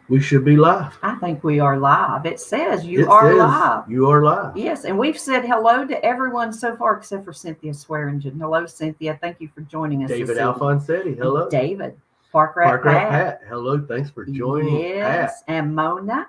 We should be live. I think we are live. It says you It are says live. you are live. Yes, and we've said hello to everyone so far except for Cynthia Swearingen. Hello, Cynthia. Thank you for joining us David this evening. Alfonsetti, hello. David. Park Rat Pat. Hello. Thanks for joining. Yes, Pat. and Mona.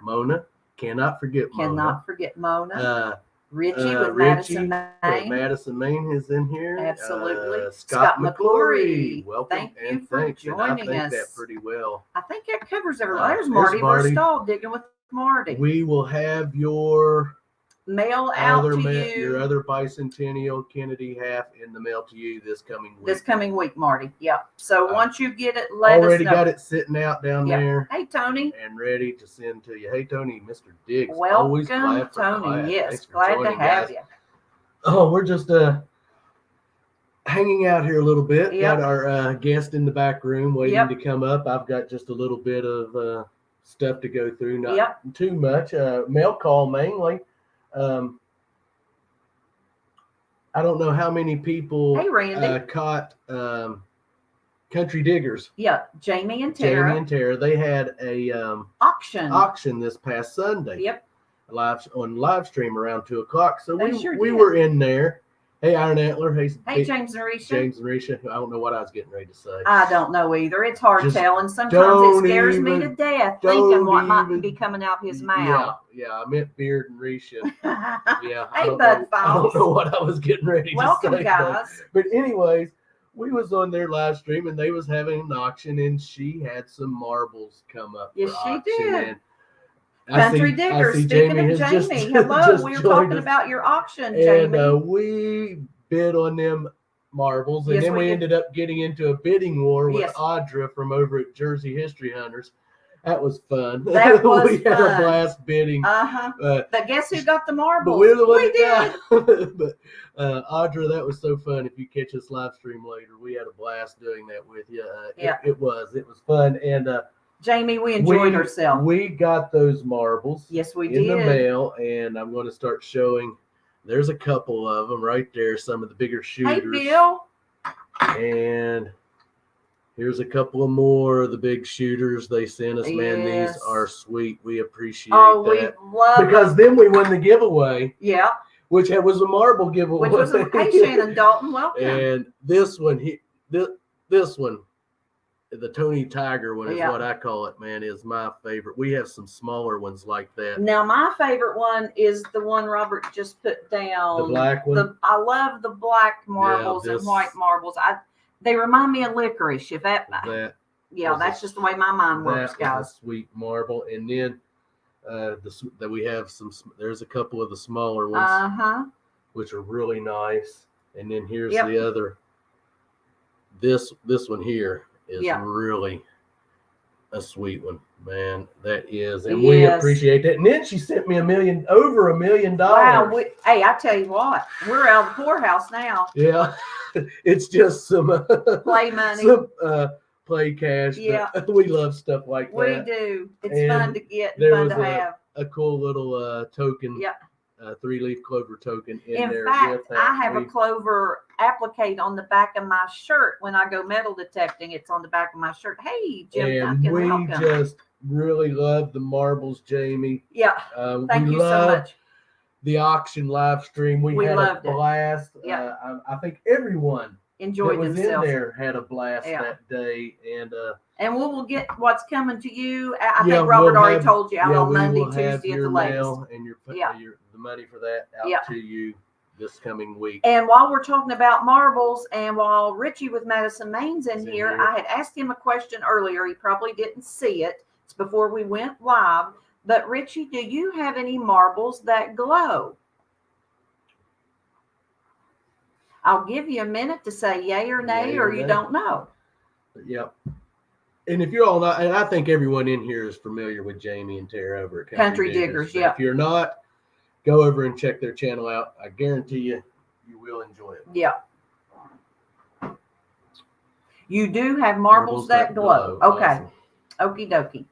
Cannot forget Mona. Cannot forget Mona. Richie with Richie Madison, Maine. Madison, Maine is in here. Absolutely. Scott McClory. Welcome. Thank you for joining I think us. that pretty well. I think that covers everyone. There's Marty Verstahl digging with Marty. We will have your mail out to you. Your other bicentennial Kennedy half in the mail to you this coming week. This coming week, Marty. Yeah. So once you get it, let us know. Already got it sitting out down there. Hey, Tony. And ready to send to you. Hey, Tony, Mr. Diggs. Welcome, always glad for Tony. class. Yes, glad to have you. Oh, we're just hanging out here a little bit. Yep. Got our guest in the back room waiting to come up. I've got just a little bit of stuff to go through. Not too much. Mail call mainly. I don't know how many people caught Country Diggers. Yeah, Jamie and Tara. They had a auction this past Sunday. Yep. Live stream around 2:00. So we were in there. Hey, Iron Antler. Hey, James and Risha. James and Risha. I don't know what I was getting ready to say. I don't know either. It's hard telling. Sometimes it scares me to death thinking what might be coming out his mouth. Yeah. I meant Beard and Risha. Yeah. Hey, Bud Falls. I don't know what I was getting ready to say. Welcome, guys. But anyways, we was on their live stream and they was having an auction and she had some marbles come up. Yes, for she auction. did. And Country Diggers. Speaking of Jamie, hello. We were talking about your auction, Jamie. And we bid on them marbles, and then we ended up getting into a bidding war with Audra from over at Jersey History Hunters. That was fun. That was we had a blast bidding. But guess who got the marbles? But we're the one we did. But Audra, that was so fun. If you catch us live stream later, we had a blast doing that with you. It was fun. And Jamie, we enjoyed ourselves. We got those marbles. Yes, we did. In the mail, and I'm going to start showing. There's a couple of them right there, some of the bigger shooters. Hey, Bill. And here's a couple of more of the big shooters they sent us. Man, these are sweet. We appreciate that. We love because then we won the giveaway. Yeah. Which was a marble giveaway. Hey, Shannon Dalton, welcome. And this one, this one, the Tony Tiger one is what I call it, man, is my favorite. We have some smaller ones like that. Now, my favorite one is the one Robert just put down. The black one? I love the black marbles and white marbles. They remind me of licorice. That's just the way my mind works, guys. A sweet marble. And then that we have there's a couple of the smaller ones, which are really nice. And then here's the other. This one here is really a sweet one, man. That is, and we appreciate that. And then she sent me over $1 million. Wow! Hey, I tell you what, we're out of the poorhouse now. Yeah, it's just some play money, some play cash. Yeah, we love stuff like that. We do. It's fun to get, fun to have. A cool little token. Yeah. 3-leaf clover token in there. In fact, I have a clover applique on the back of my shirt when I go metal detecting. It's on the back of my shirt. Hey, Jim Duncan, welcome. We just really love the marbles, Jamie. Yeah, thank you so much. The auction live stream. We had a blast. Yeah. I think everyone enjoyed that was themselves. In there had a blast that day. And we will get what's coming to you. I think Robert already told you out on Monday, Tuesday at the latest. And the money for that out to you this coming week. And while we're talking about marbles, and while Richie with Madison Main's in here, I had asked him a question earlier. He probably didn't see it. It's before we went live. But Richie, do you have any marbles that glow? I'll give you a minute to say yay or nay, or you don't know. Yep. And if you're all not, and I think everyone in here is familiar with Jamie and Tara over at Country Diggers. So if you're not, go over and check their channel out. I guarantee you will enjoy it. Yeah. You do have marbles that glow. Okay. Awesome. Okie dokie.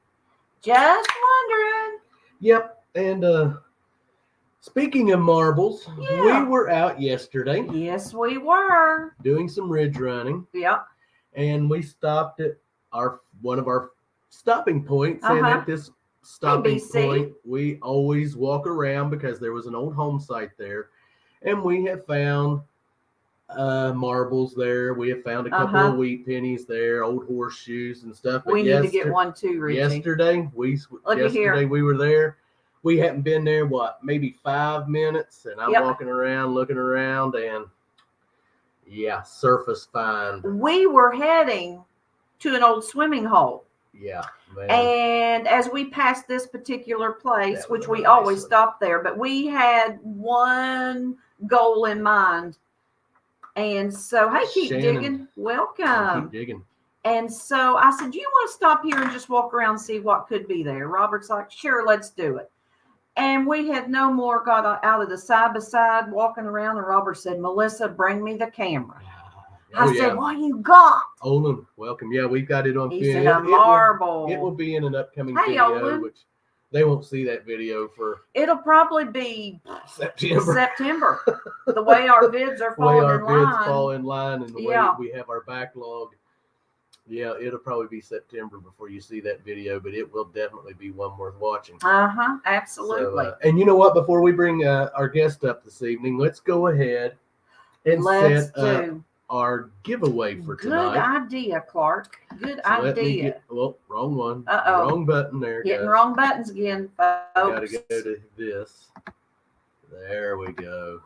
Just wondering. Yep. And speaking of marbles, we were out yesterday. Yes, we were. Doing some ridge running. Yep. And we stopped at one of our stopping points, and at this stopping BC. point, we always walk around because there was an old home site there, and we have found marbles there. We have found a couple of wheat pennies there, old horseshoes and stuff. But we need to get one too, Richie. Yesterday we were there. We hadn't been there maybe 5 minutes, and I'm walking around, looking around, and surface find. We were heading to an old swimming hole. Yeah, man. And as we passed this particular place, which we always stop there, but we had one goal in mind. And so, hey, keep digging. Welcome. Keep digging. And so I said, do you want to stop here and just walk around and see what could be there? Robert's like, sure, let's do it. And we had no more got out of the side by side walking around. And Robert said, Melissa, bring me the camera. I said, what you got? Olin, welcome. Yeah, we've got it on film. He said, a marble. It will be in an upcoming video, Olin. which they won't see that video for. It'll probably be September. The way our vids are fall in line, and the way we have our backlog. Yeah, it'll probably be September before you see that video, but it will definitely be one worth watching. Absolutely. So, and you know what? Before we bring our guest up this evening, let's go ahead and set up our giveaway for tonight. Good idea, Clark. Good idea. Wrong one. Wrong button there. Getting wrong buttons again, folks. Got to go to this. There we go.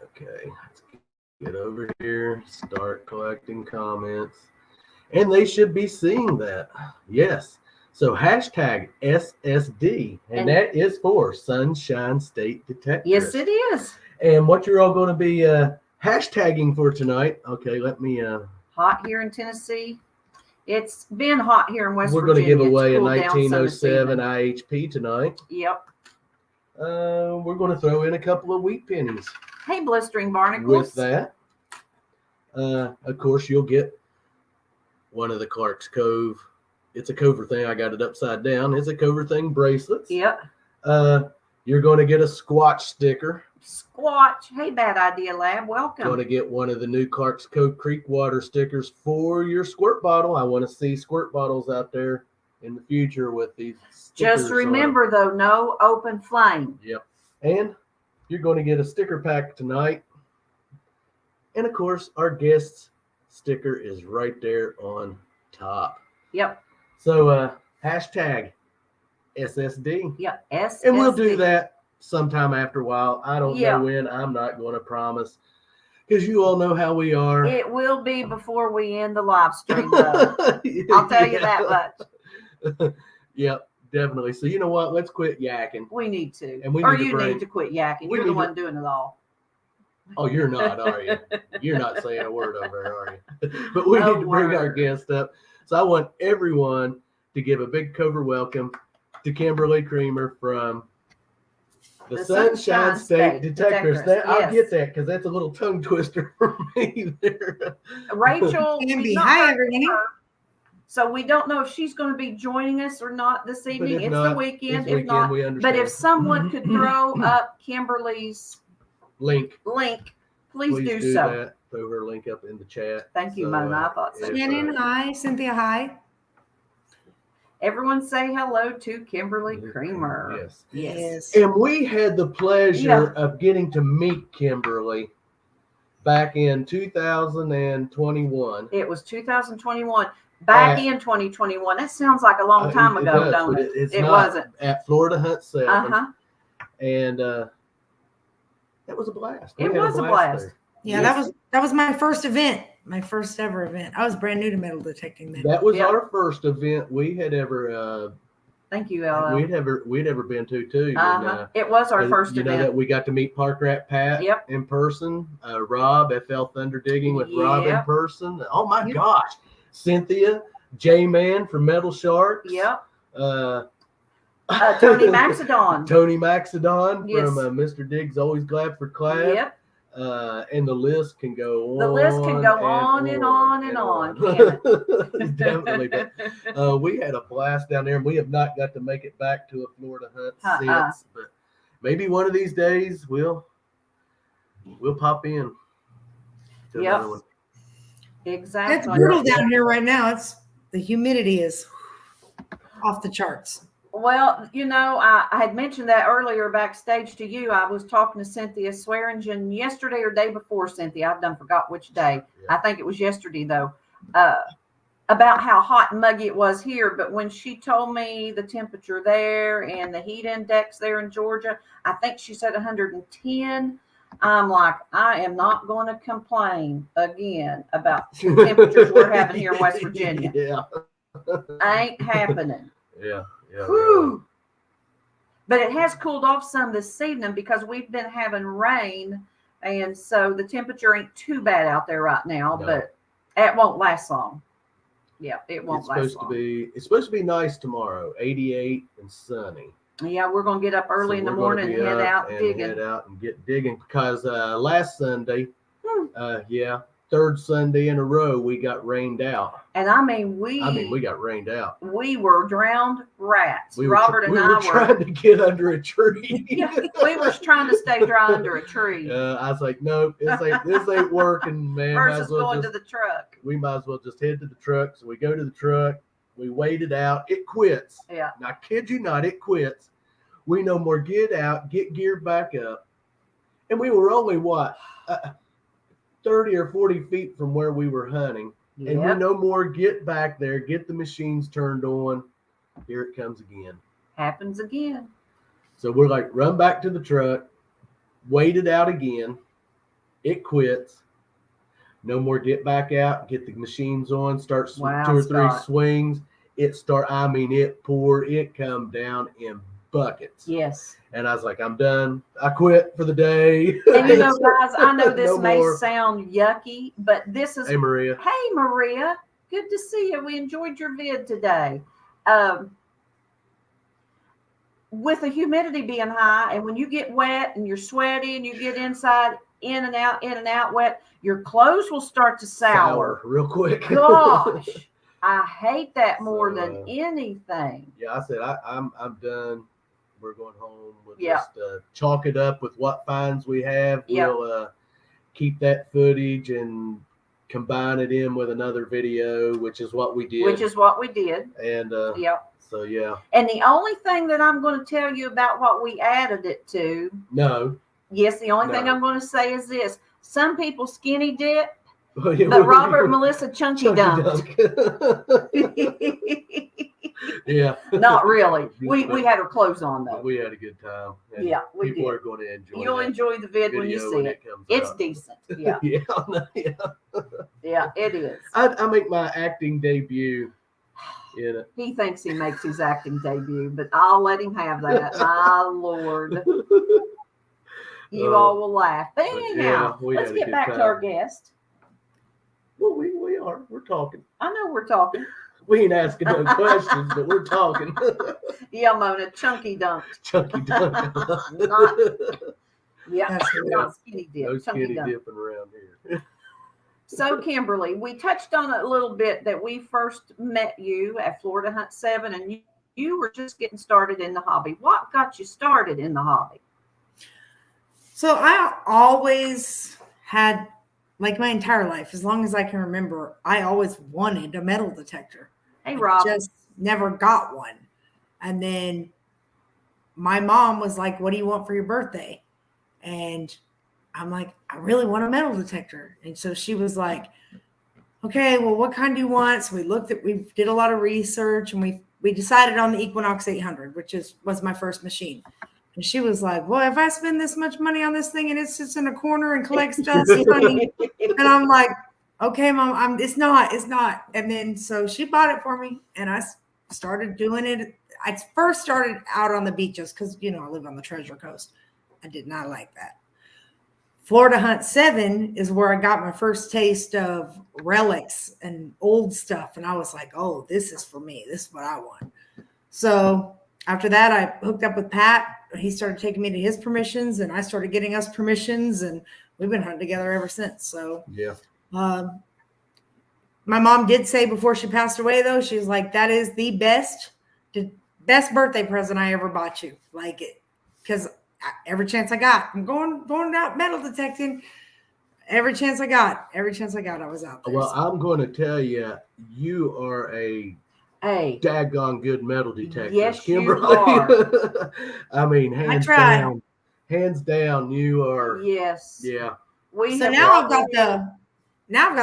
Okay, let's get over here. Start collecting comments. And they should be seeing that. Yes. So hashtag SSD. And that is for Sunshine State Detectorist. Yes, it is. And what you're all going to be hashtagging for tonight. Okay, let me. Hot here in Tennessee. It's been hot here in West Virginia. We're going to give away a 1907 IHP tonight. Yep. We're going to throw in a couple of wheat pennies. Hey, blistering barnacles. With that, of course, you'll get one of the Clark's Cove. It's a Cover thing. I got it upside down. It's a Cover thing bracelets. Yep. You're going to get a Squatch sticker. Squatch. Hey, Bad Idea Lab. Welcome. Going to get one of the new Clark's Cove Creek water stickers for your squirt bottle. I want to see squirt bottles out there in the future with these stickers. Just remember, though, no open flame. Yep. And you're going to get a sticker pack tonight. And, of course, our guest's sticker is right there on top. Yep. So, hashtag SSD. Yep, SSD. And we'll do that sometime after a while. I don't know when. I'm not going to promise. Because you all know how we are. It will be before we end the live stream, though. I'll tell you that much. Yep, definitely. So you know what? Let's quit yakking. We need to. And we need to quit yakking. You're the one doing it all. Oh, you're not, are you? You're not saying a word over there, are you? But we need to bring our guest up. So I want everyone to give a big cover welcome to Kimberly Creamer from the Sunshine State Detectorist. I'll get that because that's a little tongue twister for me there. Rachel, hi everyone. So we don't know if she's going to be joining us or not this evening. It's the weekend. If not, we understand. But if someone could throw up Kimberly's link, please do so. That. Throw her link up in the chat. Thank you, Mona. I thought so. Shannon, hi. Cynthia, hi. Everyone say hello to Kimberly Creamer. Yes. And we had the pleasure of getting to meet Kimberly back in 2021. It was 2021. Back in 2021. That sounds like a long time ago, don't it? It wasn't. At Florida Hunt 7. And that was a blast. It was a blast. Yeah, that was my first event. My first ever event. I was brand new to metal detecting then. That was our first event we had ever. Thank you, Ella. We'd ever been to too. It was our first event. You know that we got to meet Park Rat Pat in person. Rob FL Thunder Digging with Rob in person. Oh my gosh, Cynthia, J-Man from Metal Sharks. Yep. Tony Maxidon. Tony Maxidon from Mr. Diggs Always Glad for Clad. Yep. And the list can go on. The list can go on and on and on. Definitely. But, we had a blast down there, and we have not got to make it back to a Florida hunt since. But maybe one of these days we'll pop in. Yep. Exactly. It's brutal down here right now. The humidity is off the charts. Well, I had mentioned that earlier backstage to you. I was talking to Cynthia Swearingen yesterday or day before, Cynthia. I've done forgot which day. I think it was yesterday, though, about how hot and muggy it was here. But when she told me the temperature there and the heat index there in Georgia, I think she said 110. I'm like, I am not going to complain again about the temperatures we're having here in West Virginia. Yeah. Ain't happening. Yeah. Really. But it has cooled off some this evening because we've been having rain, and so the temperature ain't too bad out there right now. No. But it won't last long. Yeah, it won't last long. It's supposed to be nice tomorrow, 88 and sunny. Yeah, we're gonna get up early in the morning and head out and get digging because last Sunday, third Sunday in a row we got rained out. And we got rained out. We were drowned rats. Robert and I were trying to get under a tree. We were trying to stay dry under a tree. I was like, nope, this ain't working, man. Versus going to the truck. We might as well just head to the truck. So we go to the truck. We wait it out. It quits. Yeah. Now, I kid you not, it quits. We no more get out, get geared back up. And we were only, 30 or 40 feet from where we were hunting. Yep. And we no more get back there, get the machines turned on. Here it comes again. Happens again. So we're like, run back to the truck, wait it out again. It quits. No more get back out, get the machines on, start 2 or 3 swings. It poured, it come down in buckets. Yes. And I was like, I'm done. I quit for the day. And guys, I know this may sound yucky, but this is... Hey, Maria. Hey, Maria. Good to see you. We enjoyed your vid today. With the humidity being high, and when you get wet and you're sweaty and you get inside, in and out wet, your clothes will start to sour real quick. Gosh, I hate that more than anything. Yeah, I said I'm done. We're going home. We'll just chalk it up with what finds we have. We'll keep that footage and combine it in with another video, which is what we did. And so yeah. And the only thing that I'm going to tell you about what we added it to. No. Yes, the only thing I'm going to say is this: some people skinny dip, but Robert and Melissa chunky dumped. Yeah. Not really. We had our clothes on though. We had a good time. And people are going to enjoy. You'll enjoy the vid when you see it. It's decent. Yeah. Yeah, it is. I make my acting debut in it. He thinks he makes his acting debut, but I'll let him have that. My Lord. You all will laugh. But anyhow, let's get back to our guest. Well, we are. We're talking. I know we're talking. We ain't asking no questions, but we're talking. Yeah, Mona, chunky dunked. Chunky dunked. Not skinny dip. No skinny dipping around here. So, Kimberly, we touched on it a little bit that we first met you at Florida Hunt 7, and you were just getting started in the hobby. What got you started in the hobby? So I always had, like my entire life, as long as I can remember, I always wanted a metal detector. Hey, Rob. Just never got one. And then my mom was like, what do you want for your birthday? And I'm like, I really want a metal detector. And so she was like, okay, well, what kind do you want? So we did a lot of research, and we decided on the Equinox 800, which was my first machine. And she was like, well, if I spend this much money on this thing and it sits in a corner and collects dust, honey. And I'm like, okay, Mom, it's not. And then so she bought it for me, and I started doing it. I first started out on the beaches because, I live on the Treasure Coast. I did not like that. Florida Hunt 7 is where I got my first taste of relics and old stuff. And I was like, oh, this is for me. This is what I want. So after that, I hooked up with Pat. He started taking me to his permissions, and I started getting us permissions, and we've been hunting together ever since. So yeah. My mom did say before she passed away, though, she was like, that is the best birthday present I ever bought you. Like it, because every chance I got, I'm going out metal detecting. every chance I got, I was out there. Well, I'm going to tell you, you are a daggone good metal detector. Yes, Kimberly. you are. I mean, hands down, you are. Yes. Yeah. So now I've got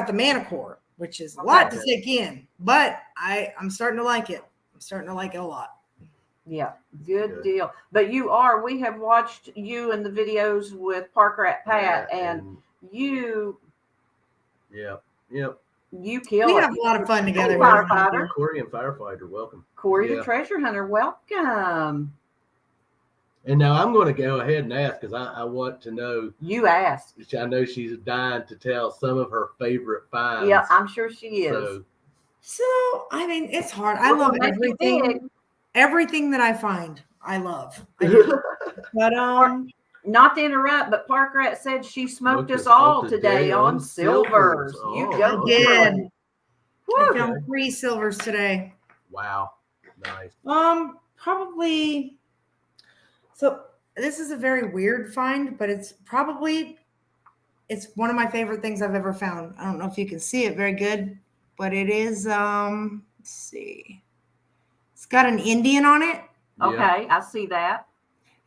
the Manicore, which is a lot to take in, but I'm starting to like it. I'm starting to like it a lot. Yeah, good deal. But we have watched you in the videos with Parker at Pat, and you. Yep. You kill it. We have a lot of fun together. Firefighter. Corey and Firefighter, welcome. Corey the Treasure Hunter, welcome. And now I'm going to go ahead and ask because I want to know. You asked. I know she's dying to tell some of her favorite finds. Yeah, I'm sure she is. So I mean, it's hard. I love everything. Everything that I find, I love. I do. But not to interrupt, but Parker said she smoked us all today on silvers. You go again. I found 3 silvers today. Wow, nice. Probably. So this is a very weird find, but it's one of my favorite things I've ever found. I don't know if you can see it very good, but it is. Let's see. It's got an Indian on it. Okay, I see that.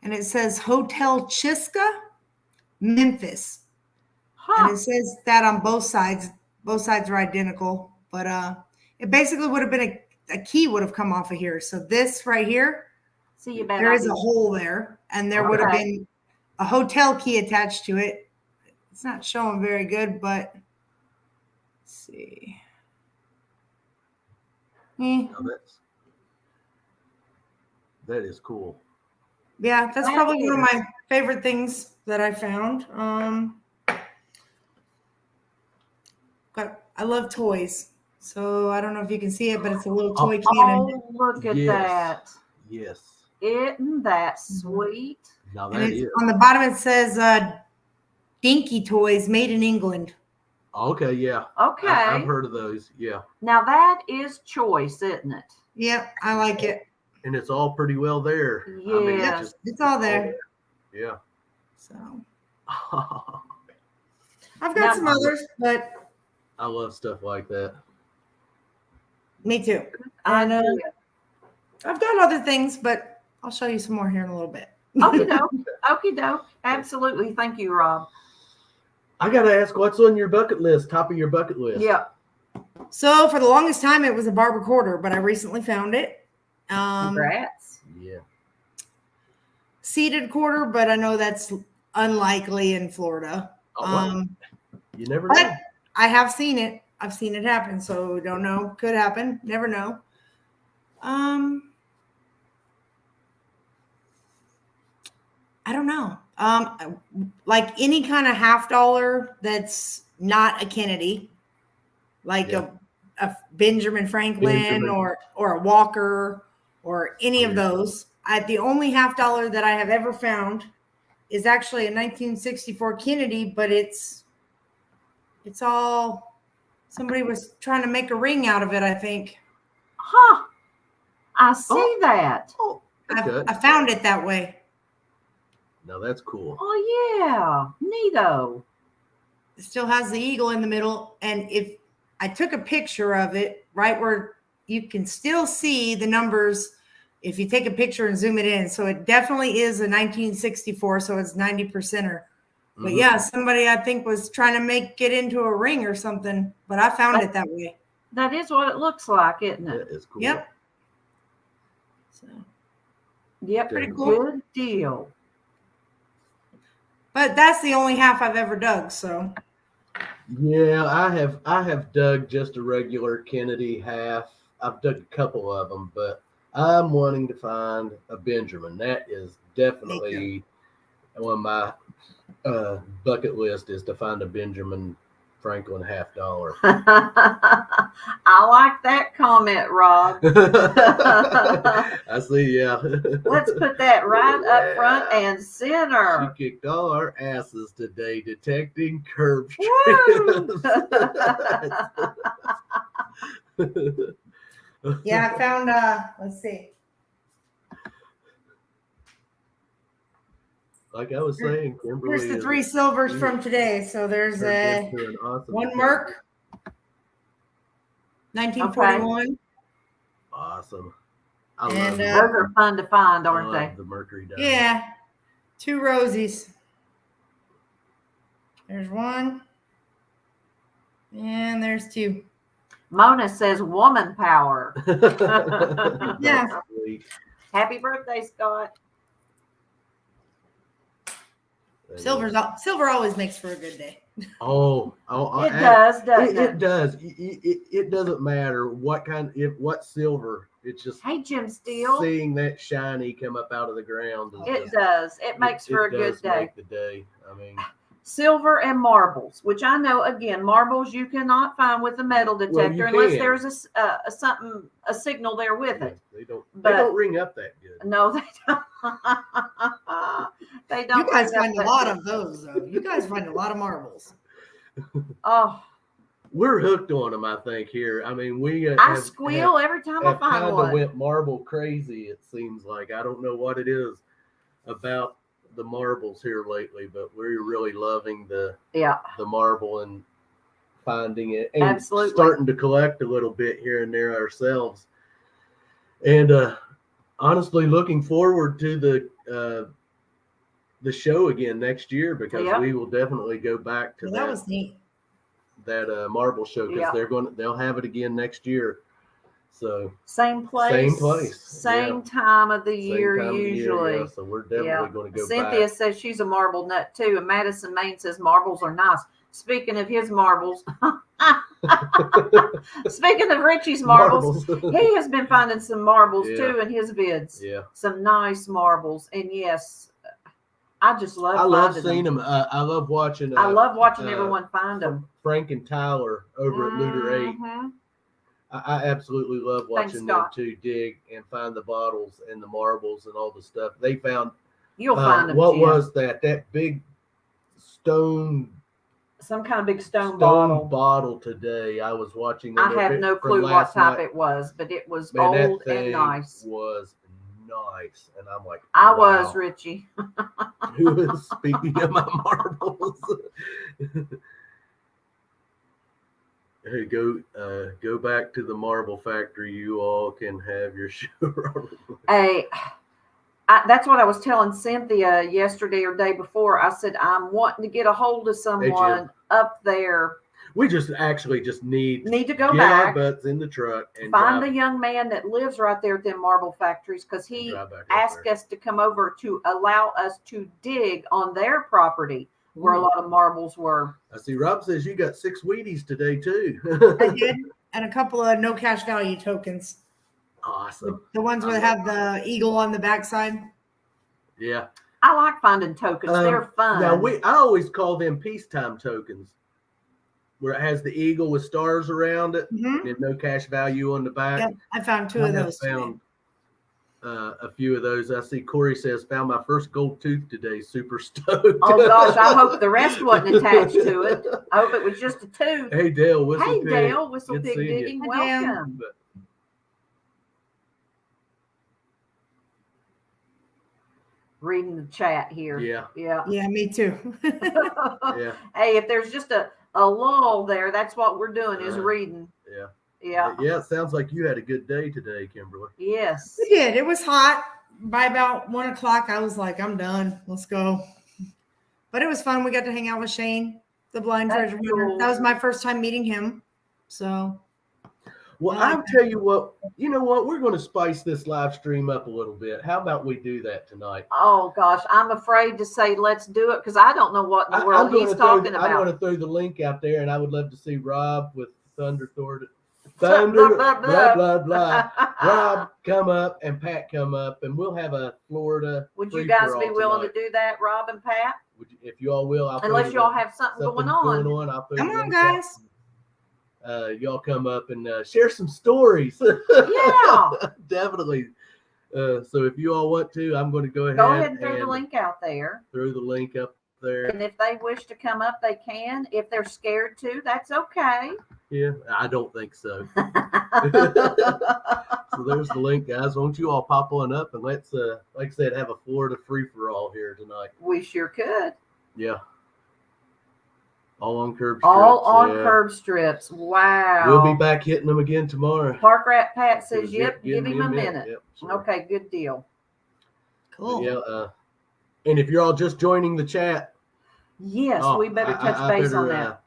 And it says Hotel Chiska, Memphis. Huh. And it says that on both sides. Both sides are identical. But it basically would have been a key would have come off of here. So this right here, there is a hole there. And there would have been a hotel key attached to it. It's not showing very good, but let's see. That is cool. Yeah, that's probably one of my favorite things that I found. But I love toys. So I don't know if you can see it, but it's a little toy cannon. Oh, look at that. Yes. Isn't that sweet? Now that is. On the bottom it says Dinky Toys made in England. Okay, yeah. Okay. I've heard of those, yeah. Now that is choice, isn't it? Yep, I like it. And it's all pretty well there. Yeah, I mean, it's all there. Yeah. So I've got some others, but I love stuff like that. Me too. I know. I've got other things, but I'll show you some more here in a little bit. Okie doke. Absolutely. Thank you, Rob. I got to ask, what's on your bucket list, top of your bucket list? Yeah. So for the longest time, it was a barber quarter, but I recently found it. Congrats. Yeah. Seeded quarter, but I know that's unlikely in Florida. You never know. But I have seen it. I've seen it happen. So don't know. Could happen. Never know. I don't know. Like any kind of $50 that's not a Kennedy, like a Benjamin Franklin or a Walker or any of those. The only $50 that I have ever found is actually a 1964 Kennedy, but it's all somebody was trying to make a ring out of it, I think. Huh. I see that. Oh, I found it that way. No, that's cool. Oh, yeah. Neato. It still has the eagle in the middle. And if I took a picture of it right where you can still see the numbers if you take a picture and zoom it in. So it definitely is a 1964. So it's 90%er. But yeah, somebody I think was trying to make it into a ring or something. But I found it that way. That is what it looks like, isn't it? That is cool. Yep. So. Yep. Pretty cool. Good deal. But that's the only half I've ever dug, so. Yeah, I have dug just a regular Kennedy half. I've dug a couple of them, but I'm wanting to find a Benjamin. That is definitely on my bucket list is to find a Benjamin Franklin $50. I like that comment, Rob. I see, yeah. Let's put that right up front and center. She kicked all our asses today detecting curb strips. Yeah, I found let's see. Like I was saying, Kimberly. Here's the 3 silvers from today. So there's one Merc, 1941. Okay. Awesome. And those are fun to find, aren't they? The Mercury diamond. Yeah. 2 Rosies. There's 1. And there's 2. Mona says woman power. Yeah. Sweet. Happy birthday, Scott. Silver always makes for a good day. It does, doesn't it? It does. It doesn't matter what what silver. It's just Jim Steele. Seeing that shiny come up out of the ground. It does. It makes for a good day. Make the day. I mean, silver and marbles, which I know again, marbles you cannot find with a metal detector unless there's a signal there with it. They don't ring up that good. No, they don't. They don't. You guys find a lot of those, though. You guys find a lot of marbles. Oh, we're hooked on them. I think here. I mean, I squeal every time I find one. Went marble crazy. It seems like I don't know what it is about the marbles here lately, but we're really loving the marble and finding it and absolutely starting to collect a little bit here and there ourselves. And honestly, looking forward to the show again next year because we will definitely go back to that was neat. That marble show because they'll have it again next year. So same place, same time of the year usually. So we're definitely going to go Cynthia back. says she's a marble nut too, and Madison Main says marbles are nice. Speaking of his marbles, speaking of Richie's marbles, he has been finding some marbles too in his vids. Yeah, some nice marbles, and yes, I just love. I love seeing them. I love watching. I love watching everyone find them. Frank and Tyler over at Looter 8. I absolutely love watching them too dig and find the bottles and the marbles and all the stuff they found. You'll find them. What was that? That big stone. Some kind of big stone bottle today. I was watching. I have no clue what type it was, but it was old and nice. Was nice, and I'm like, I was Richie. Who is speaking of my marbles? Hey, go back to the marble factory. You all can have your show. Hey, that's what I was telling Cynthia yesterday or day before. I said I'm wanting to get a hold of someone up there. We just need to go get back, our butts in the truck, and find a young man that lives right there at them marble factories because he asked us to come over to allow us to dig on their property. Where a lot of marbles were. I see Rob says you got 6 Wheaties today too. I did, and a couple of no cash value tokens. Awesome. The ones where they have the eagle on the backside. Yeah. I like finding tokens. They're fun. Now I always call them peacetime tokens, where it has the eagle with stars around it and no cash value on the back. Yep, I found 2 of those. Found a few of those. I see Corey says found my first gold tooth today. Super stoked. Oh gosh, I hope the rest wasn't attached to it. I hope it was just a tooth. Hey Dale, Whistle Pig Digging, welcome. Reading the chat here. Yeah, me too. Yeah. Hey, if there's just a lull there, that's what we're doing is reading. Yeah. Yeah. Yeah, it sounds like you had a good day today, Kimberly. Yes. We did. It was hot. By about 1 o'clock, I was like, I'm done. Let's go. But it was fun. We got to hang out with Shane, the blind treasure hunter. That was my first time meeting him. So. Well, I'll tell you what. You know what? We're going to spice this live stream up a little bit. How about we do that tonight? Oh, gosh. I'm afraid to say let's do it because I don't know what in the world he's talking about. I'm going to throw the link out there, and I would love to see Rob with Thunder, blah, blah, blah. Rob come up and Pat come up, and we'll have a Florida. Would you guys be willing to do that, Rob and Pat? If you all will. Unless y'all have something going on. Come on, guys. Y'all come up and share some stories. Yeah. Definitely. So if you all want to, I'm going to go ahead and throw the link out there. Throw the link up there. And if they wish to come up, they can. If they're scared to, that's okay. Yeah, I don't think so. So there's the link, guys. Won't you all pop on up and let's, like I said, have a Florida free-for-all here tonight. We sure could. Yeah. All on curb strips. All on curb strips. Wow. We'll be back hitting them again tomorrow. Park Rat Pat says, yep, give him a minute. Yep, sure. Okay, good deal. Cool. Yeah, and if you're all just joining the chat, yes, we better touch base on that.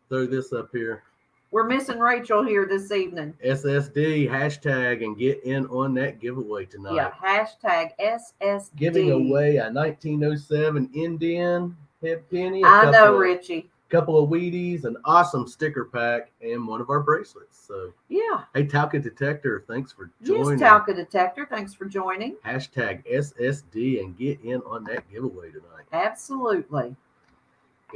Throw this up here. We're missing Rachel here this evening. SSD hashtag and get in on that giveaway tonight. Yeah, hashtag SSD. Giving away a 1907 Indian head penny. I know, Richie. Couple of Wheaties, an awesome sticker pack, and one of our bracelets. So yeah. Hey, Talca Detector, thanks for joining. Yes, Talca Detector, thanks for joining. Hashtag SSD and get in on that giveaway tonight. Absolutely.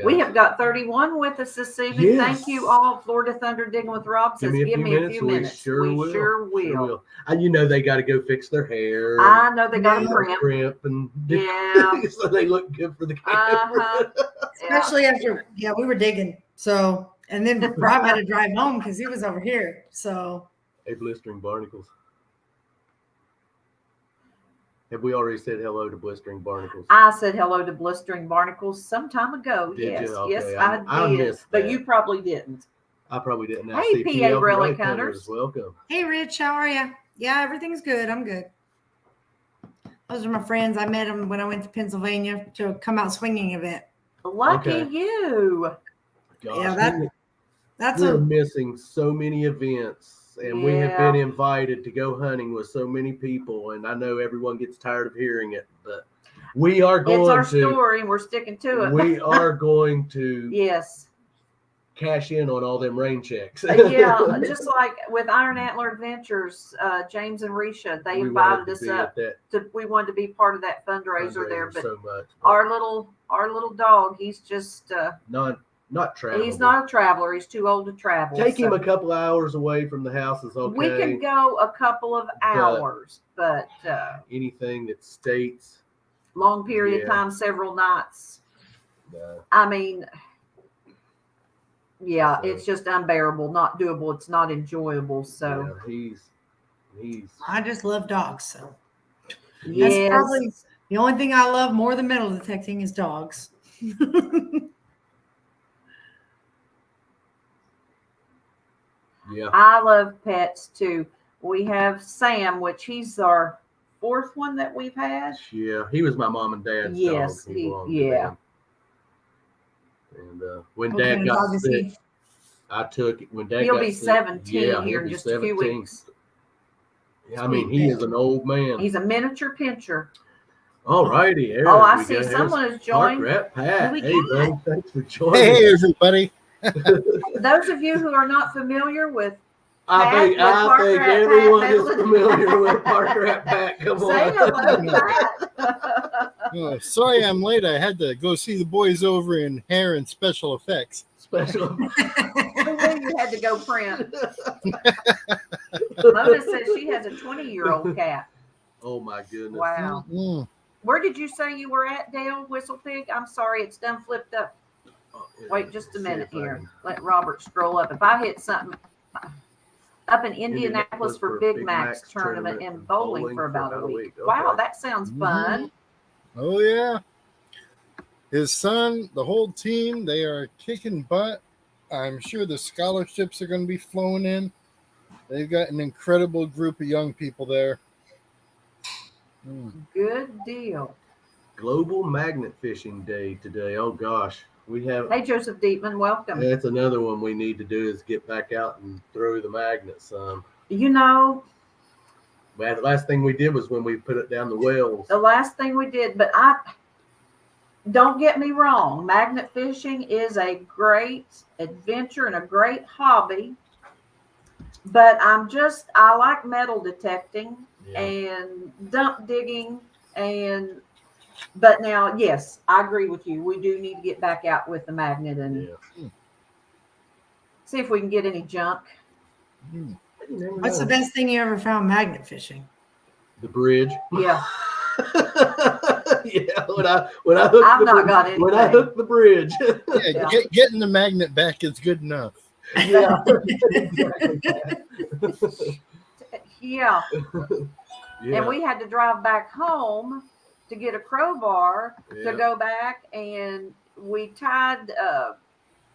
We have got 31 with us this evening. Yes. Thank you all. Florida Thunder Digging with Rob says, give me a few minutes. We sure will. And you know they got to go fix their hair. I know they got to crimp and yeah, so they look good for the camera. Especially after we were digging. So and then Rob had to drive home because he was over here. So hey, blistering barnacles. Have we already said hello to blistering barnacles? I said hello to blistering barnacles some time ago. Did yes, you? Okay. Yes, I did. But you probably didn't. I probably didn't. Hey, PA Relic Hunters. Welcome. Hey, Rich, how are you? Yeah, everything's good. I'm good. Those are my friends. I met them when I went to Pennsylvania to come out swinging event. Lucky you. Gosh, yeah, we're missing so many events. And we have been invited to go hunting with so many people, and I know everyone gets tired of hearing it, but we are going to. It's our story, and we're sticking to it. We are going to cash in on all them rain checks. Yeah, just like with Iron Antler Adventures, James and Risha, they invited us up. We wanted to be part of that fundraiser there, but so much, our little dog, he's just not traveling. He's not a traveler. He's too old to travel. Take him a couple hours away from the house is okay. We can go a couple of hours, but anything that states long period of time, several nights. No. I mean, it's just unbearable, not doable. It's not enjoyable. So he's. I just love dogs. So that's probably the only thing I love more than metal detecting is dogs. Yeah, I love pets too. We have Sam, which he's our fourth one that we've had. Yeah, he was my mom and dad's dog. Yeah. And when Dad got sick, I took it. When Dad he'll got be sick, 17 here in just 17. A few weeks. Yeah, I mean, he is an old man. He's a miniature pincher. All righty. I see someone has joined. Pat. Hey, buddy, thanks for joining. Hey, everybody. Those of you who are not familiar with I think everyone is familiar with Park Rat Pat. Come on. Say hello, Pat. Sorry I'm late. I had to go see the boys over in hair and special effects. You had to go print. Mona says she has a 20-year-old cat. Oh, my goodness. Wow. Mm-hmm. Where did you say you were at, Dale Whistle Pig? I'm sorry, it's done flipped up. Wait just a minute here. Let Robert scroll up. If I hit something up in Indianapolis for Big Mac's tournament and bowling for about a week. Okay. Wow, that sounds fun. Oh, yeah. His son, the whole team, they are kicking butt. I'm sure the scholarships are going to be flowing in. They've got an incredible group of young people there. Good deal. Global Magnet Fishing Day today. Oh, gosh. We have. Hey, Joseph Deepman, welcome. That's another one we need to do is get back out and throw the magnets. You know, the last thing we did was when we put it down the wells. The last thing we did, but don't get me wrong. Magnet fishing is a great adventure and a great hobby. But I like metal detecting and dump digging But now, yes, I agree with you. We do need to get back out with the magnet and see if we can get any junk. What's the best thing you ever found magnet fishing? The bridge. Yeah. Yeah, when I hooked I've not got anything. when I hooked the bridge. Yeah, getting the magnet back is good enough. Yeah, exactly. Yeah. Yeah. And we had to drive back home to get a crowbar to go back, and we tied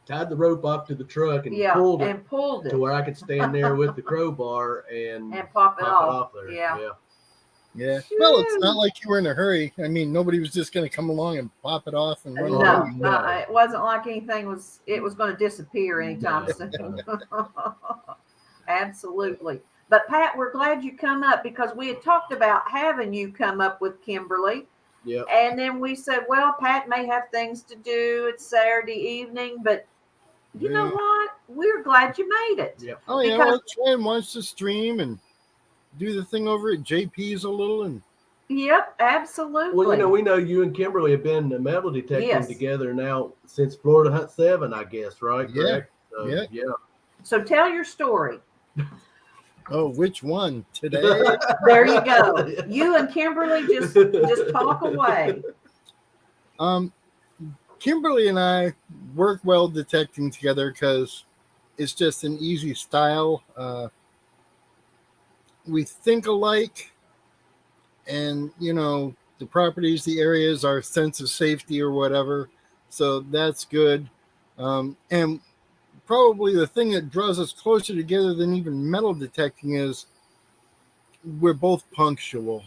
the rope up to the truck and pulled it to where I could stand there with the crowbar and pop it off there. Yeah. Well, it's not like you were in a hurry. I mean, nobody was just going to come along and pop it off and run away. No, it wasn't like anything was going to disappear anytime soon. Absolutely. But Pat, we're glad you come up because we had talked about having you come up with Kimberly. Yeah. And then we said, well, Pat may have things to do. It's Saturday evening, but you know what? We're glad you made it. Yeah. Oh, yeah. I'll try and watch the stream and do the thing over at JP's a little. And yep, absolutely. Well, we know you and Kimberly have been metal detecting together now since Florida Hunt 7, I guess, right? Yeah. Correct? So, yeah. So tell your story. Oh, which one today? There you go. You and Kimberly just talk away. Kimberly and I work well detecting together because it's just an easy style. We think alike, and the properties, the areas, our sense of safety or whatever. So that's good. And probably the thing that draws us closer together than even metal detecting is we're both punctual.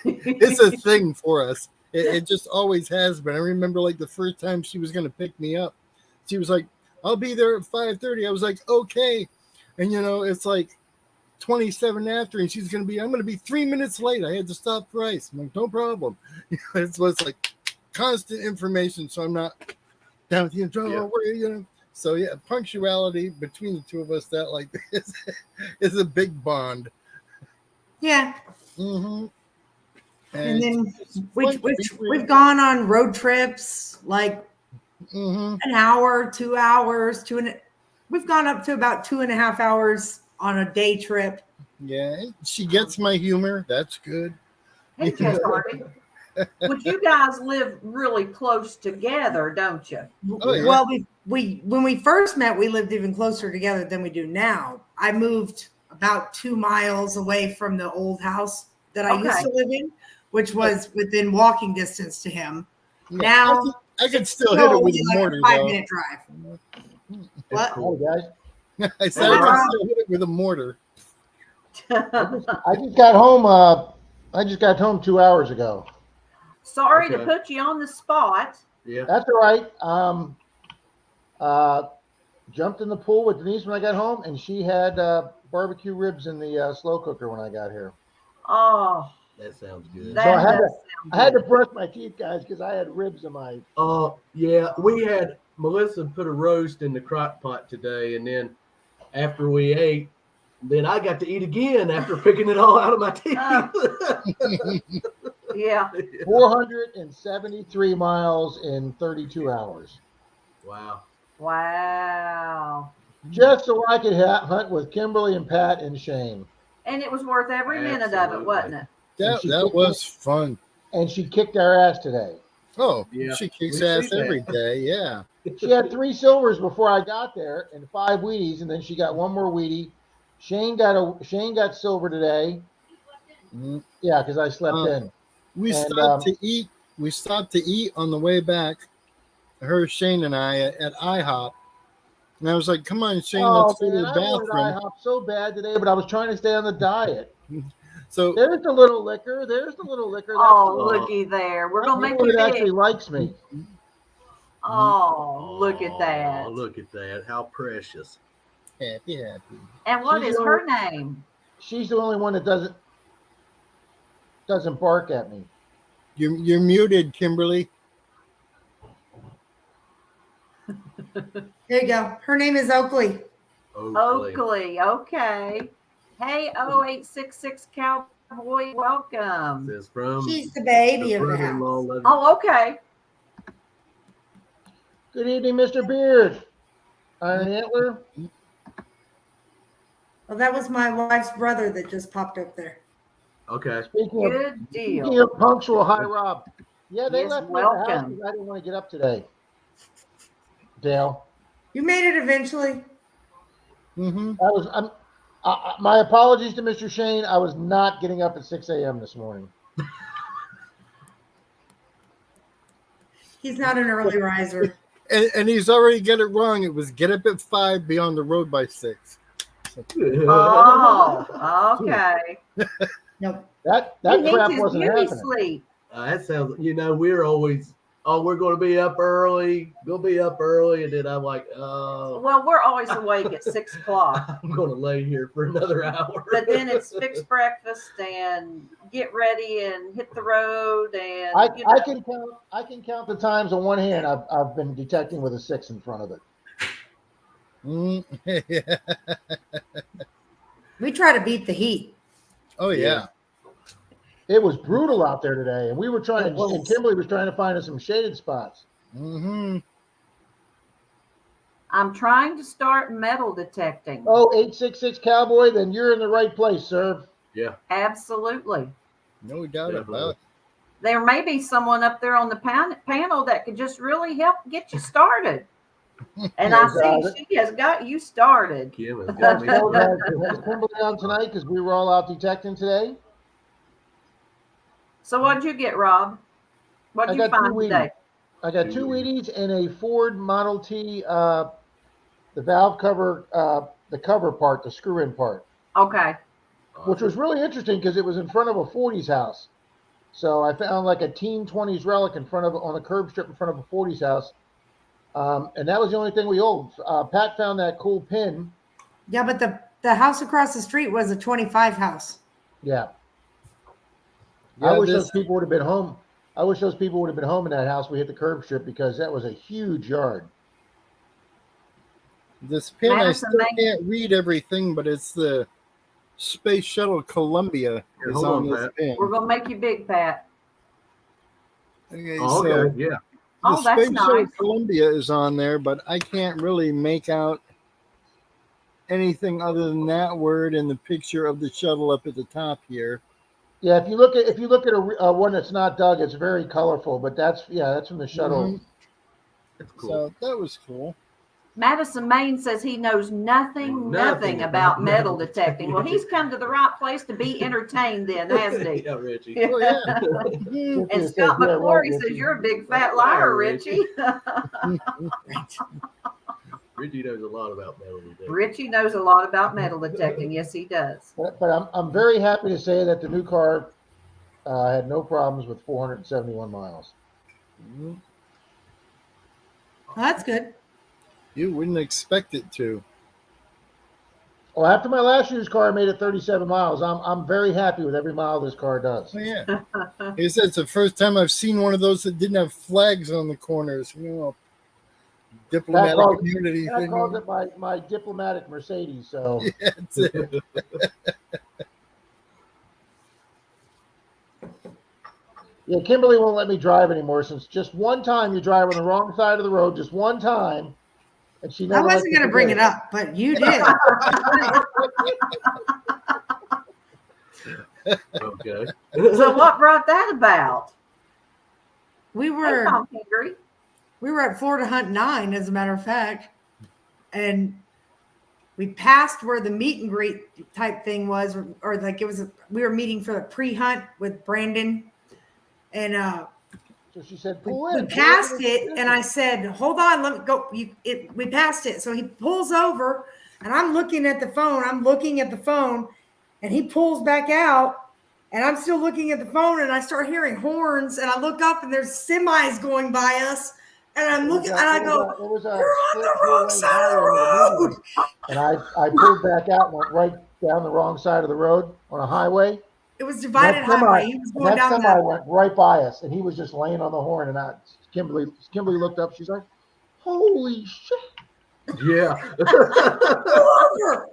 It's a thing for us. It just always has been. I remember like the first time she was going to pick me up, she was like, I'll be there at 5:30. I was like, okay. And it's like 27 after, and I'm going to be 3 minutes late. I had to stop for ice. I'm like, no problem. It's like constant information. So I'm not down with So yeah, punctuality between the two of us, that like is a big bond. Yeah. Mm-hmm. And then we've gone on road trips like an hour, 2 hours, we've gone up to about 2.5 hours on a day trip. Yeah, she gets my humor. That's good. Hey, Jess Hardy. But you guys live really close together, don't you? Oh, yeah. Well, we when we first met, we lived even closer together than we do now. I moved about 2 miles away from the old house that I used to live in, which was within walking distance to him. Yeah, now I could still hit it with a mortar. 5-minute drive. What? Oh, guys. I said I could still hit it with a mortar. I just got home. I just got home 2 hours ago. Sorry to put you on the spot. Yeah, that's all right. Jumped in the pool with Denise when I got home, and she had barbecue ribs in the slow cooker when I got here. Oh, that sounds good. So I had to brush my teeth, guys, because I had ribs in my. Yeah, we had Melissa put a roast in the crock pot today, and then after we ate, then I got to eat again after picking it all out of my teeth. Yeah. 473 miles in 32 hours. Wow. Just so I could hunt with Kimberly and Pat and Shane. And it was worth every minute of it, wasn't it? That was fun. And she kicked our ass today. Oh, yeah. She kicks ass every day, yeah. She had 3 silvers before I got there and 5 Wheaties, and then she got 1 more Wheatie. Shane got silver today. Mm-hmm. Yeah, because I slept in. We stopped to eat. We stopped to eat on the way back. Her, Shane, and I at IHOP. And I was like, "Come on, Shane, let's go to the bathroom." I wanted IHOP so bad today, but I was trying to stay on the diet. So there's the little liquor. There's the little liquor. Looky there. We're gonna make it actually likes me. Oh, look at that. Oh, look at that. How precious. Happy. And what is her name? She's the only one that doesn't bark at me. You're muted, Kimberly. There you go. Her name is Oakley. Oakley. Okay. Hey, 0866 Cowboy, welcome. She's the baby of the house. Oh, okay. Good evening, Mr. Beard. Iron Antler. Well, that was my wife's brother that just popped up there. Okay. Good Speaking deal. of punctual, hi Rob. Yeah, they Yes, left me at the house welcome. because I didn't want to get up today. Dale, You made it eventually. I'm. My apologies to Mr. Shane. I was not getting up at 6 a.m. this morning. He's not an early riser. And he's already got it wrong. It was get up at 5, be on the road by 6. Oh, okay. Nope. That He needs crap his wasn't beauty happening. sleep. That sounds. We're always. Oh, we're going to be up early. We'll be up early, and then I'm like, oh. Well, we're always awake at 6 o'clock. I'm going to lay here for another hour. But then it's fix breakfast and get ready and hit the road and I can count the times on one hand I've been detecting with a 6 in front of it. Yeah. We try to beat the heat. Oh yeah. It was brutal out there today, and we were trying. And Kimberly was trying to find us some shaded spots. I'm trying to start metal detecting. Oh, 866 Cowboy, then you're in the right place, sir. Yeah. Absolutely. No doubt about it. There may be someone up there on the panel that could just really help get you started. And I see she has got you started. Kim has got me. Has Kimberly on tonight because we were all out detecting today? So what'd you get, Rob? What'd you find today? I got 2 Wheaties and a Ford Model T, the valve cover, the cover part, the screw-in part. Okay. Which was really interesting because it was in front of a 40s house. So I found like a teen 20s relic on the curb strip in front of a 40s house. And that was the only thing we owned. Pat found that cool pin. Yeah, but the house across the street was a 25 house. Yeah. I wish those people would have been home. I wish those people would have been home in that house. We hit the curb strip because that was a huge yard. This pin, I still can't read everything, but it's the Space Shuttle Columbia is on this pin. We're gonna make you big, Pat. Okay, okay, yeah. Oh, that's Space Shuttle nice. Columbia is on there, but I can't really make out anything other than that word and the picture of the shuttle up at the top here. Yeah, if you look at a one that's not dug, it's very colorful. But that's from the shuttle. That's cool. So that was cool. Madison Main says he knows nothing about metal detecting. Well, he's come to the right place to be entertained then, hasn't he? Yeah, Richie. Oh, yeah. And Scott McClory says you're a big fat liar, Richie. Richie knows a lot about metal detecting. Richie knows a lot about metal detecting. Yes, he does. But I'm very happy to say that the new car had no problems with 471 miles. Well, that's good. You wouldn't expect it to. Well, after my last used car made it 37 miles, I'm very happy with every mile this car does. Oh, yeah. He said it's the first time I've seen one of those that didn't have flags on the corners. Diplomatic community I thing. called it my diplomatic Mercedes. So Yeah, that's it. yeah, Kimberly won't let me drive anymore since just one time you drive on the wrong side of the road, just one time, and she never. I wasn't going to bring it up, but you did. Okay. So what brought that about? We were at Florida Hunt 9, as a matter of fact, and we passed where the meet and greet type thing was, or like it was. We were meeting for the pre-hunt with Brandon, and so she said, we passed it, and I said, "Hold on, let me go." We passed it, so he pulls over, and I'm looking at the phone. And he pulls back out, and I'm still looking at the phone, and I start hearing horns, and I look up, and there's semis going by us, and I'm looking, and I go, "You're on the wrong side of the road." And I pulled back out and went right down the wrong side of the road on a highway. It was divided highway. He was going down that. Went right by us, and he was just laying on the horn. And Kimberly looked up. She's like, "Holy shit!" Yeah.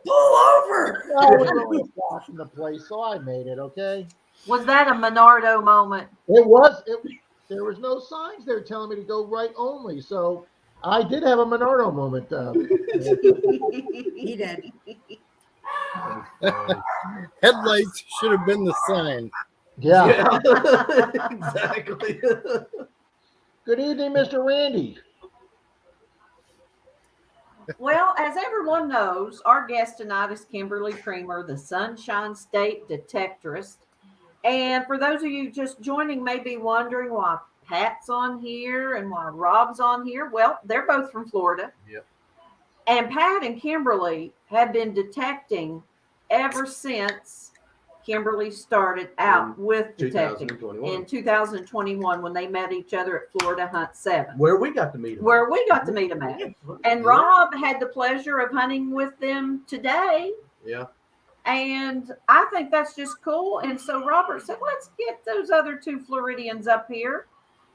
Pull over. I was really washing the place, so I made it. Okay. Was that a Menardo moment? It was. There was no signs there telling me to go right only. So I did have a Menardo moment. He did. Headlights should have been the sign. Yeah. Exactly. Good evening, Mr. Randy. Well, as everyone knows, our guest tonight is Kimberly Creamer, the Sunshine State Detectorist. And for those of you just joining, may be wondering why Pat's on here and why Rob's on here. Well, they're both from Florida. Yep. And Pat and Kimberly have been detecting ever since Kimberly started out with detecting 2021. in 2021 when they met each other at Florida Hunt 7. Where we got to meet him. Where we got to meet him at. And Rob had the pleasure of hunting with them today. Yeah. And I think that's just cool. And so Robert said, let's get those other two Floridians up here.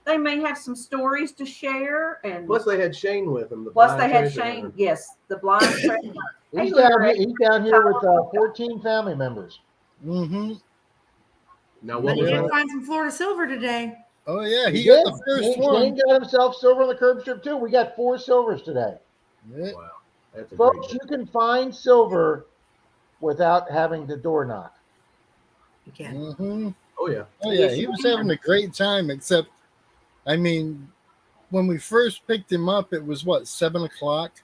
They may have some stories to share. And Plus they had Shane with them. plus they had Shane. Yes, the blind treasure. He's down here with 14 family members. Mm-hmm. Now But what you was did that? find some Florida silver today. Oh yeah, he did. got the first Shane one. got himself silver on the curb strip too. We got 4 silvers today. Yeah. Wow. That's a Folks, great you can find silver without having the door knock. You can. Mm-hmm. Oh yeah. Oh yeah, he was having a great time. Except, I mean, when we first picked him up, it was what, 7 o'clock,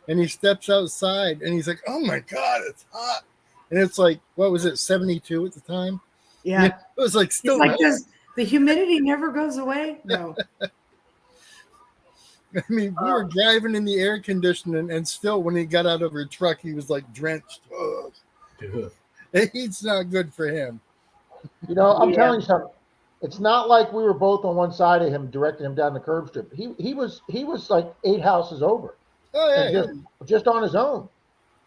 and he steps outside and he's like, "Oh my God, it's hot!" And it's like, what was it, 72 at the time? Yeah. It was like still. It's like the humidity never goes away. No. I mean, we were driving in the air conditioning, and still, when he got out of her truck, he was like drenched. Ugh. It's not good for him. You know, I'm telling you something. It's not like we were both on one side of him, directing him down the curb strip. He was like 8 houses over. Oh yeah, just on his own.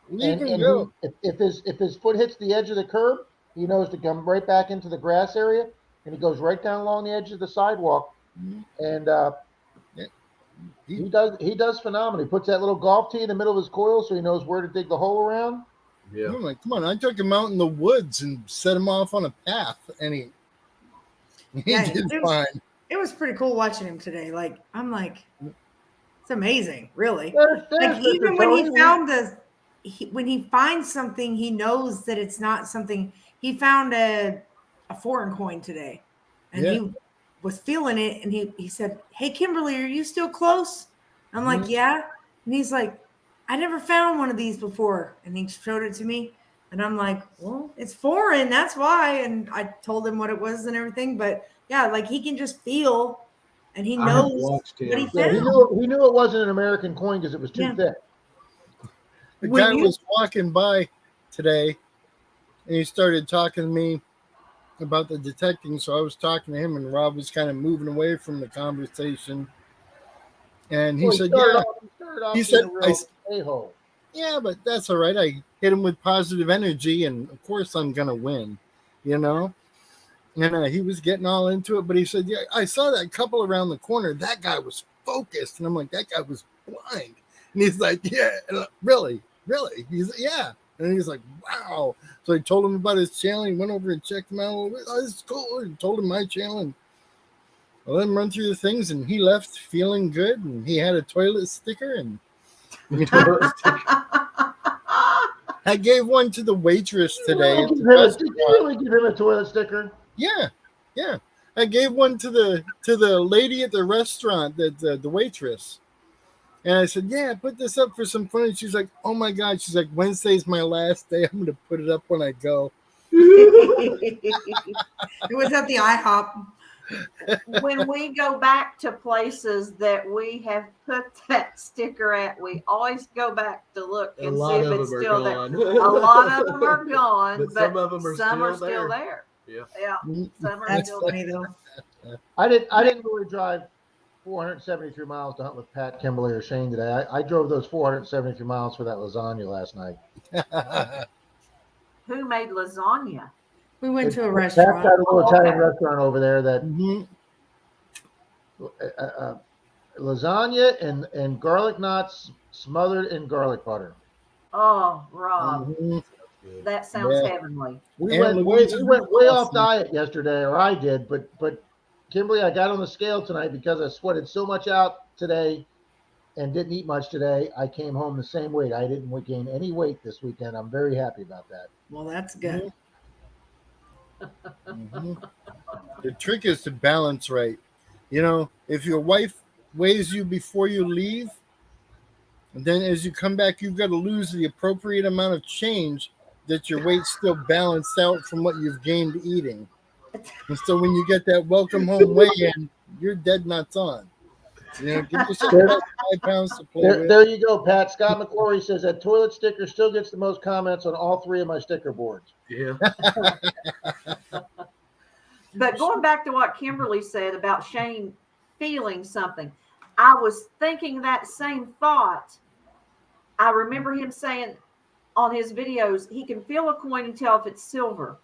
leave him go. If his foot hits the edge of the curb, he knows to come right back into the grass area, and he goes right down along the edge of the sidewalk. And he does phenomenal. He puts that little golf tee in the middle of his coil so he knows where to dig the hole around. Yeah. I'm like, come on! I took him out in the woods and set him off on a path, and he did fine. It was pretty cool watching him today. Like, I'm like, it's amazing, really. There's Even Mr. when he Tony. found when he finds something, he knows that it's not something. He found a foreign coin today, and he was feeling it, and he said, "Hey, Kimberly, are you still close?" I'm like, "Yeah," and he's like, "I never found one of these before," and he showed it to me, and I'm like, "Well, it's foreign, that's why." And I told him what it was and everything, but yeah, like he can just feel, and he knows what he him. Yeah, found. he knew it wasn't an American coin because it was too thick. The guy was walking by today, and he started talking to me about the detecting. So I was talking to him, and Rob was kind of moving away from the conversation. And he said, "Yeah." He said, "A-hole." Yeah, but that's all right. I hit him with positive energy, and of course I'm gonna win, you know. And he was getting all into it, but he said, "Yeah, I saw that couple around the corner. That guy was focused," and I'm like, "That guy was blind." And he's like, "Yeah, really." He's like, "Yeah," and he's like, "Wow." So I told him about his channel. He went over and checked him out a little bit. "Oh, this is cool." And told him my channel. And I let him run through the things, and he left feeling good. And he had a toilet sticker, and I gave one to the waitress today. Did you really give him a toilet sticker? Yeah. I gave one to the lady at the restaurant, the waitress. And I said, "Yeah, put this up for some fun." And she's like, "Oh my God." She's like, "Wednesday's my last day. I'm going to put it up when I go." It was at the IHOP. When we go back to places that we have put that sticker at, we always go back to look and see if it's still there. A lot of them are gone, but some of them are still there. Yeah, some are That's still funny there. though. I didn't really drive 473 miles to hunt with Pat, Kimberly, or Shane today. I drove those 473 miles for that lasagna last night. Who made lasagna? We went to a Pat's restaurant. got a little Italian restaurant over there that lasagna and garlic knots smothered in garlic butter. Oh, Rob, that sounds heavenly. We went way off diet yesterday, or I did, but Kimberly, I got on the scale tonight because I sweated so much out today and didn't eat much today, I came home the same weight. I didn't gain any weight this weekend. I'm very happy about that. Well, that's good. Mm-hmm. The trick is to balance right. If your wife weighs you before you leave, and then as you come back, you've got to lose the appropriate amount of change that your weight's still balanced out from what you've gained eating. And so when you get that welcome home weigh-in, you're dead nuts on. Give yourself about 5 pounds to play with. There you go, Pat. Scott McClory says that toilet sticker still gets the most comments on all 3 of my sticker boards. Yeah. But going back to what Kimberly said about Shane feeling something, I was thinking that same thought. I remember him saying on his videos, he can feel a coin and tell if it's silver.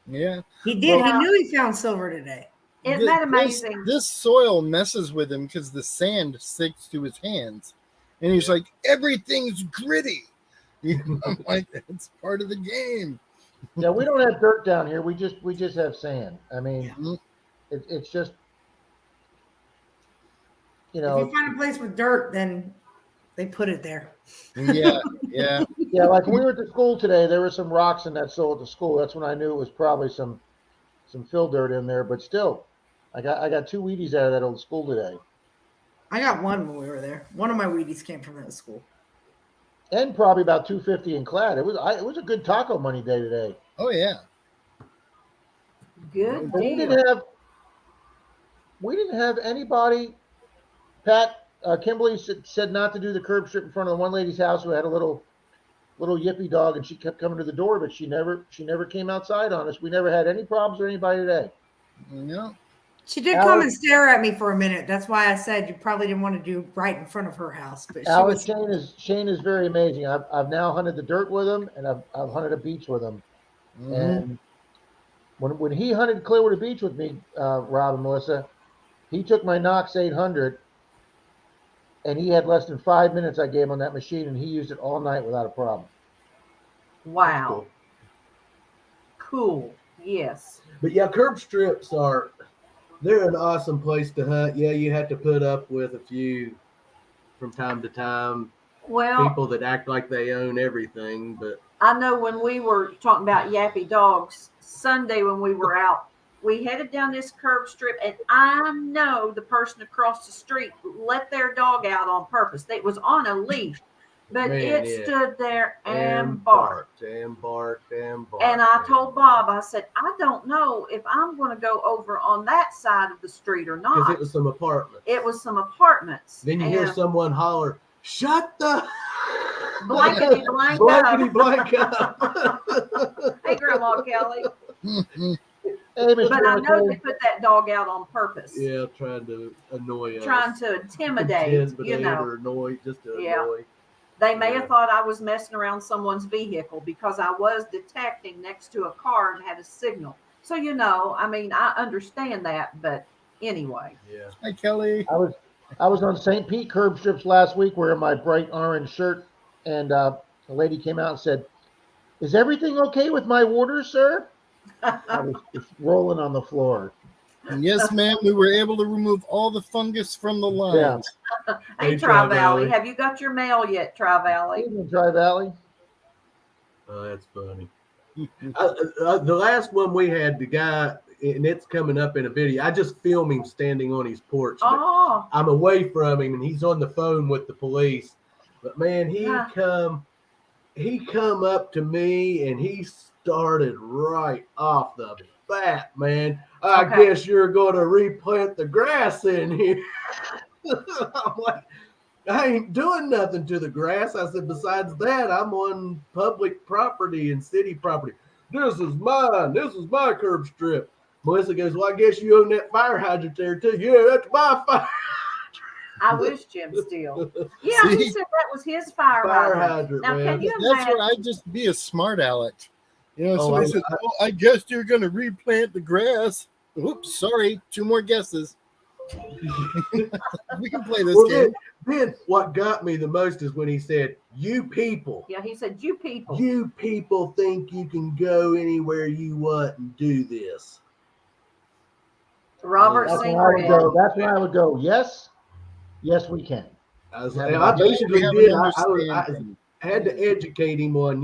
Yeah. He did. He knew he found silver today. Isn't that amazing? This soil messes with him because the sand sticks to his hands. And he's like, everything's gritty. I'm like, it's part of the game. Yeah, we don't have dirt down here. We just have sand. I mean, it's just, If you find a place with dirt, then they put it there. Yeah. Yeah, like when we were at the school today, there were some rocks in that soil at the school. That's when I knew it was probably some fill dirt in there. But still, I got 2 Wheaties out of that old school today. I got one when we were there. One of my Wheaties came from that school. And probably about $2.50 in clad. It was a good taco money day today. Oh yeah. Good But deal. we didn't have anybody. Pat, Kimberly said not to do the curb strip in front of the one lady's house who had a little yippy dog, and she kept coming to the door, but she never came outside on us. We never had any problems with anybody today. No. She did come and stare at me for a minute. That's why I said you probably didn't want to do right in front of her house. But Shane is very amazing. I've now hunted the dirt with him, and I've hunted a beach with him. Mm-hmm. And when he hunted Clearwater Beach with me, Rob and Melissa, he took my Knox 800, and he had less than 5 minutes I gave him on that machine, and he used it all night without a problem. Wow. Cool. Yes. But yeah, curb strips they're an awesome place to hunt. Yeah, you have to put up with a few from time to time. Well, people that act like they own everything, but I know when we were talking about yappy dogs, Sunday when we were out, we headed down this curb strip, and I know the person across the street let their dog out on purpose. It was on a leash, but it stood there and barked. And I told Bob, I said, I don't know if I'm going to go over on that side of the street or not. Because it was some apartments. It was some apartments. Then you hear someone holler, "Shut the blankety blank up." Hey, Grandma Kelly. Hey, but I know they put that dog out on purpose. Yeah, trying to annoy us. Trying to intimidate or annoy, just to annoy. They may have thought I was messing around someone's vehicle because I was detecting next to a car and had a signal. So, I mean, I understand that, but anyway. Yeah. Hi, Kelly. I was on St. Pete curb strips last week wearing my bright orange shirt, and a lady came out and said, "Is everything okay with my water, sir?" I was just rolling on the floor. And yes, ma'am, we were able to remove all the fungus from the lines. Yeah. Hey, Tri-Valley, have you got your mail yet, Tri-Valley? Tri-Valley. Oh, that's funny. The last one we had, the guy, and it's coming up in a video. I just film him standing on his porch. I'm away from him, and he's on the phone with the police. But man, he come up to me, and he started right off the bat, man. I guess you're going to replant the grass in here. I'm like, I ain't doing nothing to the grass. I said, besides that, I'm on public property and city property. This is mine. This is my curb strip. Melissa goes, well, I guess you own that fire hydrant there too. Yeah, that's my fire hydrant. I wish Jim Steele. Yeah, he said that was his fire hydrant. Now, can you imagine? That's where I'd just be a smart aleck. Somebody says, I guess you're going to replant the grass. Oops, sorry. 2 more guesses. We can play this game. Then what got me the most is when he said, you people. Yeah, he said, you people. You people think you can go anywhere you want and do this. Robert That's Singer. when I would go, yes, we can. I basically have did. an I understanding. had to educate him on,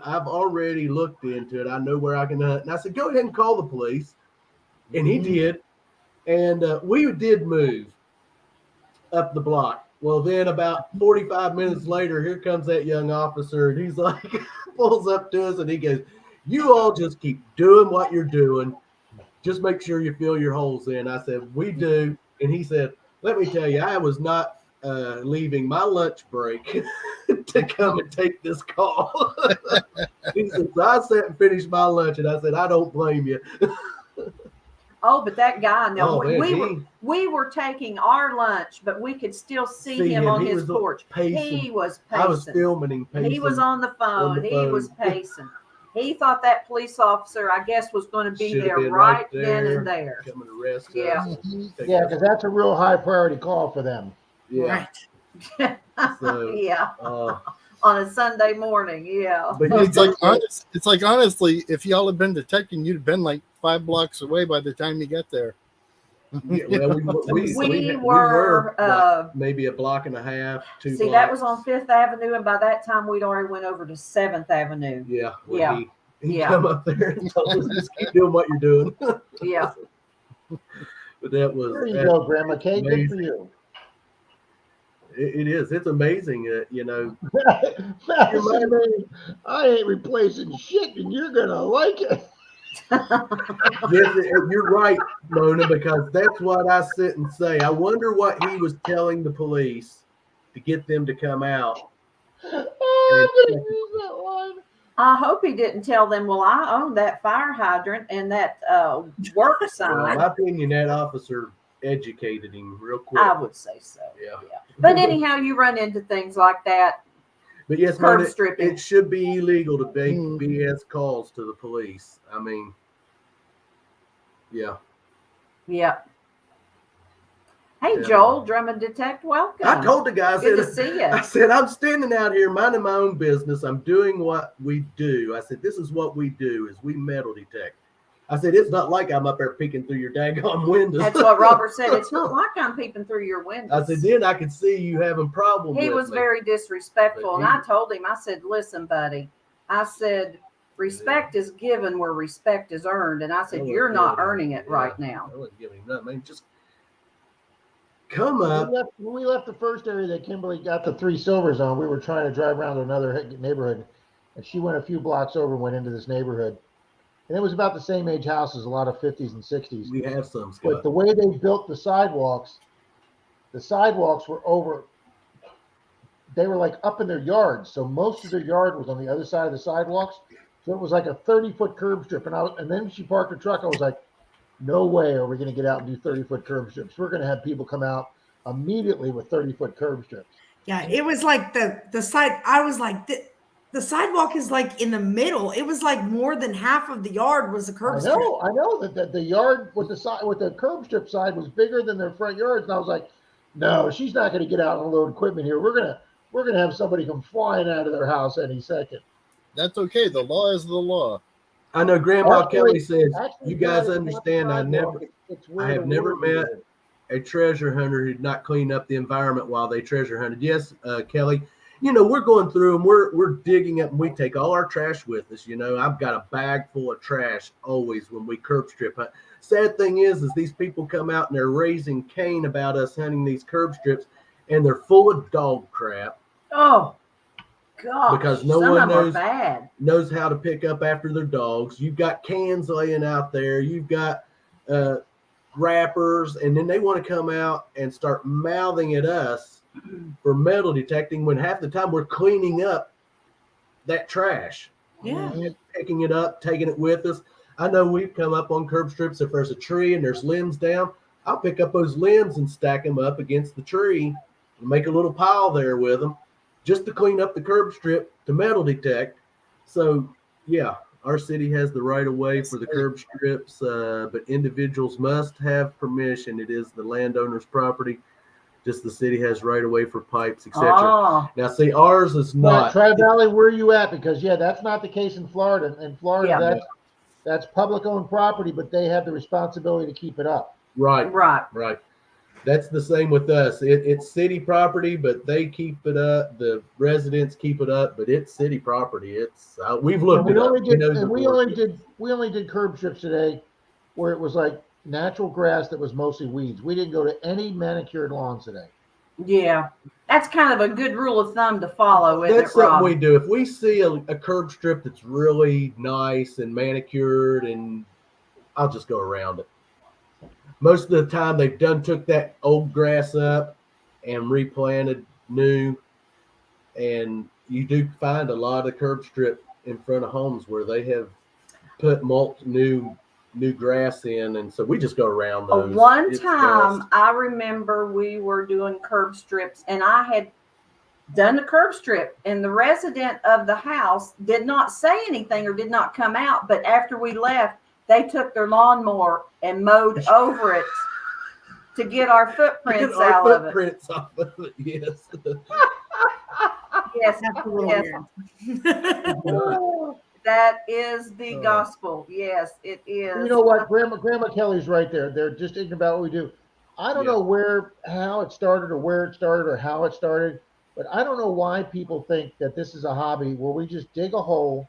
I've already looked into it. I know where I can hunt. And I said, go ahead and call the police. And he did. And we did move up the block. Well, then about 45 minutes later, here comes that young officer. And he's like, pulls up to us and he goes, you all just keep doing what you're doing. Just make sure you fill your holes in. I said, we do. And he said, let me tell you, I was not leaving my lunch break to come and take this call. He said, so I sat and finished my lunch, and I said, I don't blame you. Oh, but that guy, no, man, we were taking our lunch, but we could still see him on his porch. Pacing. He was pacing. I was filming him pacing. He was on the phone. He was pacing. He thought that police officer, I guess, was going to be there right then and there. Come and arrest us. Yeah, because that's a real high priority call for them. Yeah. Right. So, yeah. On a Sunday morning, yeah. But it's like honestly, if y'all had been detecting, you'd have been like 5 blocks away by the time you get there. Yeah, well, we were like maybe a block and a half, 2 blocks. See, that was on 5th Avenue, and by that time we'd already went over to 7th Avenue. Yeah. Yeah. He come up there and told us, just keep doing what you're doing. Yeah. But that was. There you go, Grandma Kate. Good for you. It is. It's amazing that, I ain't replacing shit, and you're gonna like it. Yes, you're right, Mona, because that's what I sit and say. I wonder what he was telling the police to get them to come out. Oh, I'm gonna use that one. I hope he didn't tell them, well, I own that fire hydrant and that work sign. Well, in my opinion, that officer educated him real quick. I would say so. Yeah. But anyhow, you run into things like that. But yes, curb Mona, stripping. it should be illegal to make BS calls to the police. I mean, yeah. Yeah. Hey, Joel, Drum and Detect, welcome. I told the guy, Good to see you. I said, I'm standing out here minding my own business. I'm doing what we do. I said, this is what we do, is we metal detect. I said, it's not like I'm up there peeking through your daggone windows. That's what Robert said. It's not like I'm peeping through your windows. I said, then I could see you having problems. He was very disrespectful. And I told him, I said, listen, buddy, I said, respect is given where respect is earned. And I said, you're not earning it right now. I wasn't giving him nothing. I mean, just come up. When we left the first area that Kimberly got the 3 silvers on, we were trying to drive around to another neighborhood. And she went a few blocks over and went into this neighborhood. And it was about the same age houses, a lot of 50s and 60s. We have some, Scott. But the way they built the sidewalks were over. They were like up in their yards. So most of their yard was on the other side of the sidewalks. So it was like a 30-foot curb strip. And then she parked her truck. I was like, no way are we going to get out and do 30-foot curb strips. We're going to have people come out immediately with 30-foot curb strips. Yeah, it was like the side. I was like, the sidewalk is like in the middle. It was like more than half of the yard was a curb strip. I know that the yard with the curb strip side was bigger than their front yards. And I was like, no, she's not going to get out and load equipment here. We're gonna have somebody come flying out of their house any second. That's okay. The law is the law. I know Grandpa Kelly says, you guys understand, I have never met a treasure hunter who'd not clean up the environment while they treasure hunted. Yes, Kelly, we're going through and we're digging up and we take all our trash with us. I've got a bag full of trash always when we curb strip hunt. Sad thing is these people come out and they're raising Cain about us hunting these curb strips and they're full of dog crap. Oh, God. Because no one knows how to pick up after their dogs. You've got cans laying out there. You've got wrappers, and then they want to come out and start mouthing at us for metal detecting when half the time we're cleaning up that trash. Yeah. Picking it up, taking it with us. I know we've come up on curb strips. If there's a tree and there's limbs down, I'll pick up those limbs and stack them up against the tree and make a little pile there with them just to clean up the curb strip to metal detect. So, yeah, our city has the right of way for the curb strips, but individuals must have permission. It is the landowner's property. Just the city has right of way for pipes, etc. Oh. Now, see, ours is not. Tri-Valley, where are you at? Because, that's not the case in Florida. In Florida, that's public-owned property, but they have the responsibility to keep it up. Right. That's the same with us. It's city property, but they keep it up. The residents keep it up, but it's city property. It's we've looked it up. We only did curb strips today, where it was like natural grass that was mostly weeds. We didn't go to any manicured lawns today. Yeah, that's kind of a good rule of thumb to follow, isn't That's it, something Rob? we do. If we see a curb strip that's really nice and manicured, and I'll just go around it. Most of the time, they've took that old grass up and replanted new, and you do find a lot of curb strip in front of homes where they have put new grass in, and so we just go around those. One time, I remember we were doing curb strips, and I had done the curb strip, and the resident of the house did not say anything or did not come out, but after we left, they took their lawnmower and mowed over it to get our footprints out of it. Footprints off of it, yes. Yes, That's a little yes. weird. That is the gospel. Yes, it is. You know what? Grandma Kelly's right there. They're just thinking about what we do. I don't know how it started or where it started or how it started, but I don't know why people think that this is a hobby where we just dig a hole,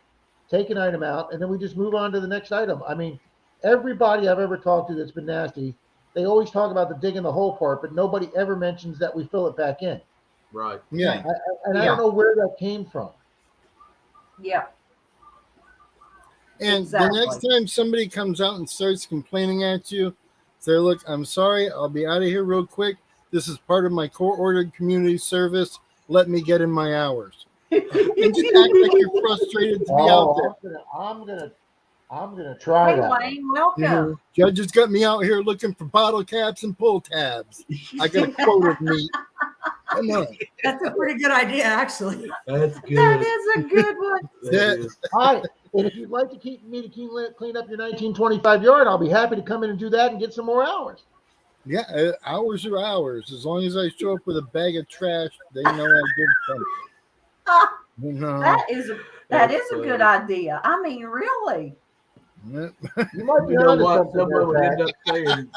take an item out, and then we just move on to the next item. I mean, everybody I've ever talked to that's been nasty, they always talk about the digging the hole part, but nobody ever mentions that we fill it back in. Right. Yeah. I don't know where that came from. Yeah. And Exactly. the next time somebody comes out and starts complaining at you, say, look, I'm sorry, I'll be out of here real quick. This is part of my court-ordered community service. Let me get in my hours. And just act like you're frustrated to be out there. I'm gonna try Hey, that. Wayne, welcome. You know, Judge has got me out here looking for bottle caps and pull tabs. I got a quota of meat. Come on. That's a pretty good idea, actually. That's good. That is a good one. That is. Hi, and if you'd like to keep me to clean up your 1925 yard, I'll be happy to come in and do that and get some more hours. Yeah, hours are hours. As long as I show up with a bag of trash, they know I did something. You know, That is a good idea. I mean, really. You might be You know onto what? something Someone there, would Pat. end up saying,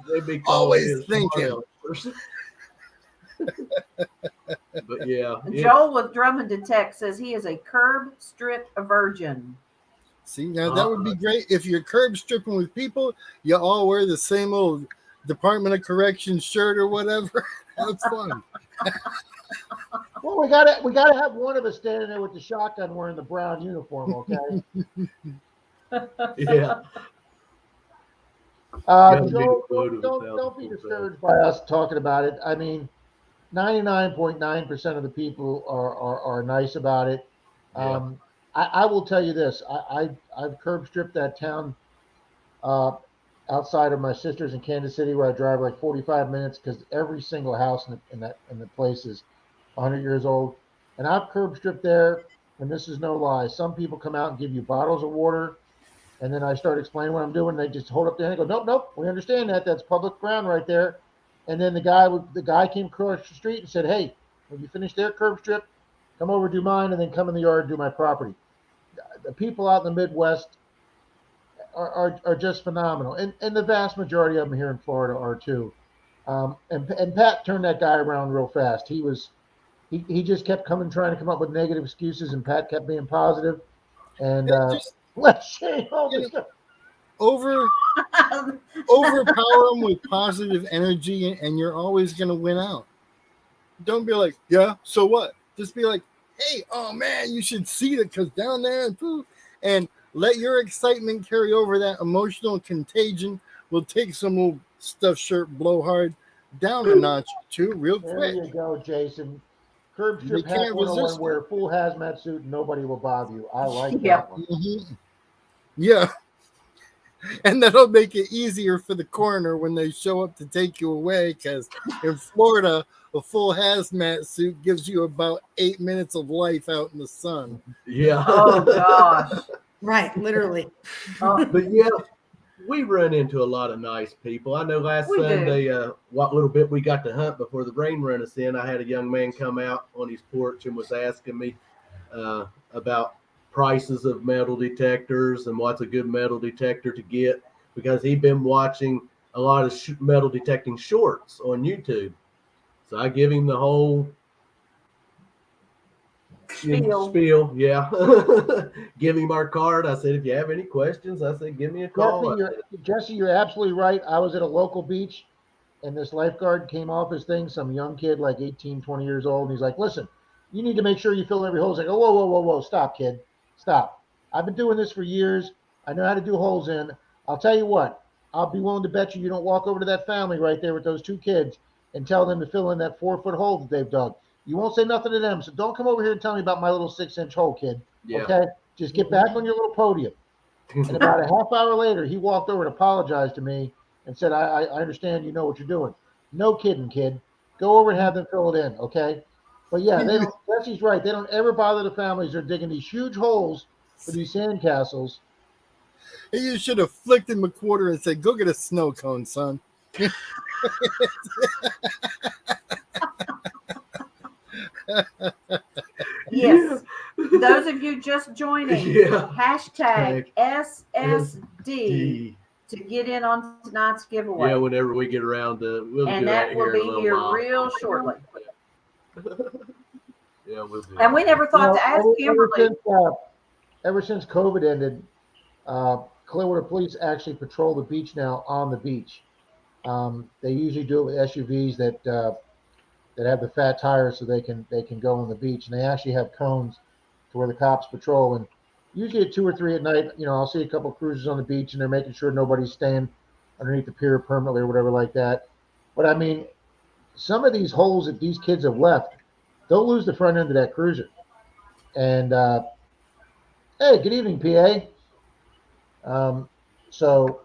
they'd be Always thinking. But yeah. Joel with Drummond Detect says he is a curb strip virgin. see, now that would be great if you're curb stripping with people. You all wear the same old Department of Corrections shirt or whatever. That's fun. Well, we gotta have one of us standing there with the shotgun wearing the brown uniform, okay? Yeah. Joe, quota of don't be 1,000 discouraged by us talking about it. I mean, 99.9% of the people are nice about it. Yeah. I will tell you this: I've curb stripped that town outside of my sister's in Kansas City, where I drive like 45 minutes because every single house in the place is 100 years old, and I've curb stripped there. And this is no lie. Some people come out and give you bottles of water, and then I start explaining what I'm doing. They just hold up their hand and go, "Nope, we understand that. That's public ground right there." And then the guy came across the street and said, "Hey, when you finish their curb strip, come over, do mine, and then come in the yard and do my property." The people out in the Midwest are just phenomenal, and the vast majority of them here in Florida are too. And Pat turned that guy around real fast. He just kept trying to come up with negative excuses, and Pat kept being positive. And let Shane overpower them with positive energy, and you're always going to win out. Don't be like, yeah, so what? Just be like, hey, oh man, you should see that because down there and poof, and let your excitement carry over. That emotional contagion will take some old stuffed shirt blowhard down a notch too, real quick. There you go, Jason. Curb They strip can't hat 101, resist wear a full hazmat suit, and nobody will bother you. I like Yeah. that one. Mm-hmm. Yeah. And that'll make it easier for the coroner when they show up to take you away, because in Florida, a full hazmat suit gives you about 8 minutes of life out in the sun. Yeah. Oh gosh. Right, literally. But yeah, we run into a lot of nice people. I know last We do. Sunday, what little bit we got to hunt before the rain run us in, I had a young man come out on his porch and was asking me about prices of metal detectors and what's a good metal detector to get, because he'd been watching a lot of metal detecting shorts on YouTube. So I give him the whole spiel. Yeah. Give him our card. I said, if you have any questions, I said, give me a call. Jesse, you're absolutely right. I was at a local beach, and this lifeguard came off his thing, some young kid, like 18, 20 years old, and he's like, listen, you need to make sure you fill every hole. He's like, oh, whoa, stop, kid. Stop. I've been doing this for years. I know how to do holes in. I'll tell you what, I'll be willing to bet you don't walk over to that family right there with those two kids and tell them to fill in that 4-foot hole that they've dug. You won't say nothing to them, so don't come over here and tell me about my little 6-inch hole, kid. Yeah. Okay? Just get back on your little podium. And about a half hour later, he walked over and apologized to me and said, I understand you know what you're doing. No kidding, kid. Go over and have them fill it in, okay? But yeah, Jesse's right. They don't ever bother the families. They're digging these huge holes for these sandcastles. You should have flicked him a quarter and said, go get a snow cone, son. Yes. Those of you just joining, hashtag SSD to get in on tonight's giveaway. Yeah, whenever we get around to, and that will be here real shortly. Yeah, we'll do. And we never thought to ask Kimberly. Ever since COVID ended, Clearwater Police actually patrol the beach now on the beach. They usually do it with SUVs that have the fat tires so they can go on the beach, and they actually have cones to where the cops patrol. And usually at 2 or 3 at night, I'll see a couple of cruisers on the beach, and they're making sure nobody's staying underneath the pier permanently or whatever like that. But I mean, some of these holes that these kids have left, they'll lose the front end of that cruiser. And hey, good evening, PA. So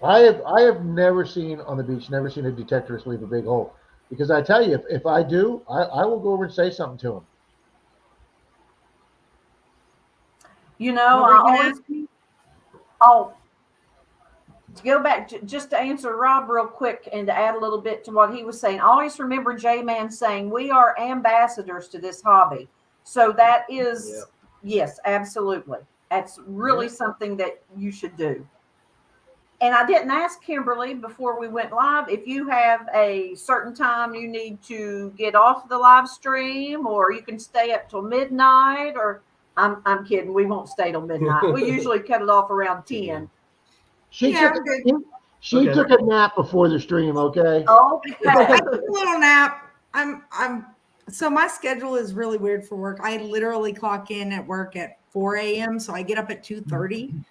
I have never seen on the beach, never seen a detectorist leave a big hole. Because I tell you, if I do, I will go over and say something to him. To go back, just to answer Rob real quick and to add a little bit to what he was saying, always remember J-Man saying, we are ambassadors to this hobby. So that is, yes, absolutely. That's really something that you should do. And I didn't ask Kimberly before we went live if you have a certain time you need to get off the live stream, or you can stay up till midnight, or I'm kidding. We won't stay till midnight. We usually cut it off around 10. She took a nap before the stream, okay? Oh, I took a little nap. So my schedule is really weird for work. I literally clock in at work at 4 a.m. So I get up at 2:30.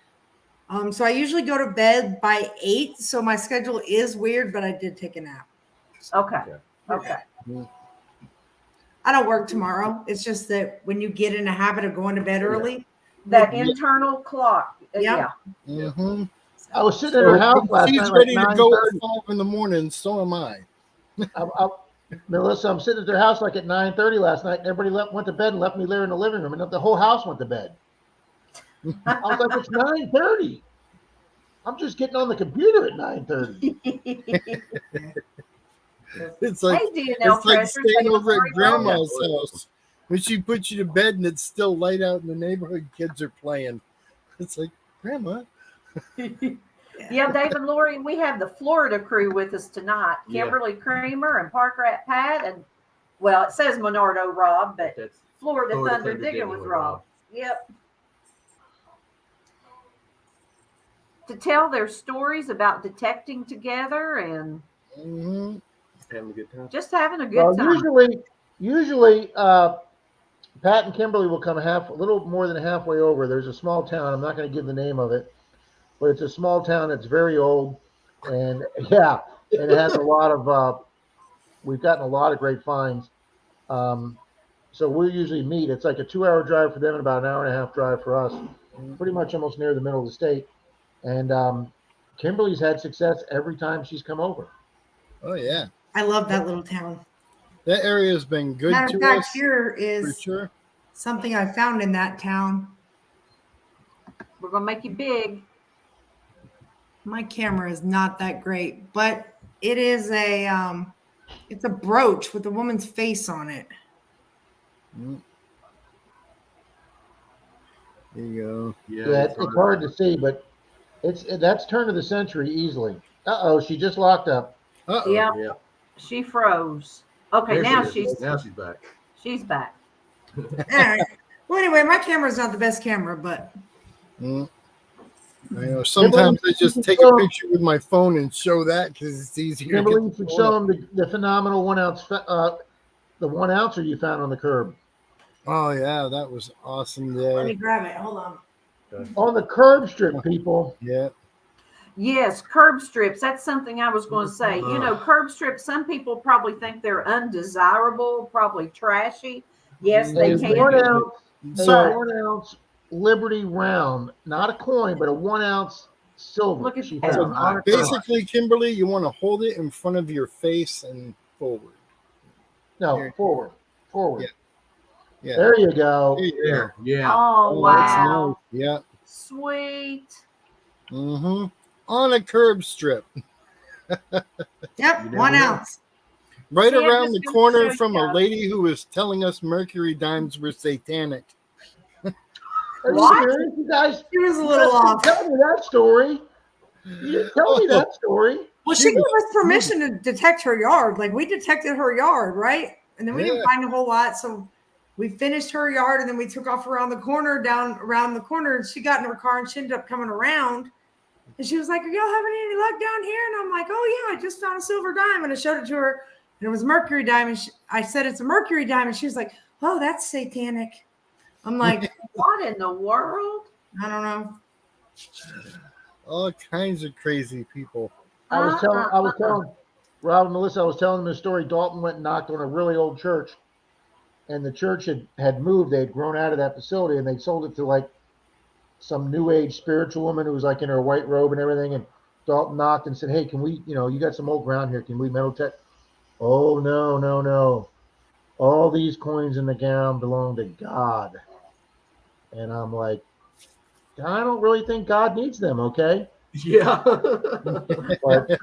So I usually go to bed by 8. So my schedule is weird, but I did take a nap. Okay. I don't work tomorrow. It's just that when you get in a habit of going to bed early, that internal clock. Yeah. Mm-hmm. I was sitting at her house last night. She's ready to go at 5 in the morning. So am I. Melissa, I'm sitting at their house like at 9:30 last night, and everybody went to bed and left me there in the living room, and the whole house went to bed. I was like, it's 9:30. I'm just getting on the computer at 9:30. It's like, it's like staying over at grandma's house when she puts you to bed and it's still light out in the neighborhood. Kids are playing. It's like, Grandma. Yeah, David, Lori, we have the Florida crew with us tonight. Kimberly Kramer and Park Rat Pat, and well, it says Monardo Rob, but that's Florida Thunder digging with Rob. Yep. To tell their stories about detecting together and having a good time. Just having a good time. Usually, Pat and Kimberly will come a little more than halfway over. There's a small town. I'm not going to give the name of it, but it's a small town that's very old, and and it has a lot of. We've gotten a lot of great finds. So we usually meet. It's like a 2-hour drive for them and about an hour and a half drive for us. Pretty much almost near the middle of the state. And Kimberly's had success every time she's come over. Oh, yeah. I love that little town. That area has been good to us. Matter of fact, here is for sure. Something I found in that town. We're going to make you big. My camera is not that great, but it is it's a brooch with a woman's face on it. There you go. Yeah, it's hard to see, but That's turn of the century easily. She just locked up. Yep. Yeah. She froze. Okay, There now she is. she's Now she's back. she's back. All right. Well, anyway, my camera's not the best camera, but I know sometimes I just take a picture with my phone and show that because it's easier. Kimberly, you should show them the phenomenal 1 ounce, the 1 ouncer you found on the curb. Oh yeah, that was awesome let me day. grab it. Hold on. On the curb strip, people. Yeah. Yes, curb strips. That's something I was going to say. You know, curb strips, some people probably think they're undesirable, probably trashy. Yes, they A can 1 be. ounce, But- 1 ounce Liberty round, not a coin, but a 1 ounce silver. Look at She that. found on her car. Basically, Kimberly, you want to hold it in front of your face and forward. No, forward. Yeah. Yeah. There you go. There. Yeah. Oh, that's wow. nice. Yeah. Sweet. Mm-hmm. On a curb strip. Yep, never 1 know. ounce. Right See, I'm around just the gonna corner show from you. a lady who was telling us mercury dimes were satanic. Are you What? serious, you guys? She was a little off. Tell me that story. You didn't tell me that story. Well, she gave us permission to detect her yard. Like we detected her yard, right? And then we didn't find a whole lot. So we finished her yard and then we took off around the corner, down around the corner. And she got in her car and she ended up coming around. And she was like, "Are y'all having any luck down here?" And I'm like, "Oh, yeah, I just found a silver dime." And I showed it to her. And it was mercury dime. And I said, "It's a mercury dime." And she was like, "Oh, that's satanic." I'm like, What in the world? I don't know. All kinds of crazy people. I was telling Rob and Melissa, I was telling them the story. Dalton went and knocked on a really old church, and the church had moved. They had grown out of that facility, and they sold it to like some new age spiritual woman who was like in her white robe and everything. And Dalton knocked and said, "Hey, can we, you got some old ground here. Can we metal detect?" "Oh, no. All these coins in the ground belong to God." And I'm like, I don't really think God needs them, okay? Yeah. But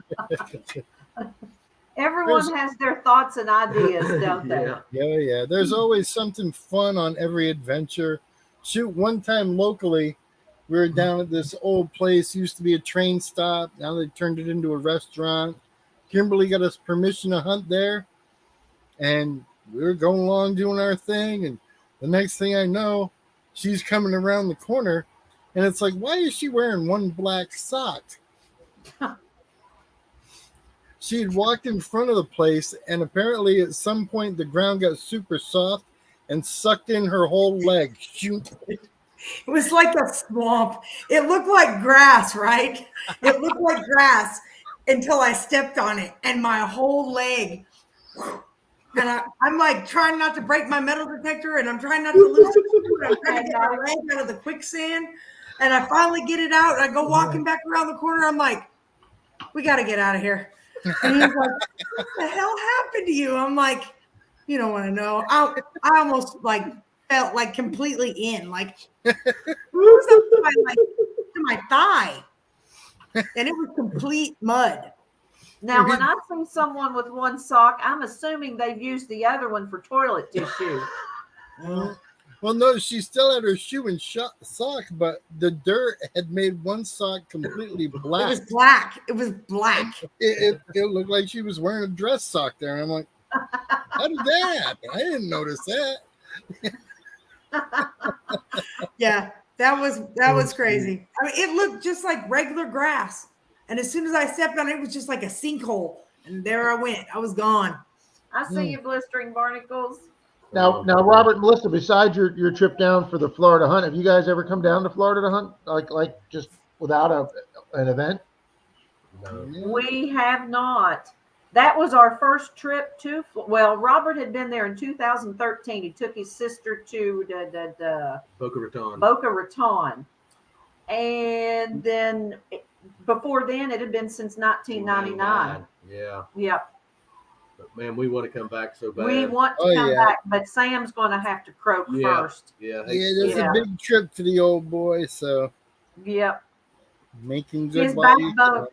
Everyone has their thoughts and ideas, don't they? Yeah. Yeah. There's always something fun on every adventure. Shoot, one time locally, we were down at this old place. Used to be a train stop. Now they turned it into a restaurant. Kimberly got us permission to hunt there. And we were going along doing our thing. And the next thing I know, she's coming around the corner. And it's like, why is she wearing one black sock? She had walked in front of the place, and apparently at some point the ground got super soft and sucked in her whole leg. Shoot. It was like a swamp. It looked like grass, right? It looked like grass until I stepped on it, and my whole leg. And I'm like trying not to break my metal detector, and I'm trying not to lose it. I'm trying to get my leg out of the quicksand. And I finally get it out. And I go walking back around the corner. I'm like, "We got to get out of here." And he's like, "What the hell happened to you?" I'm like, "You don't want to know." I almost like felt like completely in, like it was up to my thigh, and it was complete mud. Now, when I see someone with one sock, I'm assuming they've used the other one for toilet tissue. Well, no, she still had her shoe and sock, but the dirt had made one sock completely black. It was black. It was black. It looked like she was wearing a dress sock there. And I'm like, how did that happen? I didn't notice that. Yeah, that was crazy. I mean, it looked just like regular grass. And as soon as I stepped on it, it was just like a sinkhole. And there I went. I was gone. I see you blistering barnacles. now, Robert and Melissa, besides your trip down for the Florida hunt, have you guys ever come down to Florida to hunt, like just without an event? No. We have not. That was our first trip to, well, Robert had been there in 2013. He took his sister to Boca Raton. Boca Raton. And then before then, it had been since 1999. Yeah. Yep. But man, we want to come back so bad. We want to come back, but Sam's going to have to croak first. Yeah. There's a big trip to the old boy, so Yep. making good His money. backbone.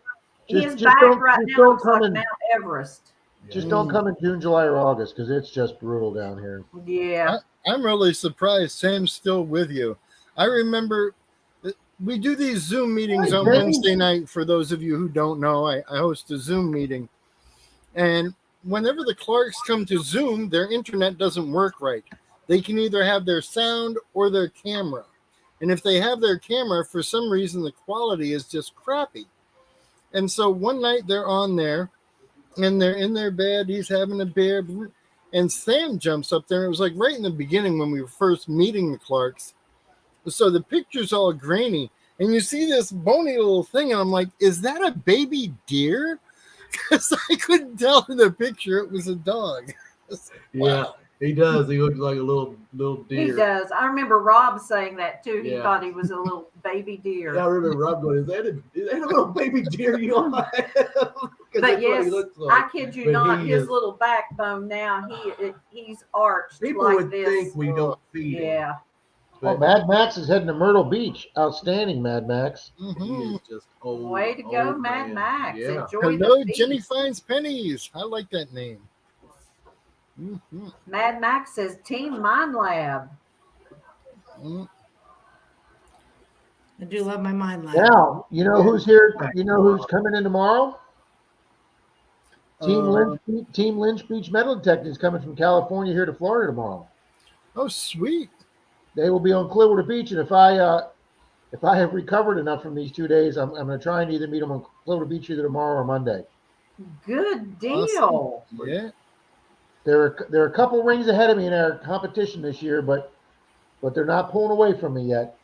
His Just back don't- right just now don't looks like come in. Mount Everest. Just don't come in June, July, or August because it's just brutal down here. Yeah. I'm really surprised Sam's still with you. I remember we do these Zoom meetings Hi, on Jamie. Wednesday night. For those of you who don't know, I host a Zoom meeting. And whenever the Clarks come to Zoom, their internet doesn't work right. They can either have their sound or their camera. And if they have their camera, for some reason, the quality is just crappy. And so one night they're on there, and they're in their bed. He's having a beer. And Sam jumps up there. It was like right in the beginning when we were first meeting the Clarks. So the picture's all grainy, and you see this bony little thing, and I'm like, is that a baby deer? Because I couldn't tell in the picture it was a dog. Yeah, he does. He looks like a little deer. He does. I remember Rob saying that too. He Yeah. thought he was a little baby deer. Yeah, I remember Rob going, is that a little baby deer you have? But yes, I kid you But not, he his is- little backbone now, he's arched People like would this. think we don't feed him. Yeah. Oh, Mad Max is heading to Myrtle Beach. Outstanding, Mad Max. He Mhm. is just old. Way to go, old Mad man. Max. Yeah. Enjoy Hello, the beach. Jenny Finds Pennies. I like that name. Mhm. Mad Max says Team Mind Lab. Mhm. I do love my mind lab. Now, you know who's here? You know who's coming in tomorrow? Team Lynch Beach Metal Detectors coming from California here to Florida tomorrow. Oh, sweet. They will be on Clearwater Beach, and if I have recovered enough from these 2 days, I'm going to try and either meet them on Clearwater Beach either tomorrow or Monday. Good deal. Awesome. Yeah. They're a couple rings ahead of me in our competition this year, but they're not pulling away from me yet.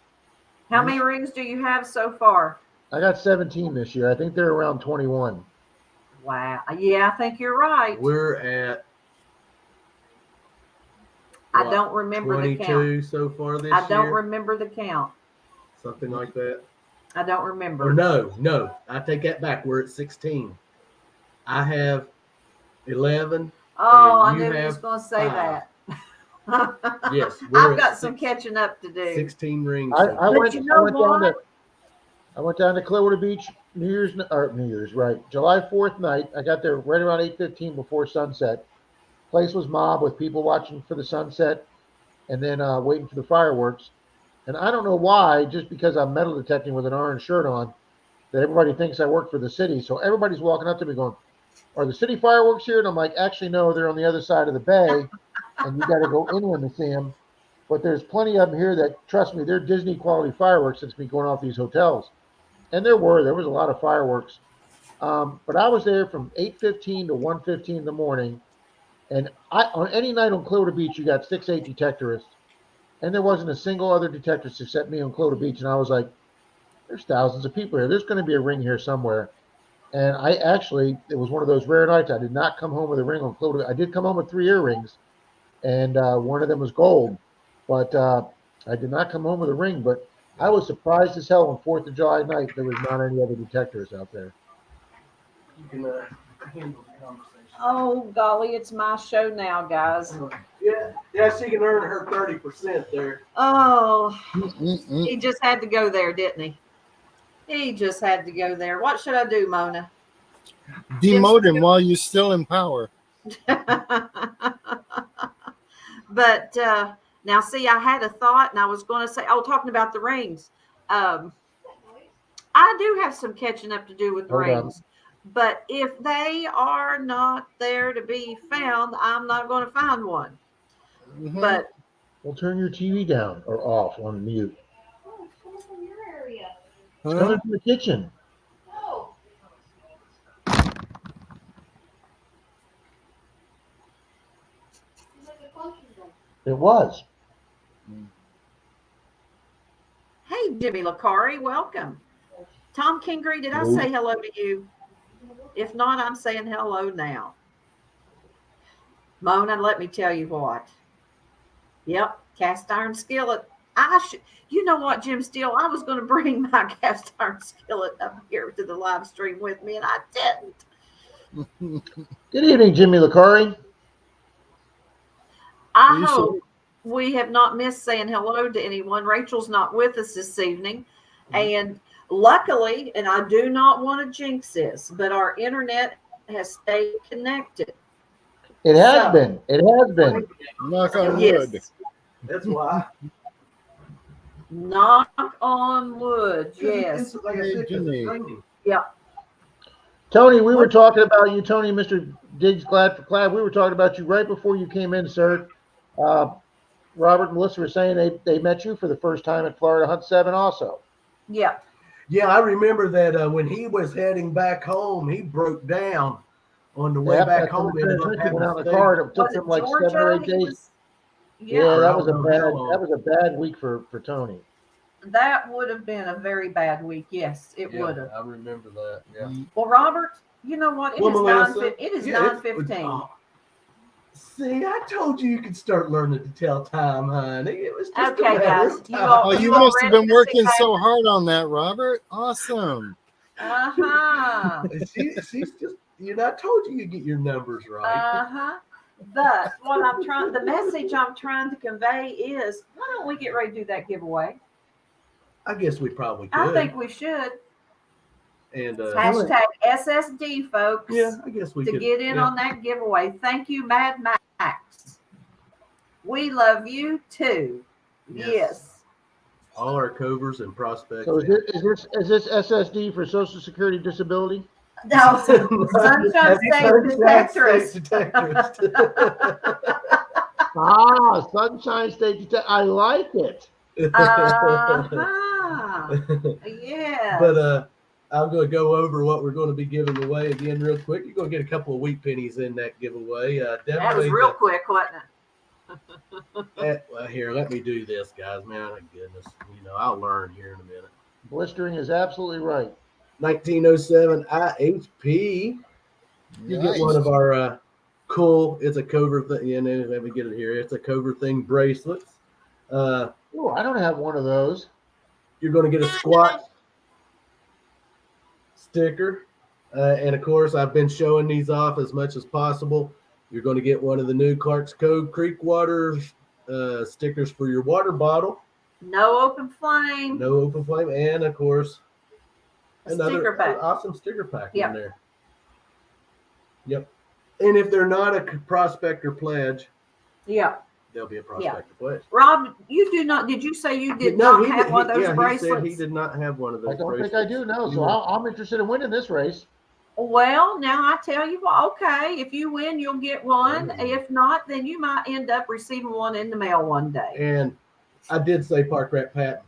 How many rings do you have so far? I got 17 this year. I think they're around 21. Wow. Yeah, I think you're right. We're at I don't remember the 22 count. so far this year. I don't remember the count. Something like that. I don't Or remember. no, I take that back. We're at 16. I have 11. Oh, I and you knew he was have going to say 5. that. Yes, we're I've at got some catching up to do. 16 rings. I went what? down to Clearwater Beach New Year's, right? July 4th night. I got there right around 8:15 before sunset. Place was mob with people watching for the sunset and then waiting for the fireworks. And I don't know why, just because I'm metal detecting with an orange shirt on, that everybody thinks I work for the city. So everybody's walking up to me going, "Are the city fireworks here?" And I'm like, "Actually, no, they're on the other side of the bay, and you got to go inland to see them. But there's plenty of them here that, trust me, they're Disney quality fireworks since me going off these hotels." And there was a lot of fireworks. But I was there from 8:15 to 1:15 in the morning. And on any night on Clearwater Beach, you got 6-8 detectorists. And there wasn't a single other detectorist except me on Clearwater Beach. And I was like, there's thousands of people here. There's going to be a ring here somewhere. And it was one of those rare nights. I did not come home with a ring on Clearwater. I did come home with 3 earrings. And one of them was gold. But I did not come home with a ring. But I was surprised as hell on 4th of July night there was not any other detectors out there. You can handle the conversation. Oh, golly, it's my show now, guys. Yeah, she can earn her 30% there. Oh, Mm-mm. he just had to go there, didn't he? He just had to go there. What should I do, Mona? Demote him while you're still in power. But now, see, I had a thought, and I was going to say, talking about the rings. I do have some catching up to do with the Hold on. rings. But if they are not there to be found, I'm not going to find one. Mhm. But Well, turn your TV down or off on mute. It's Huh? coming from the kitchen. It was. hey, Jimmy Lacari, welcome. Tom Kingery, did I Hello. say hello to you? If not, I'm saying hello now. Mona, let me tell you what. Yep, cast iron skillet. You know what, Jim Steele? I was going to bring my cast iron skillet up here to the live stream with me, and I didn't. Good evening, Jimmy Lacari. I You hope we have not missed saying hello to anyone. Rachel's not with us this evening. And luckily, and I do not want to jinx this, but our internet has stayed connected. It has So- been. It has been. Knock on wood. Yes. That's why. Knock on wood. Yes. Like I said, 'cause it's raining. Yeah. Tony, we were talking about you, Tony, Mr. Diggs, glad for Clad. We were talking about you right before you came in, sir. Robert and Melissa were saying they met you for the first time at Florida Hunt 7 also. Yeah. Yeah, I remember that when he was heading back home, he broke down on the way back home. He ended up Went having out in the car. It took him like Georgia? 7 or 8 days. Yeah, that was a bad week for Tony. That would have been a very bad week. Yes, it would have. I remember that. Yeah. Well, Robert, you know what? It is 9:15. See, I told you could start learning to tell time, honey. It was just okay, guys. You must have been working so hard on that, Robert. Awesome. She's just, I told you get your numbers right. But the message I'm trying to convey is, why don't we get ready to do that giveaway? I guess we probably could. I think we should. And hashtag SSD, folks. Yeah, I guess we could get in on that giveaway. Thank you, Mad Max. We love you too. Yes. All our covers and prospects. So is this SSD for Social Security Disability? No, Sunshine State Detectorist. Sunshine State Detectorist. I like it. Yeah. But I'm going to go over what we're going to be giving away again real quick. You're going to get a couple of wheat pennies in that giveaway. That was real quick, wasn't it? Well, here, let me do this, guys. Man, my goodness. I'll learn here in a minute. Blistering is absolutely right. 1907 IHP. You get one of our cool, it's a cover thing. Let me get it here. It's a cover thing bracelets. I don't have one of those. You're going to get a squat sticker. And of course, I've been showing these off as much as possible. You're going to get one of the new Clark's Cove Creek Water stickers for your water bottle. No open flame. No open flame. And of course, another awesome sticker pack in there. Yep. And if they're not a prospector pledge, they'll be a prospector pledge. Rob, did you say you did not have one of those bracelets? He said he did not have one of those bracelets. I don't think I do, no. So I'm interested in winning this race. Well, now I tell you what, okay, if you win, you'll get one. If not, then you might end up receiving one in the mail one day. And I did say Park Rat Pat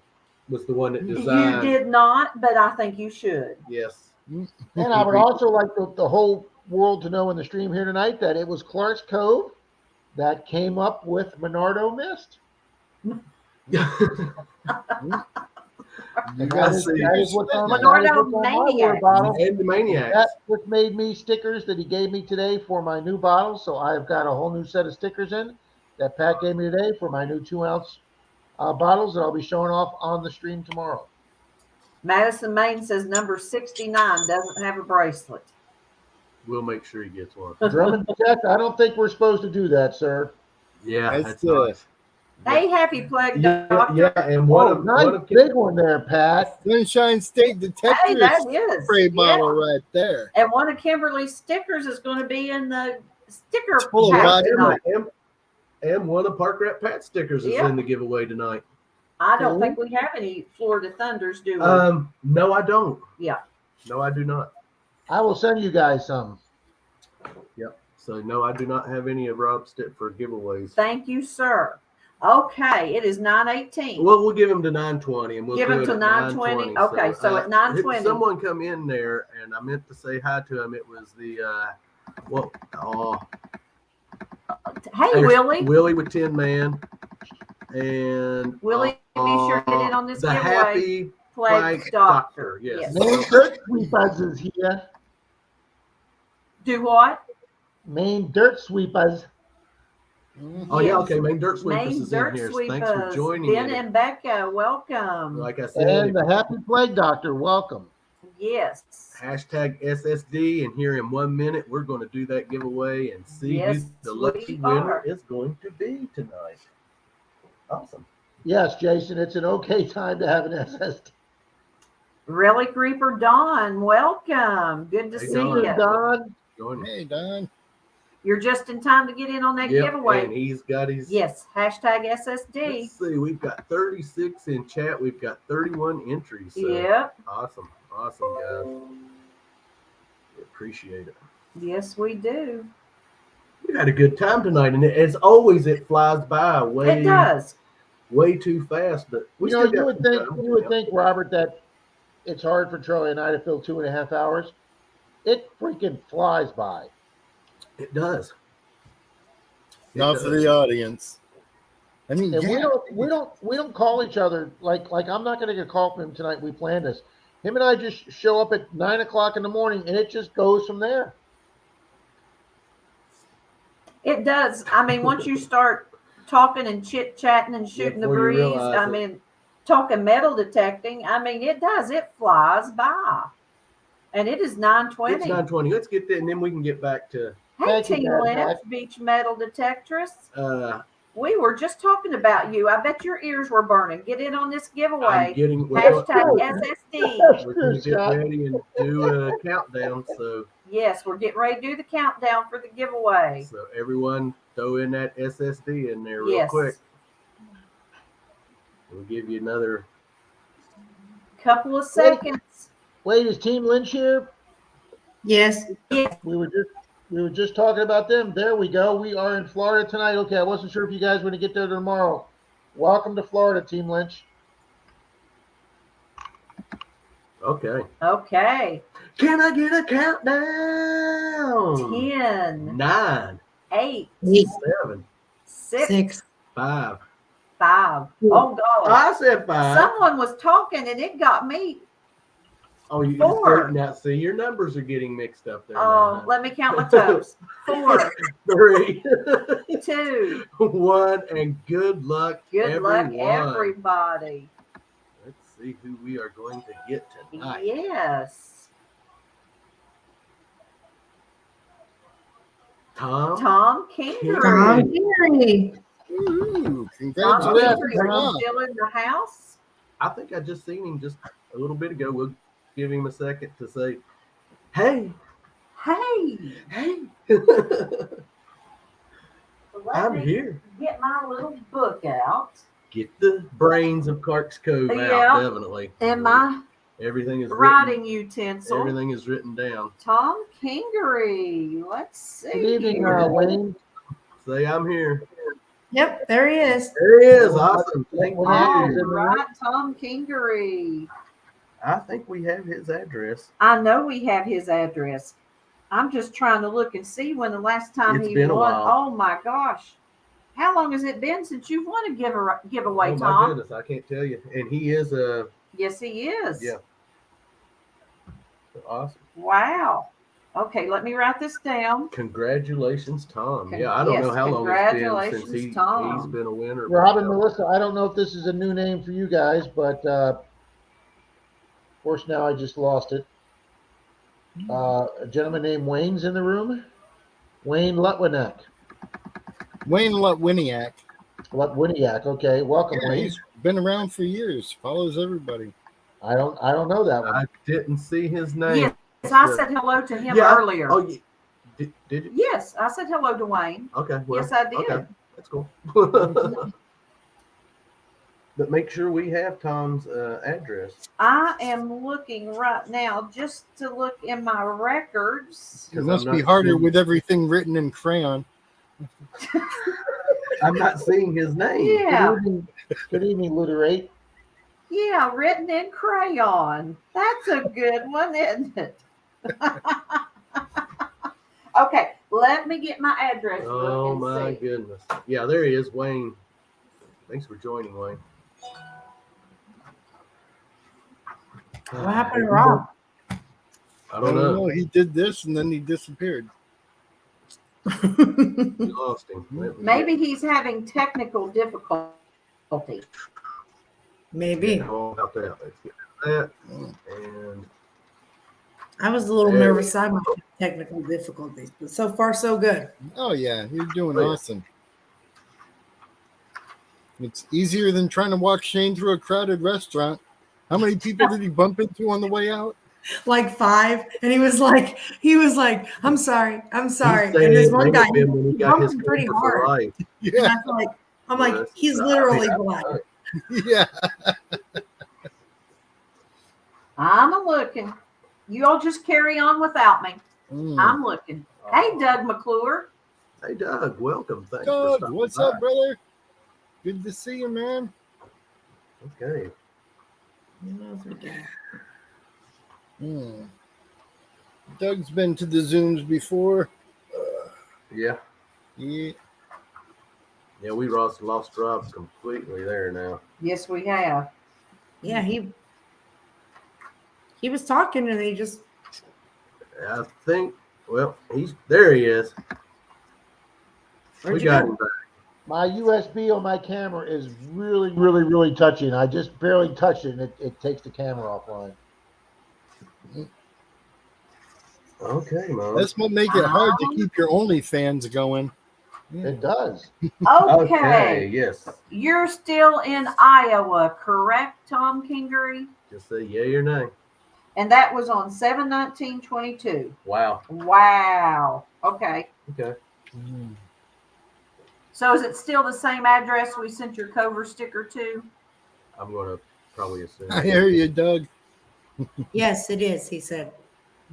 was the one that designed. You did not, but I think you should. Yes. And I would also like the whole world to know in the stream here tonight that it was Clark's Cove that came up with Monardo Mist. That is what's on my bottle. And the Maniacs. That's what made me stickers that he gave me today for my new bottle. So I've got a whole new set of stickers in that Pat gave me today for my new 2-ounce bottles that I'll be showing off on the stream tomorrow. Madison Maine says number 69 doesn't have a bracelet. We'll make sure he gets one. Drum and check. I don't think we're supposed to do that, sir. Yeah, that's nice. Hey, happy plague doctor. Yeah, and one big one there, Pat. Sunshine State Detectorist. Hey, that is spray bottle right there. And one of Kimberly's stickers is going to be in the sticker pack tonight. And one of Park Rat Pat stickers is in the giveaway tonight. I don't think we have any Florida Thunders, do we? No, I don't. Yeah. No, I do not. I will send you guys some. Yep. So no, I do not have any of Rob's for giveaways. Thank you, sir. Okay, it is 9:18. Well, we'll give him to 9:20, and we'll give him to 9:20. Okay, so at 9:20, someone come in there, and I meant to say hi to him. It was the hey, Willie. Willie with Tin Man, and Willie, be sure to get in on this the giveaway. Happy Plague Doctor. Yes. Maine Dirt Sweepers is here. Do what? Maine Dirt Sweepers. Oh, yeah, okay. Maine Dirt Sweepers Maine is Dirt in here. Sweepers. Thanks for joining Ben and Becca, welcome. Like I said. And the Happy Plague Doctor, welcome. Yes. Hashtag SSD, and here in 1 minute, we're going to do that giveaway and see who the lucky winner is going to be tonight. Awesome. Yes, Jason, it's an okay time to have an SSD. Really, Creeper Don, welcome. Good to see you. Don. Hey, Don. You're just in time to get in on that giveaway. And he's got his. Yes, hashtag SSD. Let's see, we've got 36 in chat. We've got 31 entries. So Yep. Awesome, guys. We appreciate it. Yes, we do. We had a good time tonight, and as always, it flies by It does. way too fast. But we You would think, Robert, that it's hard for Charlie and I to fill 2.5 hours. It freaking flies by. It does. Not for the audience. I mean, and we don't call each other like I'm not going to get a call from him tonight. We planned this. Him and I just show up at 9 o'clock in the morning, and it just goes from there. It does. I mean, once you start talking and chit chatting and shooting the breeze, I mean, talking metal detecting. I mean, it does. It flies by, and it is 9:20. It's 9:20. Let's get that, and then we can get back to. Hey, Team Lynch, Beach Metal Detectorist. We were just talking about you. I bet your ears were burning. Get in on this giveaway. Hashtag SSD. We're going to get ready and do a countdown. So yes, we're getting ready to do the countdown for the giveaway. So everyone throw in that SSD in there real quick. We'll give you another couple of seconds. Wait, is Team Lynch here? Yes. Yes. We were just talking about them. There we go. We are in Florida tonight. Okay, I wasn't sure if you guys were going to get there tomorrow. Welcome to Florida, Team Lynch. Okay. Can I get a countdown? 10, 9, 8, 7, 6, 5. Oh, God. I said 5. Someone was talking and it got me. Oh, you 4. Now, see, your numbers are getting mixed up there. Oh, let me count my toes. 4, 3, 2, 1, and good luck, good luck, everybody. Let's see who we are going to get tonight. Yes. Tom Kingery. Ooh, Tom congratulations. Kingery still in the house. I think I just seen him just a little bit ago. We'll give him a second to say, hey. I'm here. Get my little book out. Get the brains of Clark's Cove out, definitely. And my everything is writing utensil. Everything is written down. Tom Kingery. Let's see. Good evening, Wayne. Say I'm here. Yep, there he is. There he is. Awesome. Thank you. All right, Tom Kingery. I think we have his address. I know we have his address. I'm just trying to look and see when the last time he won. A while. Oh my gosh. How long has it been since you've won a giveaway, Tom? Oh my goodness, I can't tell you. And he is a. Yes, he is. Yeah. Awesome. Wow. Okay, let me write this down. Congratulations, Tom. Yeah, I don't know how long it's been since he's been a winner. Rob and Melissa, I don't know if this is a new name for you guys, but of course now I just lost it. A gentleman named Wayne's in the room. Wayne Lutwiniak. Wayne Lutwiniak. Lutwiniak. Okay, welcome, Wayne. He's been around for years. Follows everybody. I don't know that one. I didn't see his name. Yes, I said hello to him earlier. Oh, did you? Yes, I said hello to Wayne. Okay. Well, yes, I did. Okay, that's cool. But make sure we have Tom's address. I am looking right now just to look in my records. It must be harder with everything written in crayon. I'm not seeing his name. Yeah. Good evening, Lutherate. Yeah, written in crayon. That's a good one, isn't it? Okay, let me get my address. Oh my goodness. Yeah, there he is, Wayne. Thanks for joining, Wayne. What happened to Rob? I don't know. He did this and then he disappeared. We lost him. Maybe he's having technical difficulty. Maybe. All about that. Let's get that. And I was a little nervous. I might have technical difficulties, but so far so good. Oh yeah, you're doing awesome. It's easier than trying to walk Shane through a crowded restaurant. How many people did he bump into on the way out? like 5, and he was like, I'm sorry. He's And saying this it one may guy, have been when he got bumped his him pretty camper for hard. life. And Yeah. I'm like, Yes. he's I literally mean, blind. Yeah. I'm a looking. You all just carry on without me. I'm looking. Hey, Doug McClure. Hey, Doug. Welcome. Thanks for Doug, stopping what's by. up, brother? Good to see you, man. Okay. Doug's been to the Zooms before. Yeah. Yeah. Yeah, we lost Rob completely there now. Yes, we have. Yeah, he was talking, and he just. I think, well, there he is. We got him back. My USB on my camera is really, really, really touchy, and I just barely touched it, and it takes the camera offline. Okay, Mom. That's what make it hard to keep your OnlyFans going. It does. Okay. Yes. You're still in Iowa, correct, Tom Kingery? Just say yay or nay. And that was on 7/19/22. Wow. Wow. Okay. Okay. So is it still the same address we sent your cover sticker to? I'm going to probably assume. I hear you, Doug. Yes, it is. He said.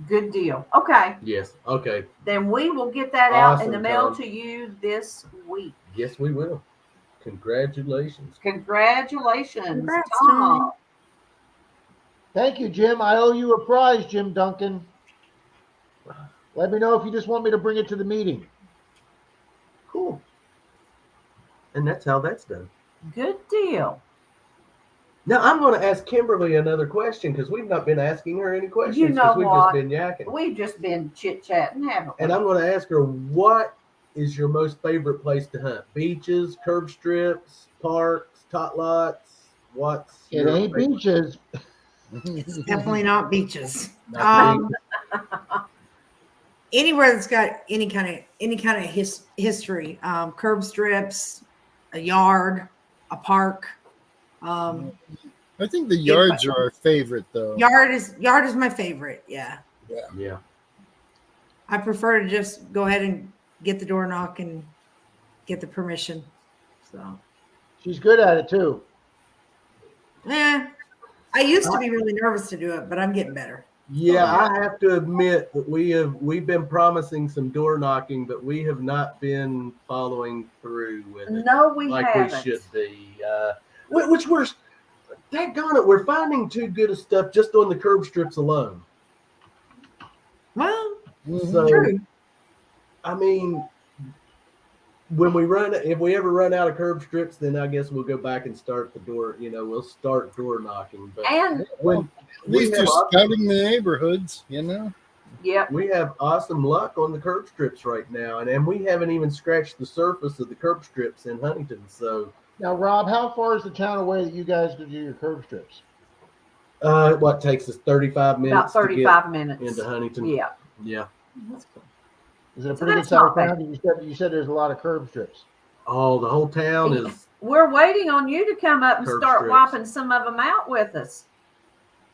Good deal. Okay. Yes. Okay. Then we will get that out in the Awesome, mail Tom. to you this week. Yes, we will. Congratulations. Congratulations, Congrats, Tom. Thank you, Jim. I owe you a prize, Jim Duncan. Let me know if you just want me to bring it to the meeting. Cool. And that's how that's done. Good deal. Now I'm going to ask Kimberly another question because we've not been asking her any questions. You know we've what? just been yakking. We've just been chit-chatting, haven't we? And I'm going to ask her, what is your most favorite place to hunt? Beaches, curb strips, parks, tot lots? What's It your ain't favorite? beaches. It's definitely not beaches. Not beaches. Anywhere that's got any kind of history, curb strips, a yard, a park. I think the yards are our favorite, though. Yard is my favorite. Yeah. Yeah. I prefer to just go ahead and get the door knock and get the permission. So. She's good at it too. I used to be really nervous to do it, but I'm getting better. Yeah, I have to admit that we've been promising some door knocking, but we have not been following through with it. No, we like haven't. we should be. Which we're, daggone it, we're finding too good of stuff just on the curb strips alone. Well, So, true. I mean, if we ever run out of curb strips, then I guess we'll go back and start the door. We'll start door knocking. But And when At least they're scouting the neighborhoods, yep. we have awesome luck on the curb strips right now, and we haven't even scratched the surface of the curb strips in Huntington. So, Now, Rob, how far is the town away that you guys go do your curb strips? what takes us 35 minutes? About 35 to minutes. get into Huntington. Yeah. Yeah. That's cool. Is it a So pretty good that's not size town? You said there's a lot of curb strips. Oh, the whole town is. We're waiting on you to come up and Curb start strips. wiping some of them out with us.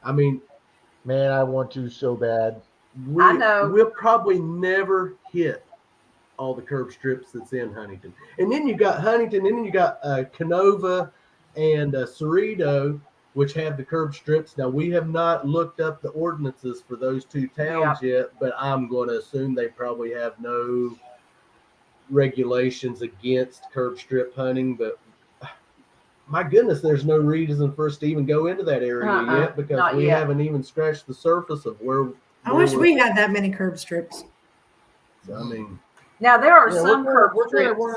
I mean, Man, I want to so bad. I know. We'll probably never hit all the curb strips that's in Huntington. And then you got Huntington, and then you got Canova and Cerrito, which have the curb strips. Now, we have not looked up the ordinances for those two towns yet, but I'm going to assume they probably have no regulations against curb strip hunting. But my goodness, there's no reason for us to even go into that area yet, because not we yet. haven't even scratched the surface of where. I wish we had that many curb strips. I mean, Now there are Yeah, some curb we're kind of strips.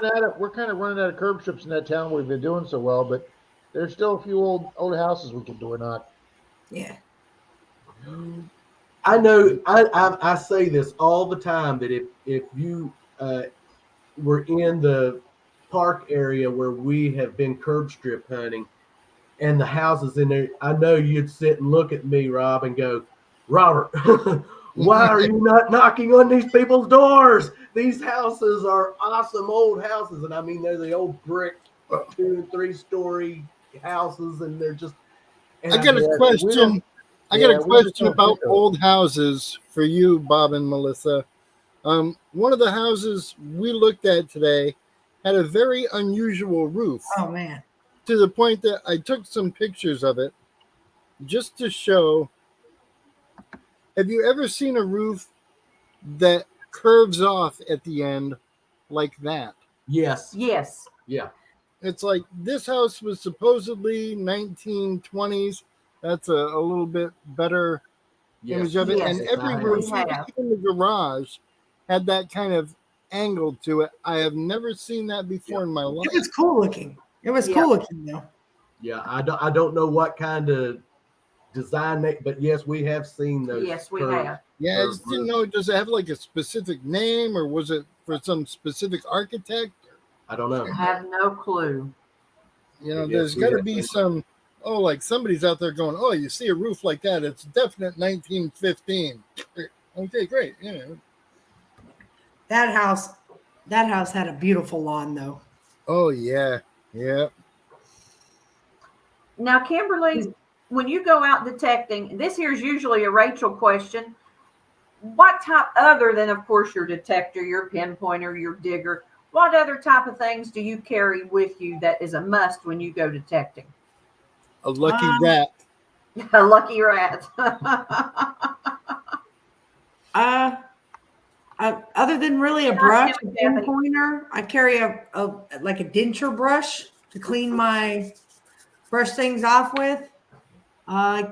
running out of curb strips in that town. We've been doing so well, but there's still a few old houses we can door knock. Yeah. I know I say this all the time, that if you were in the park area where we have been curb strip hunting and the houses in there, I know you'd sit and look at me, Rob, and go, Robert, why are you not knocking on these people's doors? These houses are awesome old houses. And I mean, they're the old brick 2- and 3-story houses, and they're just. And I got a question. I got a question about old houses for you, Bob and Melissa. One of the houses we looked at today had a very unusual roof. Oh, man. To the point that I took some pictures of it just to show. Have you ever seen a roof that curves off at the end like that? Yes. Yes. Yeah. It's like this house was supposedly 1920s. That's a little bit better image of it. Yes, And every roof, even in the garage, had that kind of angle to it. I have never seen that before in my life. It was cool looking. It was cool looking, though. Yeah, I don't know what kind of design but yes, we have seen those. Yes, we have. Yeah, I just didn't know. Does it have like a specific name, or was it for some specific architect? I don't know. I have no clue. You know, there's got to be some. Oh, like somebody's out there going, "Oh, you see a roof like that? It's definite 1915." Okay, great. Yeah. That house had a beautiful lawn, though. Oh yeah, yeah. Now, Kimberly, when you go out detecting, this here is usually a Rachel question. What type, other than, of course, your detector, your pinpointer, your digger, what other type of things do you carry with you that is a must when you go detecting? A lucky rat. A lucky rat. Other than really a brush, a pinpointer, I carry a like a denture brush to clean my brush things off with. I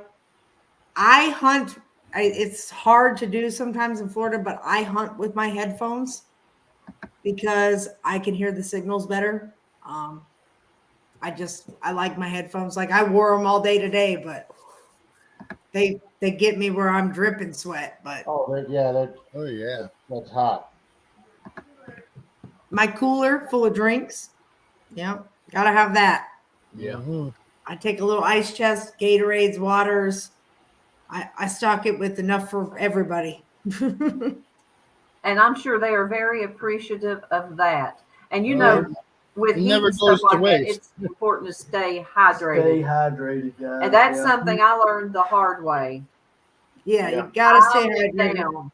hunt. It's hard to do sometimes in Florida, but I hunt with my headphones because I can hear the signals better. I like my headphones. Like I wore them all day today, but they get me where I'm dripping sweat. But that's hot. My cooler full of drinks. Yeah, gotta have that. Yeah. Mm-hmm. I take a little ice chest, Gatorades, waters. I stock it with enough for everybody. And I'm sure they are very appreciative of that. And you know, with heat and stuff like that, it's important to stay hydrated. Stay hydrated, guys. And that's something I learned the hard way. Yeah, you gotta stay hydrated.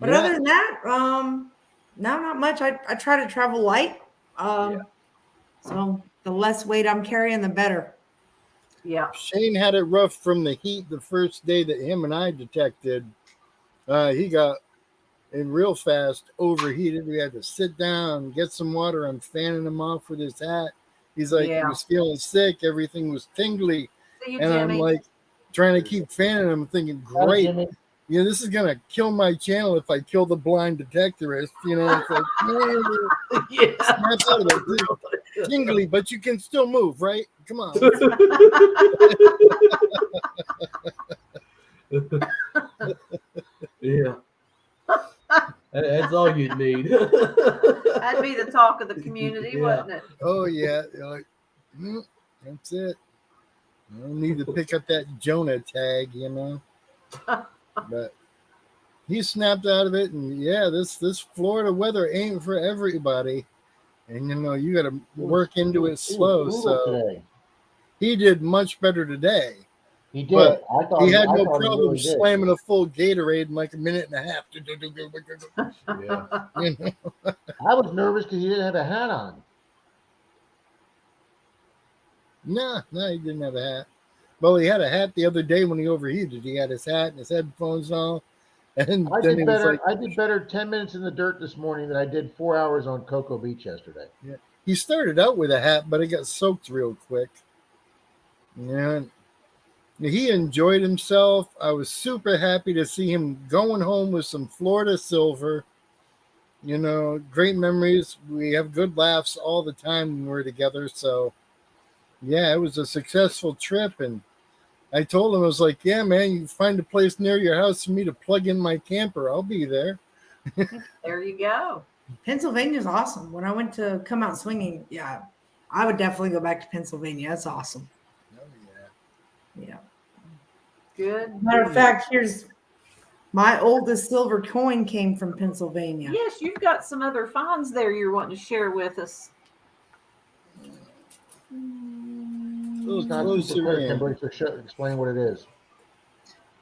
But other than that, no, not much. I try to travel light. So the less weight I'm carrying, the better. Yeah. Shane had it rough from the heat the first day that him and I detected. He got in real fast, overheated. We had to sit down, get some water. I'm fanning him off with his hat. He's like, he was feeling sick. Everything was tingly. See you, and Jimmy. I'm like trying to keep fanning him, thinking, great. Yeah, this is going to kill my channel if I kill the blind detectorist. You know, it's like, snap out of it. Tingly, but you can still move, right? Come on. Yeah. That's all you need. That'd be the talk of the community, wouldn't it? Oh, yeah. You're like, that's it. I don't need to pick up that Jonah tag, you know. But he snapped out of it, and this Florida weather ain't for everybody. And you know, you got to work into it slow. So he did much better today. He did. But I thought he had no really problem slamming a full Gatorade in like a minute and a half. Yeah. You know? I was nervous because he didn't have a hat on. No, he didn't have a hat. Well, he had a hat the other day when he overheated. He had his hat and his headphones and all. And I then did he better. was like, I did better 10 minutes in the dirt this morning than I did 4 hours on Cocoa Beach yesterday. Yeah. He started out with a hat, but it got soaked real quick. Yeah. He enjoyed himself. I was super happy to see him going home with some Florida silver. You know, great memories. We have good laughs all the time when we're together. So, yeah, it was a successful trip. And I told him, I was like, yeah, man, you find a place near your house for me to plug in my camper. I'll be there. There you go. Pennsylvania's awesome. When I went to come out swinging, I would definitely go back to Pennsylvania. That's awesome. Oh, Yeah. Good. Matter of fact, here's my oldest silver coin came from Pennsylvania. Yes, you've got some other finds there you're wanting to share with us. Kimberly, explain what it is.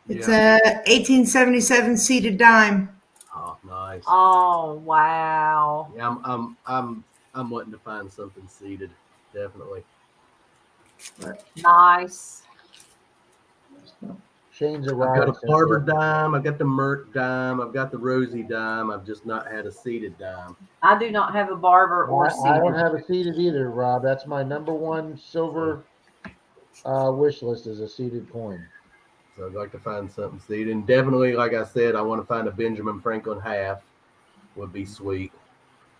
It's a 1877 seated dime. Oh, nice. Oh, wow. Yeah, I'm wanting to find something seated, definitely. Nice. Shane's I've arrived. got a Barber dime, I've got the Merc dime, I've got the Rosie dime. I've just not had a seated dime. I do not have a barber or I don't seated. have a seated either, Rob. That's my number one silver wish list is a seated coin. So I'd like to find something seated. And definitely, like I said, I want to find a Benjamin Franklin half. Would be sweet.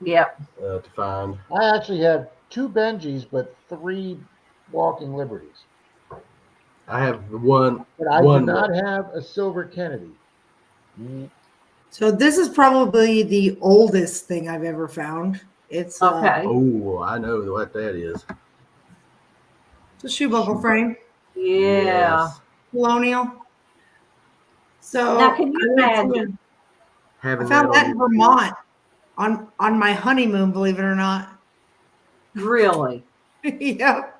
Yep. To find. I actually have 2 Benjis, but 3 Walking Liberties. I have one. But I do not have a silver Kennedy. So this is probably the oldest thing I've ever found. It's okay. Oh, I know what that is. It's a shoe buckle frame. Yeah. Yes. Colonial. So Now, can you imagine? I found that in Vermont on my honeymoon, believe it or not. Really? Yep.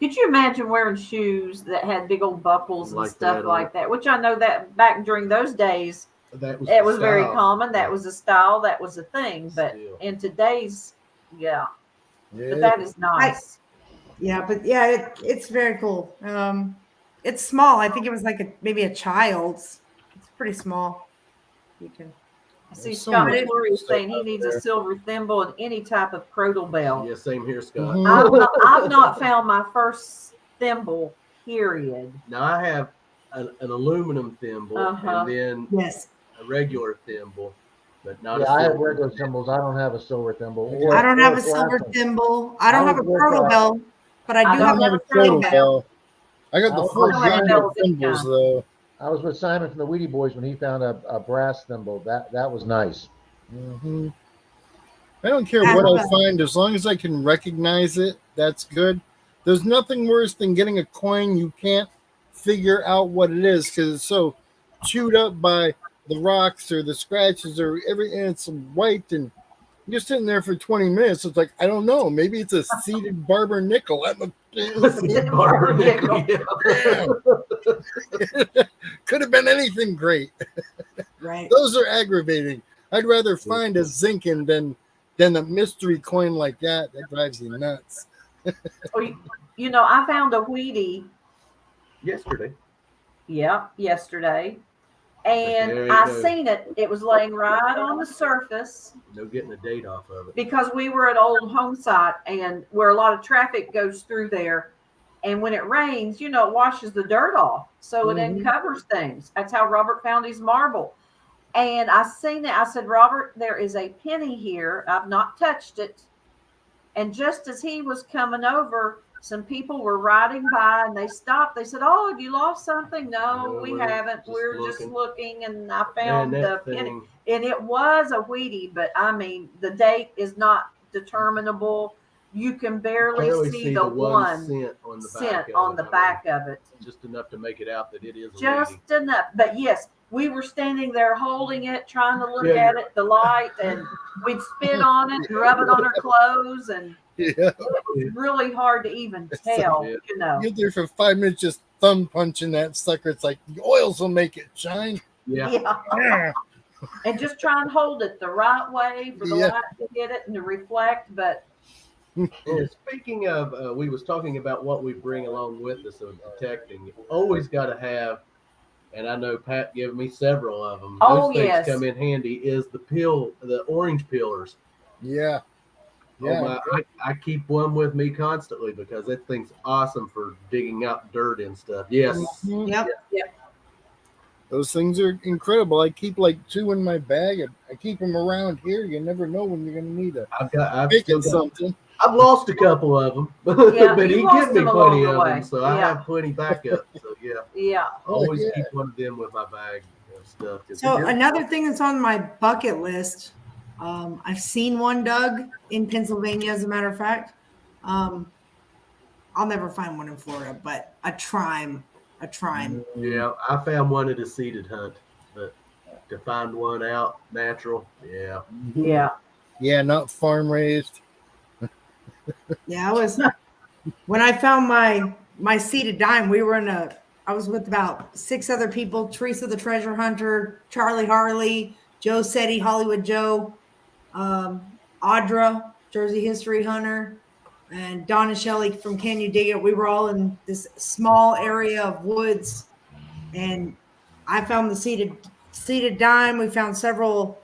Could you imagine wearing shoes that had big old buckles and Like stuff that, like that? Which I know that back during those days, it was very common. That was a style. That was a thing. But Still. in today's, Yeah. but that is nice. It's very cool. It's small. I think it was like maybe a child's. It's pretty small. You can. I see There's so Scott much McClure is stuff saying he out needs there. a silver thimble and any type of cradle bell. Yeah, same here, Scott. Mhm. I've not found my first thimble, period. Now I have an aluminum thimble and then Yes. a regular thimble, but not Yeah, a I have silver regular thimble. thimbles. I don't have a silver thimble. I don't have or a silver plastic. thimble. I don't have a was with, cradle bell, but I I do don't have I a have a cradle cradle bell. bell. I got the I full don't have a line bell of of any thimbles kind. though. I was with Simon from the Wheatie Boys when he found a brass thimble. That was nice. Hmm. I don't care what I find as long as I can recognize it. That's good. There's nothing worse than getting a coin you can't figure out what it is because it's so chewed up by the rocks or the scratches or everything. It's white and you're sitting there for 20 minutes. It's like, I don't know. Maybe it's a seated barber nickel. Barber nickel. Yeah. Could have been anything great. Right. Those are aggravating. I'd rather find a Zinkin than a mystery coin like that. That drives you nuts. You know, I found a Wheatie. Yesterday. Yeah, yesterday. And There you I go. seen it. It was laying right on the surface No getting a date off of it. because we were at Old Home Site and where a lot of traffic goes through there. And when it rains, you know, it washes the dirt off. So it uncovers things. That's how Robert found his marble. And I seen it. I said, Robert, there is a penny here. I've not touched it. And just as he was coming over, some people were riding by and they stopped. They said, oh, have you lost something? No, we haven't. We're just looking. And I found the penny. And it was a Wheatie, but I mean, the date is not determinable. You can barely see the 1 cent on the back of it. Just enough to make it out that it is a Just Wheatie. enough. But yes, we were standing there holding it, trying to look at it, the light, and we'd spit on it and rub it on our clothes. And Yeah. it was really hard to even tell, you know. You're there for 5 minutes just thumb punching that sucker. It's like the oils will make it shine. Yeah. And just try and hold it the right way for the light to hit it and to reflect. But And speaking of, we was talking about what we bring along with us of detecting. You always got to have, and I know Pat gave me several of them. Oh, Those things yes. come in handy. Is the orange peelers. Yeah. Yeah. I keep one with me constantly because that thing's awesome for digging out dirt and stuff. Yes. Yep. Those things are incredible. I keep like 2 in my bag. I keep them around here. You never know when you're going to need something. I've lost a couple of them, but he gives me plenty of them, so I have plenty backup. So yeah, always keep one of them with my bag of stuff. So another thing that's on my bucket list, I've seen one dug in Pennsylvania, as a matter of fact. I'll never find one in Florida, but a trime. Yeah, I found one at a seeded hunt, but to find one out natural, yeah, not farm raised. Yeah, I was when I found my my seated dime, I was with about 6 other people: Teresa the Treasure Hunter, Charlie Harley, Joe Setti, Hollywood Joe, Audra, Jersey History Hunter, and Donna Shelley from Can You Dig It? We were all in this small area of woods, and I found the seated dime. We found several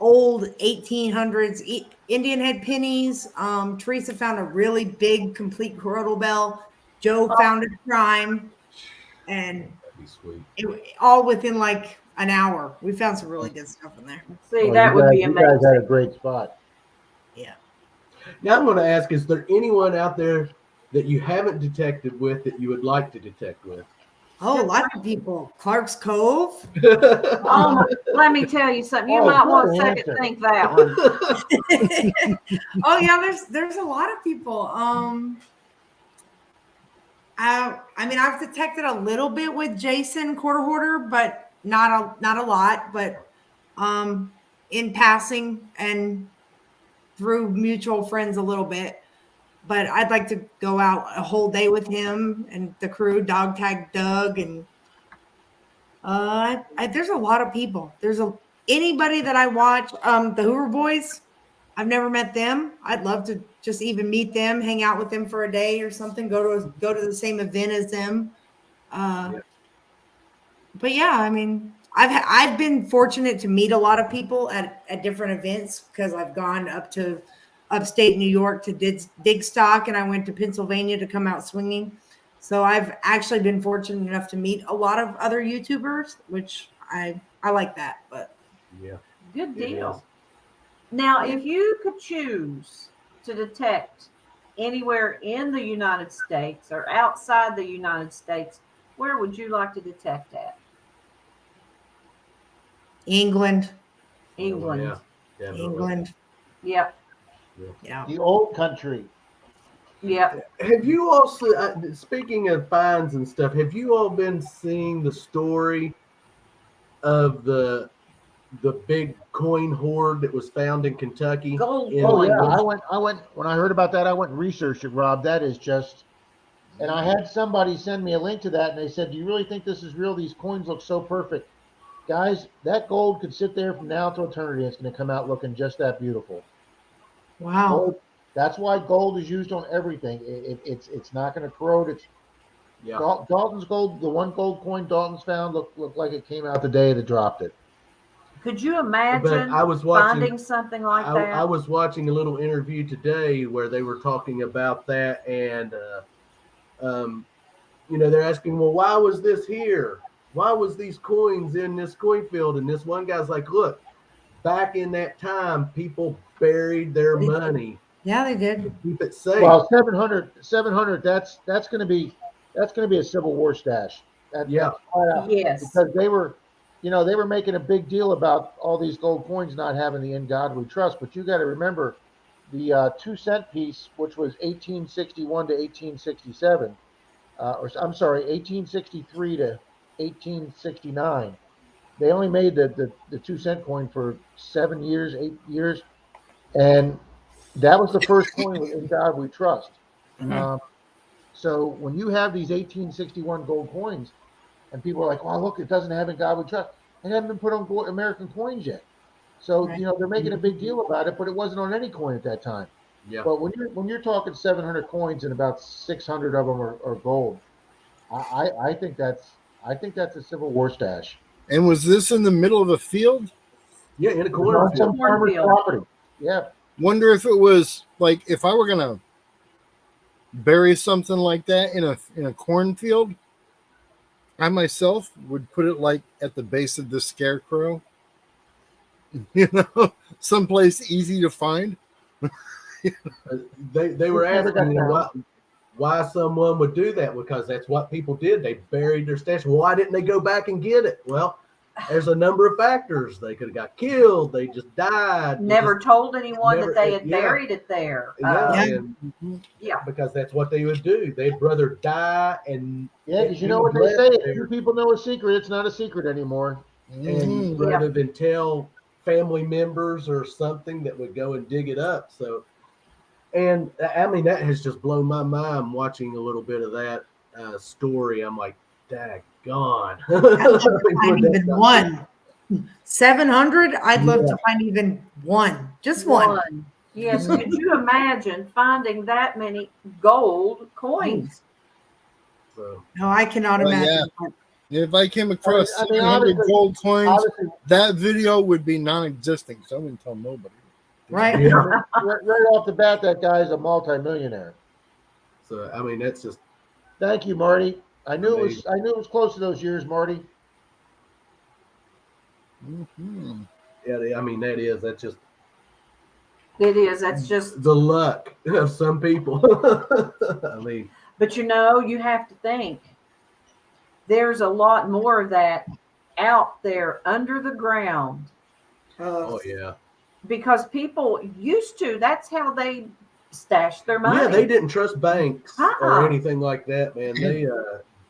old 1800s Indian head pennies. Teresa found a really big, complete corrodal bell. Joe found a crime, and That'd be sweet. all within like an hour. We found some really good stuff in there. See, Well, that you would guys- be You guys had a amazing. great spot. Yeah. Now I'm going to ask: is there anyone out there that you haven't detected with that you would like to detect with? Oh, lots of people. Clark's Cove. Oh, let me tell you something. You Oh, might good want to second answer. think that one. Oh yeah, there's a lot of people. I mean, I've detected a little bit with Jason Quarter Hoarder, but not a lot. But in passing and through mutual friends a little bit. But I'd like to go out a whole day with him and the crew, dog tag Doug, and there's a lot of people. Anybody that I watch, the Hoover Boys. I've never met them. I'd love to just even meet them, hang out with them for a day or something. Go to the same event as them. But yeah, I mean, I've been fortunate to meet a lot of people at different events because I've gone up to upstate New York to dig stock, and I went to Pennsylvania to come out swinging. So I've actually been fortunate enough to meet a lot of other YouTubers, which I like that. But Yeah. Good It deal. is. Now, if you could choose to detect anywhere in the United States or outside the United States, where would you like to detect at? England. England. Yeah. Definitely. England. Yep. Yeah. The old country. Yep. Have you also, speaking of fines and stuff, have you all been seeing the story of the big coin hoard that was found in Kentucky? Gold In- Oh yeah, coin. I went when I heard about that. I went and researched it, Rob. That is just, and I had somebody send me a link to that, and they said, "Do you really think this is real? These coins look so perfect, guys. That gold could sit there from now to eternity. It's going to come out looking just that beautiful." Wow. Gold, that's why gold is used on everything. It's not going to corrode. It's Yeah. Dalton's gold. The one gold coin Dalton's found looked like it came out the day that dropped it. Could you imagine I was watching- finding something like that? I was watching a little interview today where they were talking about that, and they're asking, well, why was this here? Why was these coins in this coin field? And this one guy's like, look, back in that time, people buried their money Yeah, they to did. keep it safe. Well, 700. That's going to be a Civil War stash. Yeah. That's flat out. Yes. Because they were making a big deal about all these gold coins not having the "In God We Trust." But you got to remember the 2-cent piece, which was 1861 to 1867, or I'm sorry, 1863 to 1869. They only made the 2-cent coin for 7 years, 8 years, and that was the first coin with "In God We Trust." So when you have these 1861 gold coins, and people are like, "Well, look, it doesn't have "In God We Trust." It hadn't been put on American coins yet. So Right. they're making a big deal about it, but it wasn't on any coin at that time. Yeah. But when you're talking 700 coins and about 600 of them are gold, I think that's a Civil War stash. And was this in the middle of a field? Yeah, in a It was on some cornfield. farmer's Cornfield. property. Yeah. Wonder if it was like if I were gonna bury something like that in a cornfield, I myself would put it like at the base of the scarecrow. Someplace easy to find. They were Never got asking why someone would do that, because that's what people did. They buried their stash. Well, why didn't they go back and get it? Well, there's a number of factors. They could have got killed. They just died. Never told anyone never- that they had yeah. buried it there. Yeah, because that's what they would do. They'd rather die and Yeah, because you know what they say. If you people know a secret, it's not a secret anymore. and rather than tell family members or something that would go and dig it up. So And I mean, that has just blown my mind watching a little bit of that story. I'm like, daggone. I'd love to find even one. 700, I'd love to find even one. Just one. Yes. Could you imagine finding that many gold coins? So, No, I cannot imagine. Yeah. If I came across 700 gold coins, that video would be non-existent. So I wouldn't tell nobody. Right. yeah. Right off the bat, that guy's a multimillionaire. So I mean, that's just. Thank you, Marty. I knew it was close to those years, Marty. Mm-hmm. Yeah, I mean, that's just. It is. That's just the luck of some people. I mean, but you have to think there's a lot more of that out there under the ground. Oh yeah. Because people used to, that's how they stashed their money. Yeah, they didn't trust banks or anything like that, man.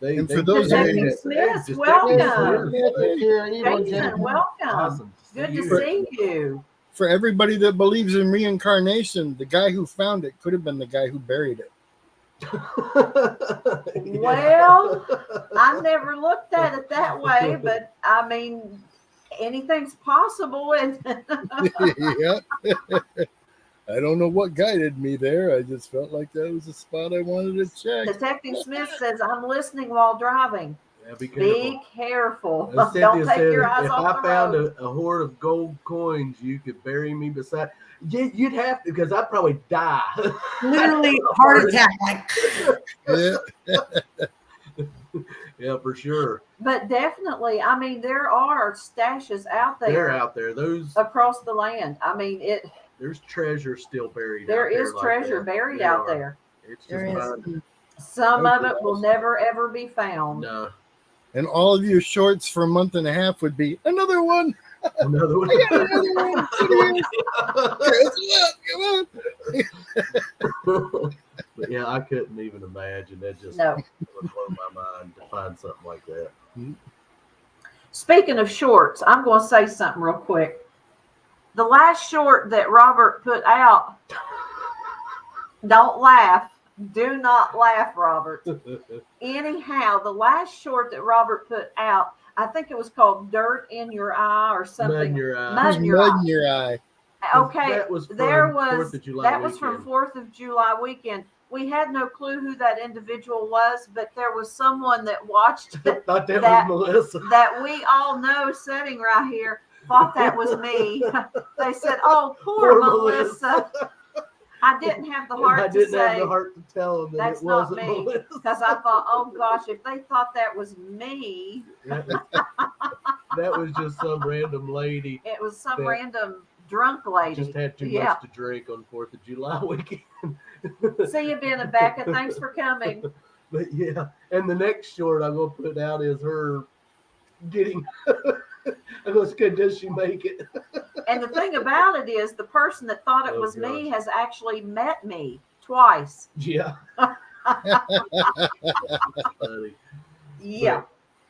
They and for those of you Smith, welcome. Jason, welcome. Awesome. Good to see you. For everybody that believes in reincarnation, the guy who found it could have been the guy who buried it. Well, I never looked at it that way, but I mean, anything's possible. And yeah. I don't know what guided me there. I just felt like that was a spot I wanted to check. Detective Smith says, I'm listening while driving. Yeah, be careful. Cynthia Don't take said, your eyes if off I the found road. a hoard of gold coins, you could bury me beside. Yeah, you'd have to, because I'd probably die. Literally heart attack. Like. Yeah. Yeah, for sure. But definitely, I mean, there are stashes out there. They're out there. Those across the land. I mean, there's treasure still buried. There out there is like treasure that. buried out there. It's just some of it will never ever be found. No. And all of your shorts for a month and a half would be another one. Another one. I got another one. Come on. But yeah, I couldn't even imagine. That just No. would blow my mind to find something like that. Speaking of shorts, I'm going to say something real quick. The last short that Robert put out, don't laugh. Do not laugh, Robert. Anyhow, the last short that Robert put out, I think it was called Dirt in Your Eye or something. Mud in your eye. Mud in your eye. In your eye. Okay, that was from that 4th of July was from 4th of July weekend. We had no clue who that individual was, but there was someone that watched it. Thought that was Melissa. That we all know sitting right here thought that was me. They said, "Oh, poor Melissa." I didn't have the heart to say. I didn't have the heart to tell them that that's it wasn't not me, Melissa. because I thought, "Oh gosh, if they thought that was me." That was just some random lady. It was some random drunk lady. Just had too much to drink on 4th of July weekend. See you, Ben and Becca. Thanks for coming. But yeah, and the next short I'm going to put out is her getting. I go, does she make it? And the thing about it is, the person that thought it was me has actually met me twice. Yeah. Funny. Yeah.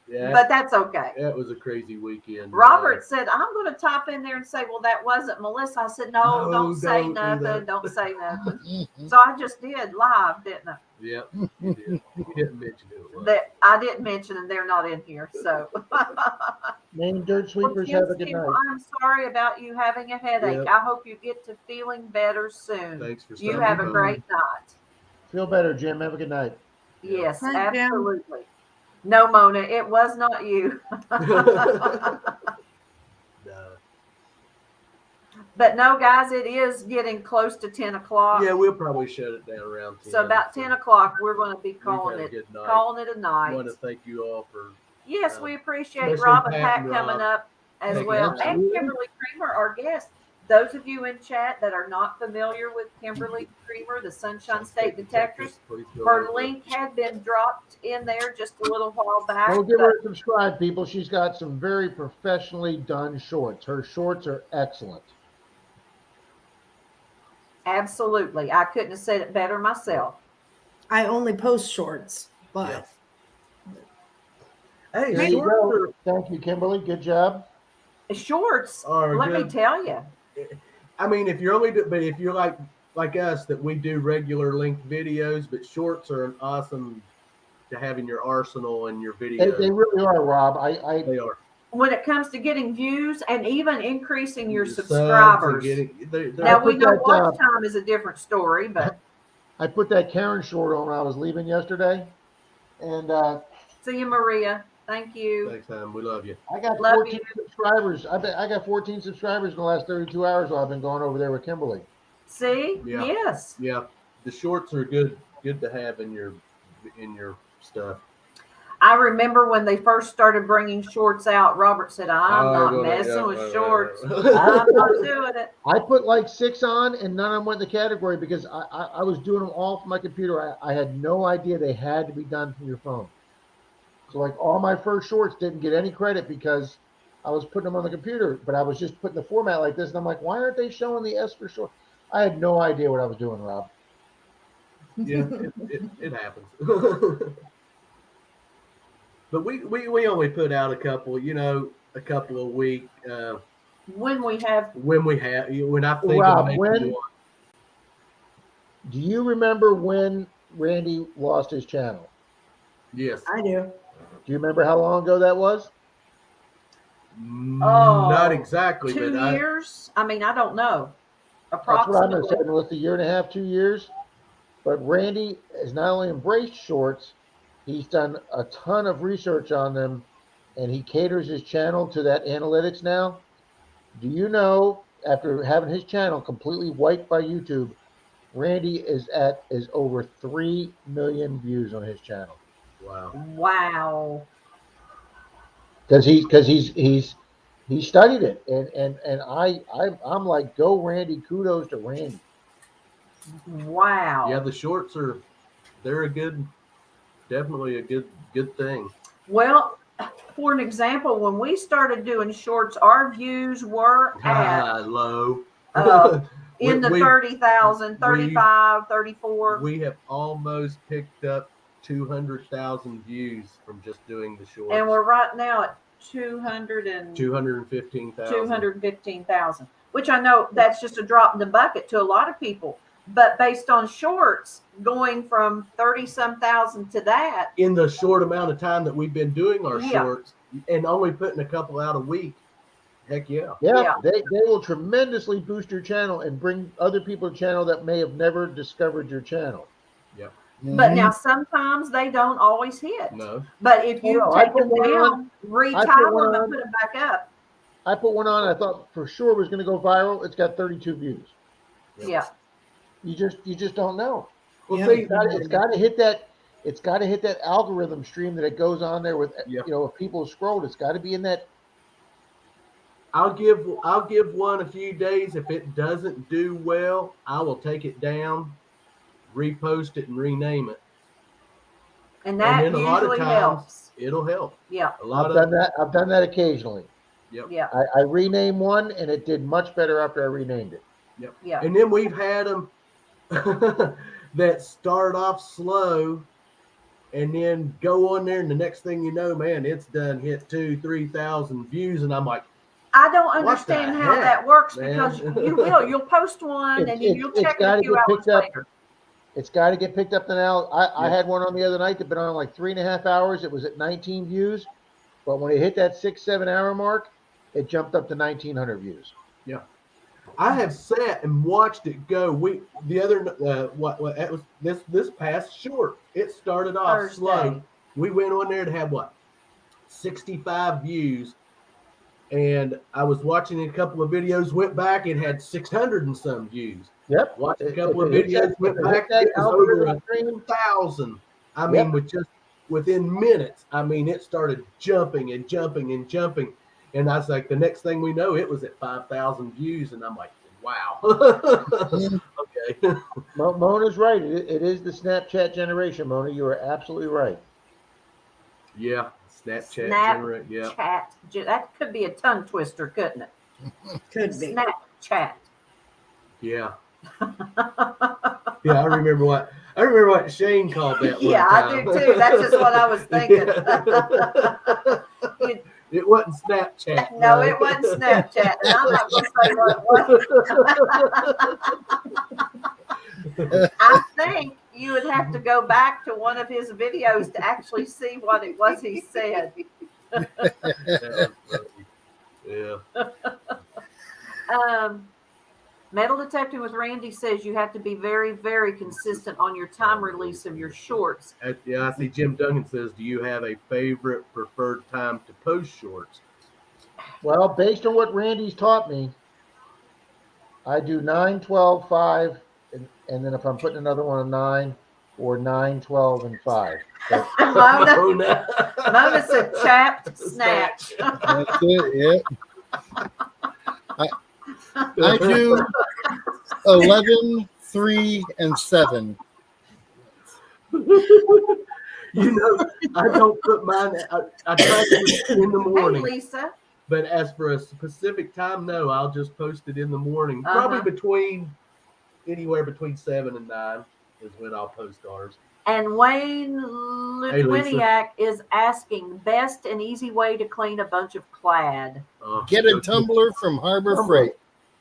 Yeah, but that's okay. That was a crazy weekend. Robert said, I'm going to type in there and say, well, that wasn't Melissa. I said, no, don't say nothing. Don't say nothing. So I just did live, didn't I? Yeah, you did. You didn't mention it. That I didn't mention, and they're not in here. So, Main Dirt Sweepers, have a good night. I'm sorry about you having a headache. Yep. I hope you get to feeling better soon. Thanks for You have a great night. Feel better, Jim. Have a good night. Yes, Thank you. absolutely. No, Mona, it was not you. No. But no, guys, it is getting close to 10 o'clock. Yeah, we'll probably shut it down around 10. So about 10 o'clock, we're going to be calling it a night. I want to thank you all for. Yes, we appreciate especially Rob and Pat Pat and coming Rob. up as Thank well. you. And Kimberly Creamer, our guest. Those of you in chat that are not familiar with Kimberly Creamer, the Sunshine State Detectorist, her link had been dropped in there just a little while back. Go give her a subscribe, people. She's got some very professionally done shorts. Her shorts are excellent. Absolutely. I couldn't have said it better myself. I only post shorts, but Hey, there you go. Thank you, Kimberly. Good job. Shorts, let me tell you. I mean, if you're only, but if you're like like us that we do regular length videos, but shorts are an awesome to have in your arsenal and your videos. They really are, Rob. They are. When it comes to getting views and even increasing your Subs subscribers. and Now we know that, watch time is a different story, but I put that Karen short on when I was leaving yesterday, and see you, Maria. Thank you. Thanks, Sam. We love you. I got Love 14 you. subscribers. I got 14 subscribers in the last 32 hours while I've been going over there with Kimberly. See? Yeah. Yes. Yeah, the shorts are good to have in your stuff. I remember when they first started bringing shorts out, Robert said, I'm not messing with shorts. I'm not doing it. I put like 6 on, and none of them went in the category because I was doing them all from my computer. I had no idea they had to be done from your phone. So like all my first shorts didn't get any credit because I was putting them on the computer, but I was just putting the format like this, and I'm like, why aren't they showing the S for short? I had no idea what I was doing, Rob. Yeah, it happens. But we only put out a couple a week. When we have. When I think Rob, of when one. do you remember when Randy lost his channel? Yes. I do. Do you remember how long ago that was? Not exactly, 2 but years. I mean, I don't know. That's what I'm going to Approximately. say. Melissa, 1.5 years, 2 years. But Randy has not only embraced shorts, he's done a ton of research on them, and he caters his channel to that analytics now. Do you know, after having his channel completely wiped by YouTube, Randy is over 3 million views on his channel. Wow. Because he's studied it, and I'm like, go Randy, kudos to Randy. Wow. Yeah, the shorts they're definitely a good thing. Well, for an example, when we started doing shorts, our views were at low. in the 30,000, 35, 34. We have almost picked up 200,000 views from just doing the shorts. And we're right now at 215,000, which I know that's just a drop in the bucket to a lot of people. But based on shorts, going from 30-some thousand to that. In the short amount of time that we've been doing our shorts and only putting a couple out a week, heck yeah. Yeah, they will tremendously boost your channel and bring other people to channel that may have never discovered your channel. Yep. But now sometimes they don't always hit. No. But if you take them down, retile them and put them back up. I put one on, I thought for sure it was going to go viral. It's got 32 views. Yeah. You just don't know. Well, see, it's got to hit that. It's got to hit that algorithm stream that it goes on there with. If people scrolled, it's got to be in that. I'll give one a few days. If it doesn't do well, I will take it down, repost it, and rename it. And that then usually helps. It'll help. Yeah. I've done that occasionally. Yep. Yeah. I renamed one, and it did much better after I renamed it. Yep. Yeah. And then we've had them that start off slow and then go on there, and the next thing you know, man, it's done hit 2,000-3,000 views, and I'm like, I don't understand how that works, man? because you'll post one and then you'll check it a few hours later. It's got to get picked up now. I had one on the other night that been on like 3.5 hours. It was at 19 views, but when it hit that 6-7 hour mark, it jumped up to 1,900 views. Yeah. I have sat and watched it go. This past short, it started off Thursday. slow. We went on there to have 65 views, and I was watching a couple of videos. Went back, it had 600 and some views. Yep. Watched a couple of videos. Went back, it was over 1,000. I mean, within minutes. I mean, it started jumping and jumping and jumping. And I was like, the next thing we know, it was at 5,000 views. And I'm like, wow. Okay. Mona's right. It is the Snapchat generation, Mona. You are absolutely right. Yeah. Snapchat. Yeah. That could be a tongue twister, couldn't it? Could be. Snapchat. Yeah. Yeah, I remember what Shane called that one time. I do too. That's just what I was thinking. It wasn't Snapchat. No, it wasn't Snapchat. And I'm not going to say what it was. I think you would have to go back to one of his videos to actually see what it was he said. Yeah. Metal Detecting with Randy says you have to be very, very consistent on your time release of your shorts. Yeah, I see Jim Duncan says, do you have a favorite preferred time to post shorts? Well, based on what Randy's taught me, I do 9, 12, 5, and then if I'm putting another one on 9, or 9, 12, and 5. But Mona said chapped snatch. That's it. Yeah. I do 11, 3, and 7. I don't put mine. I try to put it in the morning. Hey, Lisa. But as for a specific time, no, I'll just post it in the morning. Probably anywhere between 7 and 9 is when I'll post ours. And Wayne Litwiniak is asking best and easy way to clean a bunch of clad. Get a tumbler from Harbor Freight.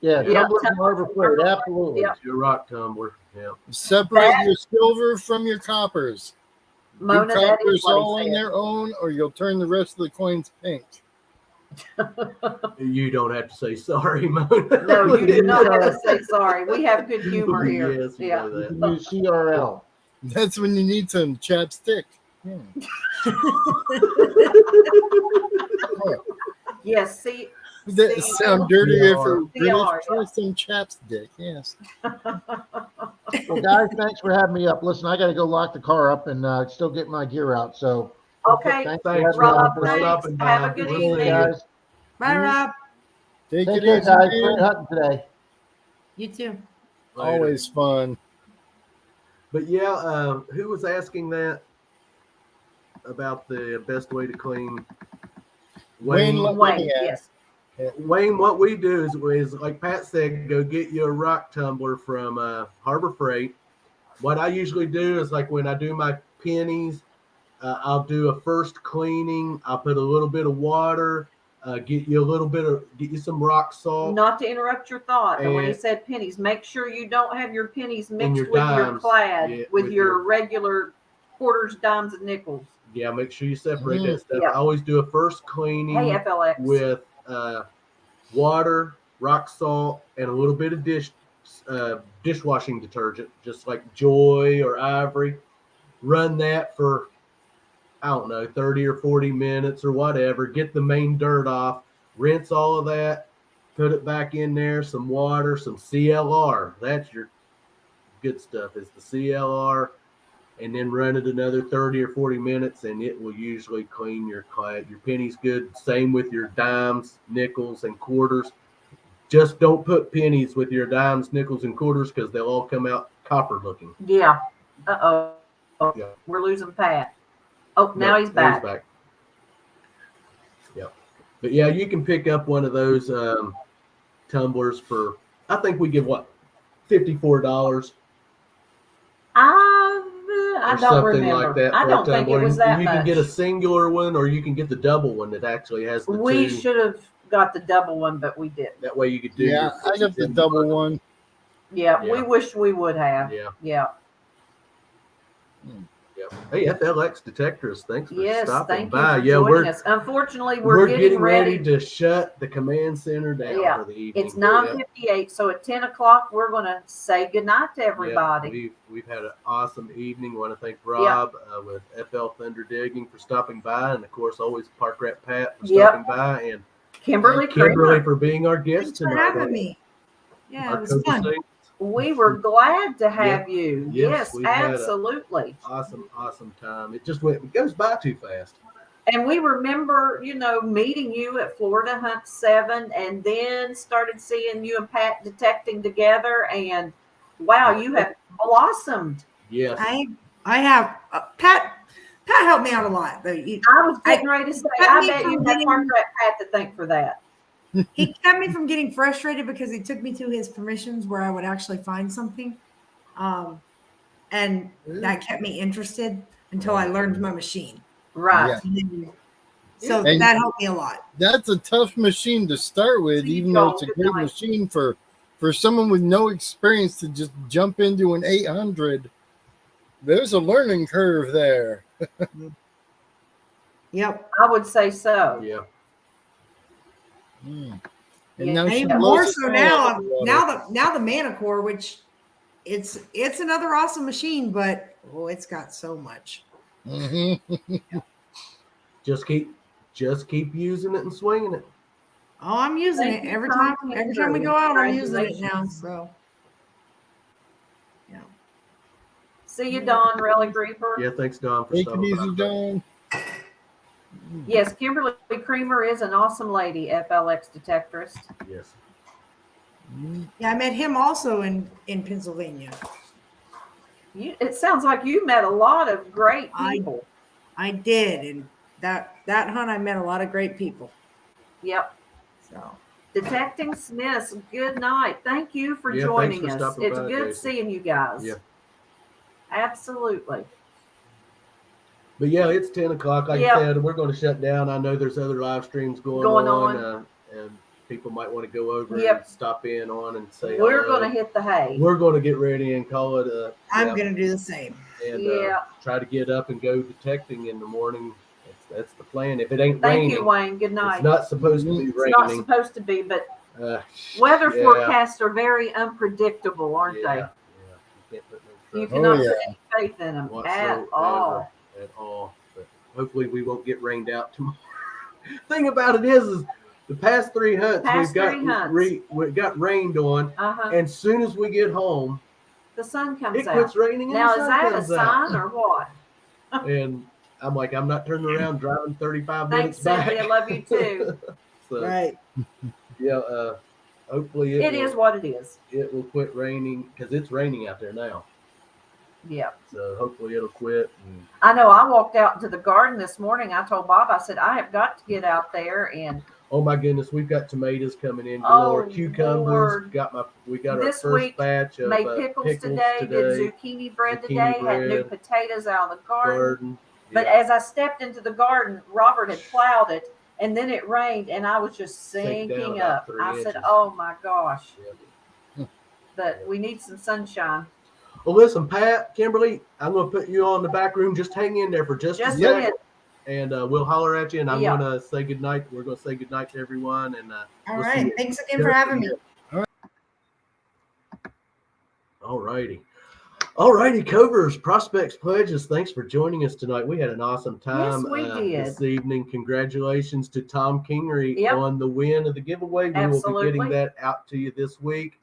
Yeah, tumbler from Harbor Freight, absolutely. Yep. Your rock tumbler. Yeah. Separate your silver from your coppers. Mona, Do that coppers is what he all on said. their own, or you'll turn the rest of the coins pink. You don't have to say sorry, Mona. No, you do not have to say sorry. We have good humor here. Yes, we Yeah. know You that. can use CRL. That's when you need some chapstick. Yes, see. That sound dirtier for British. CR, Try some chapstick. Yes. Well, guys, thanks for having me up. Listen, I got to go lock the car up and still get my gear out. So, Okay, thanks for Thanks, having me Rob. on. for Thanks. stopping by. Have a good We'll see evening. you. Guys, Bye, Rob. Take take it care, easy, guys. man. Great hunting today. You too. Later. Always fun. But yeah, who was asking that about the best way to clean? Wayne Wayne, Yeah. yes. Wayne, what we do is like Pat said, go get you a rock tumbler from Harbor Freight. What I usually do is like when I do my pennies, I'll do a first cleaning. I'll put a little bit of water, get you some rock salt. Not to interrupt your thought, but when he And- said pennies, make sure you don't have your pennies mixed your with your dimes. clad, Yeah, with with your your- regular quarters, dimes, and nickels. Yeah, make sure you separate Mhm. that stuff. Yeah. I always do a first cleaning Hey, FLX. with water, rock salt, and a little bit of dishwashing detergent, just like Joy or Ivory. Run that for, I don't know, 30 or 40 minutes or whatever. Get the main dirt off. Rinse all of that. Put it back in there. Some water, some CLR. That's your good stuff, is the CLR. And then run it another 30 or 40 minutes, and it will usually clean your clad. Your penny's good. Same with your dimes, nickels, and quarters. Just don't put pennies with your dimes, nickels, and quarters because they'll all come out copper looking. Yeah. Uh-oh. Yeah. We're losing Pat. Oh, now Yep, he's back. Yep. But yeah, you can pick up one of those tumblers for, I think we give $54. I Or don't something remember. like that. I for a don't think it tumbler. was that You much. can get a singular one, or you can get the double one that actually has the We two. should have got the double one, but we didn't. That way you could do. Yeah, I got the double one. Yeah, we Yeah. wish we would have. Yeah. Yeah. Yeah. Hey, FLX Detectorist, thanks for Yes, stopping thank you by. for Yeah, joining us. Unfortunately, we're getting ready. to shut the command center down Yeah, for the evening. It's 9:58, so at 10 o'clock, we're going to say goodnight to everybody. Yeah, we've had an awesome evening. Want to thank Rob with FL Thunder Digging for stopping by, and of course, always Park Rat Pat for Yep. stopping by, and Kimberly Kimberly Kramer, for being our guest Thanks for tonight. having me. Yeah, Our it was fun. co-host. we were glad to have you. Yes, Yes, we've had a- absolutely. Awesome time. It goes by too fast. And we remember, meeting you at Florida Hunt 7 and then started seeing you and Pat detecting together. And wow, you have blossomed. Yes. I have Pat helped me out a lot, but I was getting ready to say, I bet you have Park Rat Pat to thank for that. he kept me from getting frustrated because he took me to his permissions where I would actually find something. And that kept me interested until I learned my machine. Right. Yeah. So And that helped me a lot. that's a tough machine to start with, So you even though it's a go, great good night. machine for for someone with no experience to just jump into an 800, there's a learning curve there. Yep. I would say so. Yeah. And Yeah. now And she even blows more us so all now, out of the water. now the Manicore, which it's another awesome machine, but it's got so much. Just keep using it and swinging it. Oh, I'm using Thank it you, every Tom. time. Every time we go out, I'm using it now. Congratulations. So, yeah. See you, Dawn, Relic Reaper. Yeah, thanks, Don, for Take it stopping easy, by. Don. Yes, Kimberly Creamer is an awesome lady, FLX detectorist. Yes. Yeah, I met him also in Pennsylvania. It sounds like you met a lot of great people. I did, and that hunt I met a lot of great people. Yep. So Detecting Smiths, good night. Thank you for Yeah, joining thanks for us. stopping It's by, good Jason. seeing you guys. Yeah. Absolutely. But yeah, it's 10 o'clock. Like Yep. I said, we're going to shut down. I know there's other live streams going on. And people might want to go over and stop in on and say We're hello. going to hit the hay. We're going to get ready and call it. I'm going to do the same. And Yeah. try to get up and go detecting in the morning. That's the plan. If it ain't Thank raining, you, Wayne. Good night. it's not supposed to be It's raining. not supposed to be, but weather forecasts are very unpredictable, aren't they? Yeah. You can't put no You trust cannot put any faith in them whatsoever, at all. At all. But hopefully we won't get rained out tomorrow. Thing about it is the past 3 hunts we got rained on, and as soon as we get home, the sun comes out. It quits raining. Now, and is the sun that a comes sign out. or what? And I'm like, I'm not turning around driving 35 Thanks, minutes back. Cindy. I love you too. So, Right. yeah. Hopefully it is what it is. It will quit raining because it's raining out there now. Yeah. So hopefully it'll quit. I know. I walked out into the garden this morning. I told Bob, I said, I have got to get out there and. Oh my goodness, we've got tomatoes coming in galore, cucumbers. Lord. We got this our week, first batch of made pickles today, did zucchini bread today, had new potatoes out of the garden. But as I stepped into the garden, Robert had plowed it, and then it rained, and I was just sinking up. I said, oh my gosh. Yeah. But we need some sunshine. Well, listen, Pat, Kimberly, I'm going to put you on the back room. Just hang in there for just a second. And we'll holler at you, and I'm going to say goodnight. We're going to say goodnight to everyone. And all right. Thanks again for having me. All righty, Covers, Prospects, Pledges, thanks for joining us tonight. We had an awesome time this evening. Congratulations to Tom Kingery on the win of the giveaway. We will be getting that out to you this week.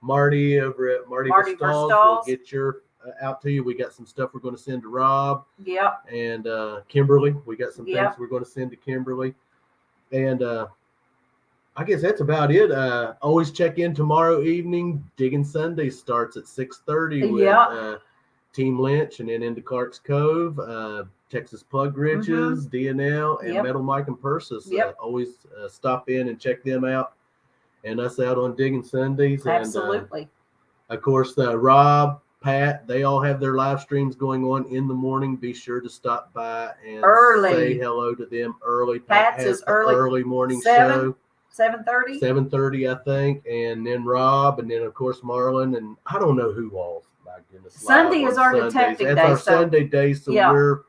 Marty over at Marty Verstalls will get your out to you. We got some stuff we're going to send to Rob. Yep. And Kimberly, we got some things we're going to send to Kimberly. And I guess that's about it. Always check in tomorrow evening. Digging Sunday starts at 6:30 with Team Lynch, and then into Clark's Cove, Texas Plug Riches, DNL, and Metal Mike and Persis. Always stop in and check them out, and us out on Digging Sundays. Absolutely. And of course, Rob, Pat, they all have their live streams going on in the morning. Be sure to stop by and say hello to them early. Pat's is early morning show. 7:30? 7:30, I think. And then Rob, and then, of course, Marlon. And I don't know who all. My goodness. Sunday is our detecting day. That's our Sunday day, so we're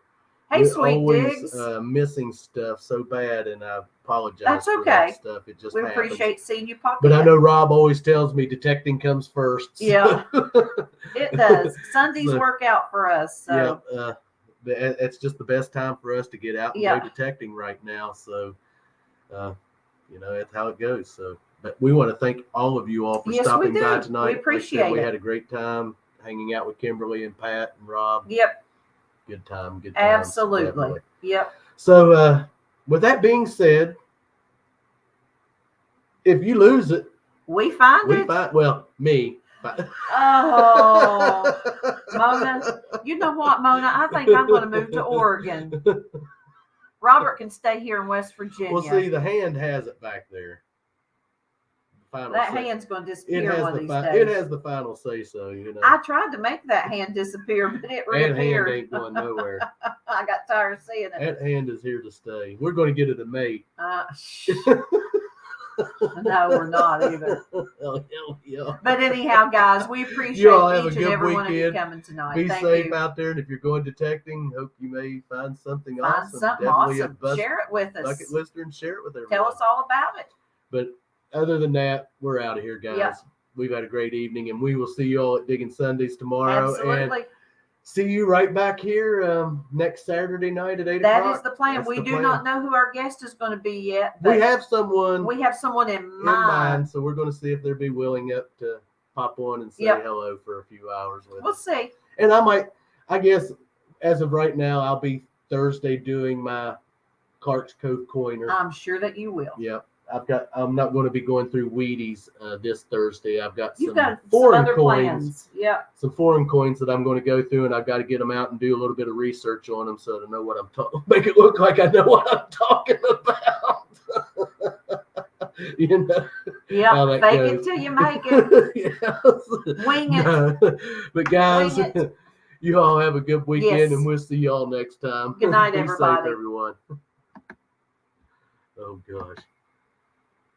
always missing stuff so bad, and I apologize That's for that stuff. It just happens. Appreciate seeing you pop in. But I know Rob always tells me detecting comes first. So. Yeah, it does. Sundays work out for us. So. Yeah, it's just the best time for us to get out and go detecting right now. So, that's how it goes. So, but we want to thank all of you all for stopping by tonight. We appreciate it. We had a great time hanging out with Kimberly and Pat and Rob. Yep. Good time. Absolutely. Definitely. Yep. So, with that being said, if you lose it, we find me. Oh, Mona, you know what, Mona? I think I'm going to move to Oregon. Robert can stay here in West Virginia. Well, see, the hand has it back there. Hand's going to disappear one of these days. It has the final say so, I tried to make that hand disappear, but it reappeared. That hand ain't going nowhere. I got tired of seeing it. That hand is here to stay. We're going to get it a mate. No, we're not either. Hell yeah. But anyhow, guys, we appreciate You all have a each and good every one of you weekend. coming tonight. Be Thank safe you. out there, and if you're going detecting, hope you may find something Find awesome. something Definitely awesome. a Share it with us. bucket lister and share it with everyone. Tell us all about it. But other than that, we're out of here, guys. Yeah. We've had a great evening, and we will see you all at Digging Sundays tomorrow. Absolutely. And see you right back here next Saturday night at 8 That o'clock. is the plan. That's We the do plan. not know who our guest is going to be yet. But We have someone in mind. so we're going to see if they'll be willing up to pop on and say Yep. hello for a few hours with We'll us. see. And I guess, as of right now, I'll be Thursday doing my Clark's Cove Coiner. I'm sure that you will. Yep. I'm not going to be going through Wheaties this Thursday. I've got You've some got some foreign other coins. plans. Yep. Some foreign coins that I'm going to go through, and I've got to get them out and do a little bit of research on them so to know what I'm talking. Make it look like I know what I'm talking about. You know? how Yeah. that Fake goes. it till you make it. Yes. Wing it. No. But guys, Wing it. you all have a good weekend, Yes. and we'll see you all next time. Good night, Be everybody. safe, everyone. Oh gosh.